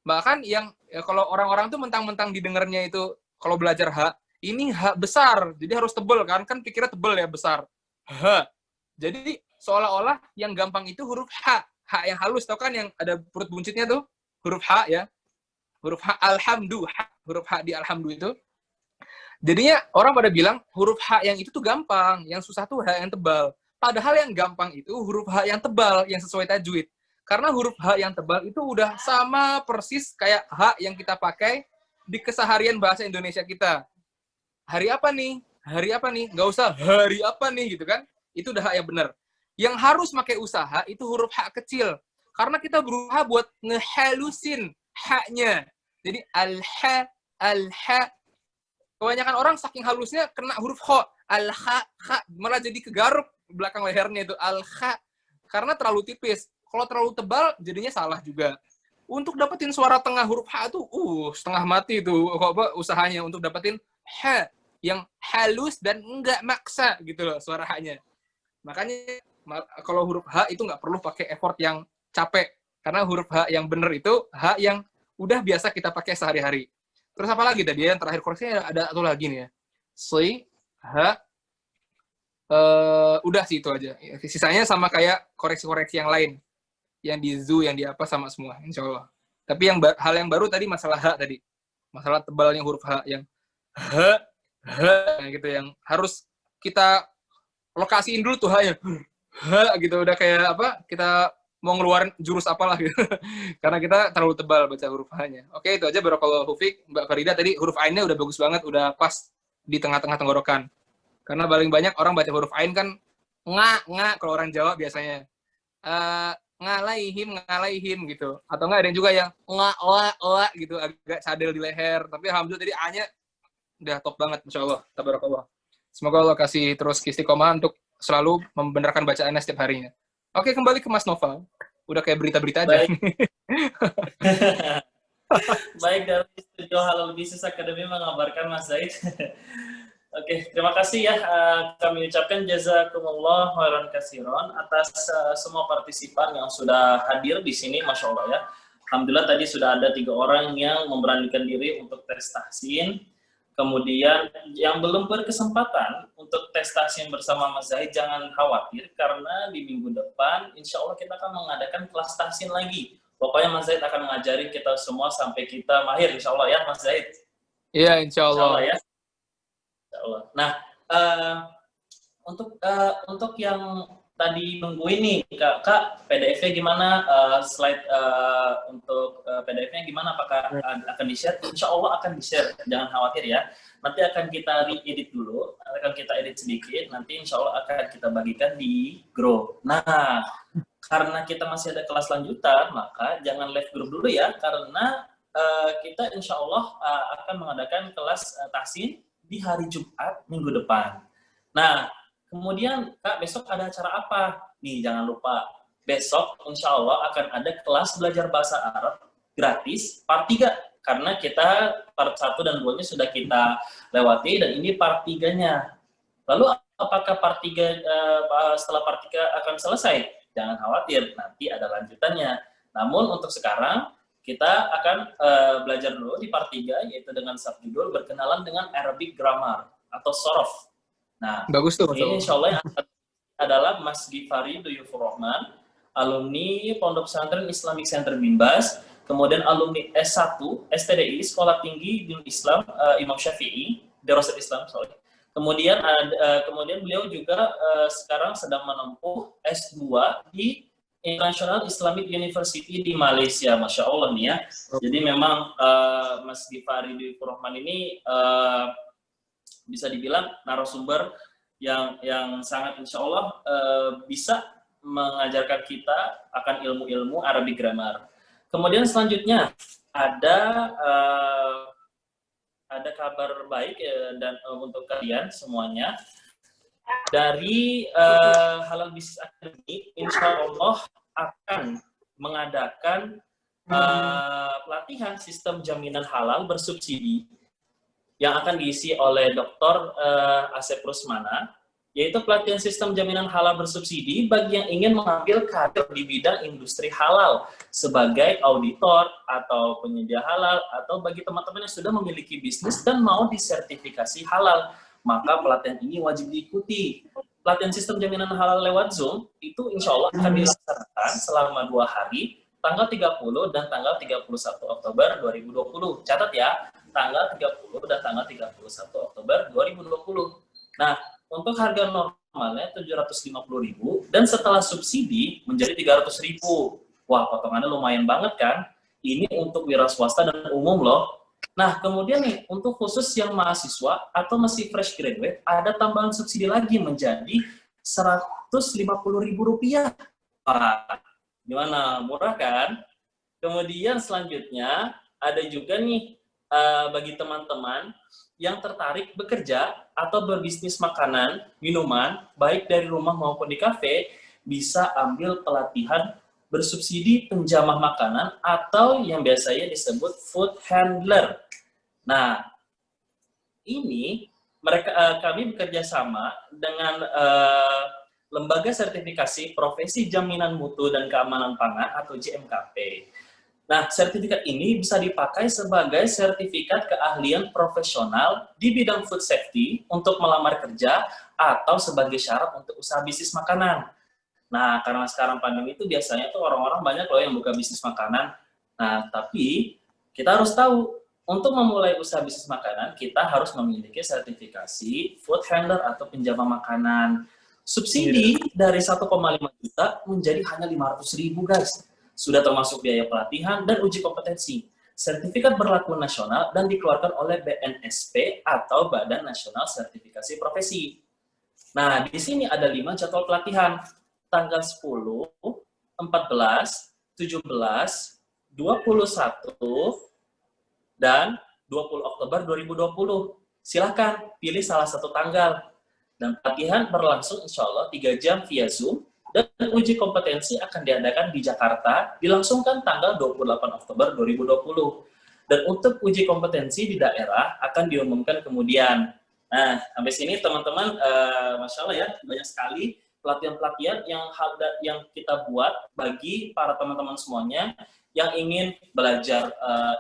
Bahkan yang ya, kalau orang-orang tuh mentang-mentang didengarnya itu kalau belajar H, ini H besar. Jadi harus tebel kan pikirnya tebel ya, besar. H. Jadi seolah-olah yang gampang itu huruf H. H yang halus, tau kan yang ada perut buncitnya tuh? Huruf H ya. Huruf H alhamdu, huruf H di alhamdu itu. Jadinya orang pada bilang huruf H yang itu tuh gampang, yang susah tuh H yang tebal. Padahal yang gampang itu huruf H yang tebal, yang sesuai tajwid. Karena huruf H yang tebal itu udah sama persis kayak H yang kita pakai di keseharian bahasa Indonesia kita. Hari apa nih? Nggak usah hari apa nih gitu kan. Itu udah H yang benar. Yang harus pakai usaha itu huruf H kecil. Karena kita berusaha buat ngehalusin H-nya. Jadi al-ha. Kebanyakan orang saking halusnya kena huruf kho. Al-ha, malah jadi kegaruk belakang lehernya itu al-ha. Karena terlalu tipis. Kalau terlalu tebal, jadinya salah juga. Untuk dapetin suara tengah huruf H itu, setengah mati itu usahanya untuk dapetin H yang halus dan enggak maksa gitu loh suara H-nya. Makanya kalau huruf H itu nggak perlu pakai effort yang capek. Karena huruf H yang benar itu H yang udah biasa kita pakai sehari-hari. Terus apa lagi tadi yang terakhir koreksinya ada satu lagi nih ya. Si, H, udah sih itu aja. Sisanya sama kayak koreksi-koreksi yang lain. Yang di zoo, yang di apa sama semua, insya Allah. Tapi hal yang baru tadi masalah H tadi. Masalah tebalnya huruf H yang H gitu yang harus kita lokasiin dulu tuh H-nya. H gitu udah kayak apa? Kita mau ngeluarin jurus apalah gitu. Karena kita terlalu tebal baca huruf H-nya. Oke, itu aja barakallahu fiik. Mbak Farida tadi huruf Ain-nya udah bagus banget, udah pas di tengah-tengah tenggorokan. Karena paling banyak orang baca huruf Ain kan nga kalau orang Jawa biasanya. Ngalaihim gitu. Atau enggak ada yang juga yang oa gitu, agak sadel di leher. Tapi alhamdulillah tadi A-nya udah top banget, masyaallah, tabarakallah. Semoga Allah kasih terus istiqomah untuk selalu membenarkan bacaannya setiap harinya. Oke, kembali ke Mas Noval. Udah kayak berita-berita aja. Baik, dari Studio Halal Bisnis Academy mengabarkan Mas Zaid. Oke, terima kasih ya. Kami ucapkan jazakumullah khairan katsiran atas semua partisipan yang sudah hadir di sini, Masya Allah ya. Alhamdulillah tadi sudah ada 3 orang yang memberanikan diri untuk tes tahsin. Kemudian yang belum berkesempatan untuk tes tahsin bersama Mas Zahid, jangan khawatir karena di minggu depan insya Allah kita akan mengadakan kelas tahsin lagi. Pokoknya Mas Zahid akan mengajarin kita semua sampai kita mahir insya Allah ya Mas Zahid. Iya, insya Allah. Ya. Insya Allah. Nah, untuk yang tadi nungguin nih, Kak PDF-nya gimana? Slide untuk PDF-nya gimana? Apakah akan di-share? Insya Allah akan di-share, jangan khawatir ya. Nanti akan kita re-edit dulu, akan kita edit sedikit, nanti insya Allah akan kita bagikan di grup. Nah, karena kita masih ada kelas lanjutan, maka jangan live grup dulu ya, karena kita insya Allah akan mengadakan kelas tahsin di hari Jumat minggu depan. Nah, kemudian Kak, besok ada acara apa? Nih, jangan lupa, besok insya Allah akan ada kelas belajar bahasa Arab gratis part 3. Karena kita part 1 dan 2-nya sudah kita lewati, dan ini part 3-nya. Lalu, apakah part 3, setelah part 3 akan selesai? Jangan khawatir, nanti ada lanjutannya. Namun, untuk sekarang, kita akan belajar dulu di part 3, yaitu dengan subjudul berkenalan dengan Arabic Grammar atau Sorof. Nah, Bagus tuh, ini insya Allah yang adalah Mas Gifari Duyufur Rahman, alumni Pondok Pesantren Islamic Center Bimbas, kemudian alumni S1 STDI Sekolah Tinggi Dinul Islam Imam Syafi'i, Darussalam Islam, sorry. Kemudian beliau juga sekarang sedang menempuh S2 di International Islamic University di Malaysia, Masya Allah nih ya. Jadi memang Mas Gifari Duyufur Rahman ini bisa dibilang narasumber yang sangat insya Allah bisa mengajarkan kita akan ilmu-ilmu Arabic Grammar. Kemudian selanjutnya ada kabar baik dan untuk kalian semuanya dari Halal Business Academy, insya Allah akan mengadakan pelatihan sistem jaminan halal bersubsidi yang akan diisi oleh Dr. Asep Rusmana, yaitu pelatihan sistem jaminan halal bersubsidi bagi yang ingin mengambil karir di bidang industri halal sebagai auditor atau penyedia halal, atau bagi teman-teman yang sudah memiliki bisnis dan mau disertifikasi halal, maka pelatihan ini wajib diikuti. Pelatihan sistem jaminan halal lewat Zoom itu insya Allah akan dilaksanakan selama 2 hari, tanggal 30 dan tanggal 31 Oktober 2020. Catat ya, tanggal 30 dan tanggal 31 Oktober 2020. Nah, untuk harga normalnya 750.000 dan setelah subsidi menjadi 300.000. Wah, potongannya lumayan banget kan? Ini untuk wira swasta dan umum loh. Nah, kemudian nih, untuk khusus yang mahasiswa atau masih fresh graduate, ada tambahan subsidi lagi menjadi Rp150.000. Wah, gimana? Murah kan? Kemudian selanjutnya, ada juga nih, bagi teman-teman yang tertarik bekerja atau berbisnis makanan, minuman, baik dari rumah maupun di kafe, bisa ambil pelatihan bersubsidi penjamah makanan atau yang biasanya disebut food handler. Nah, ini kami bekerja sama dengan Lembaga Sertifikasi Profesi Jaminan Mutu dan Keamanan Pangan atau JMKP. Nah, sertifikat ini bisa dipakai sebagai sertifikat keahlian profesional di bidang food safety untuk melamar kerja atau sebagai syarat untuk usaha bisnis makanan. Nah, karena sekarang pandemi itu biasanya tuh orang-orang banyak loh yang buka bisnis makanan. Nah, tapi kita harus tahu, untuk memulai usaha bisnis makanan, kita harus memiliki sertifikasi food handler atau penjamah makanan. Subsidi dari 1,5 juta menjadi hanya 500.000, guys. Sudah termasuk biaya pelatihan dan uji kompetensi. Sertifikat berlaku nasional dan dikeluarkan oleh BNSP atau Badan Nasional Sertifikasi Profesi. Nah, di sini ada 5 jadwal pelatihan. Tanggal 10, 14, 17, 21, dan 20 Oktober 2020. Silahkan pilih salah satu tanggal. Dan pelatihan berlangsung insya Allah 3 jam via Zoom, dan uji kompetensi akan diadakan di Jakarta, dilangsungkan tanggal 28 Oktober 2020. Dan untuk uji kompetensi di daerah akan diumumkan kemudian. Nah, sampai sini teman-teman, Masya Allah ya, banyak sekali pelatihan-pelatihan yang kita buat bagi para teman-teman semuanya yang ingin belajar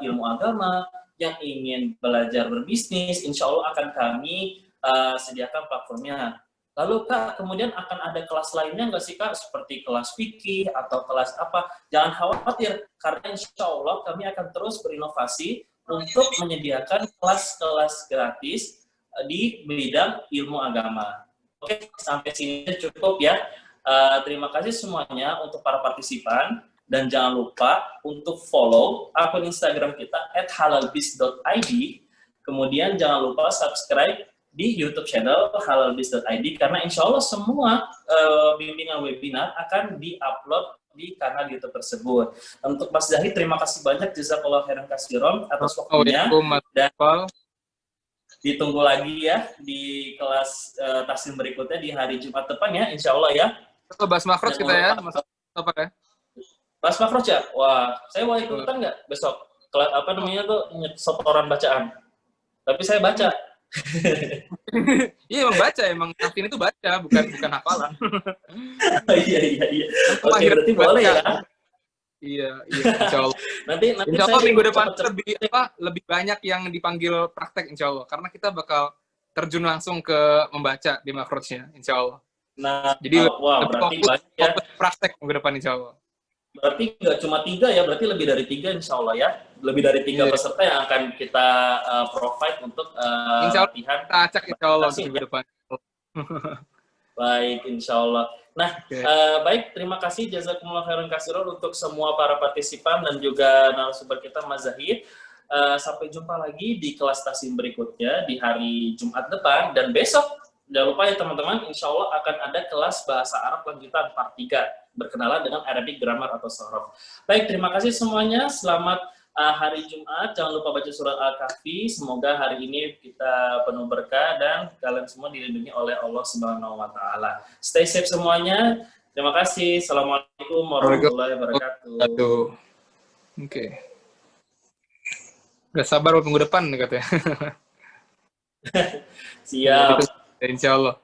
ilmu agama, yang ingin belajar berbisnis, insya Allah akan kami sediakan platformnya. Lalu Kak, kemudian akan ada kelas lainnya nggak sih Kak? Seperti kelas fikih atau kelas apa? Jangan khawatir, karena insya Allah kami akan terus berinovasi untuk menyediakan kelas-kelas gratis di bidang ilmu agama. Oke, sampai sini cukup ya. Terima kasih semuanya untuk para partisipan. Dan jangan lupa untuk follow akun Instagram kita @halalbiz.id. Kemudian jangan lupa subscribe di YouTube channel halalbiz.id karena insya Allah semua bimbingan webinar akan diupload di kanal YouTube tersebut. Untuk Mas Zahid, terima kasih banyak jazakallahu khairan katsiran atas waktunya. Dan ditunggu lagi ya di kelas tahsin berikutnya di hari Jumat depan ya, insya Allah ya. Bahas makros kita ya, Mas apa ya? Bahas makros ya? Wah, saya mau ikutan nggak besok? Apa namanya tuh, setoran bacaan. Tapi saya baca. Iya emang baca, emang tahsin itu baca, bukan hafalan. Iya. Oke, berarti boleh ya. Iya, insya Allah. Nanti insya Allah minggu depan lebih banyak yang dipanggil praktek insya Allah, karena kita bakal terjun langsung ke membaca di makrosnya insya Allah. Nah, jadi berarti banyak ya. Praktek minggu depan insya Allah. Berarti nggak cuma 3 ya, berarti lebih dari 3 insya Allah ya. Lebih dari 3 peserta yang akan kita provide untuk latihan. Kita acak insya Allah untuk minggu depan. Baik, insya Allah. Nah, baik, terima kasih jazakumullah khairan katsiran untuk semua para partisipan dan juga narasumber kita Mas Zahid. Sampai jumpa lagi di kelas tahsin berikutnya di hari Jumat depan dan besok. Jangan lupa ya teman-teman, insya Allah akan ada kelas bahasa Arab lanjutan part 3 berkenalan dengan Arabic Grammar atau Sorof. Baik, terima kasih semuanya. Selamat hari Jumat. Jangan lupa baca surat Al-Kahfi. Semoga hari ini kita penuh berkah dan kalian semua dilindungi oleh Allah Subhanahu wa taala. Stay safe semuanya. Terima kasih. Assalamualaikum warahmatullahi wabarakatuh. Oke. Gak sabar minggu depan katanya. Siap. Insya Allah.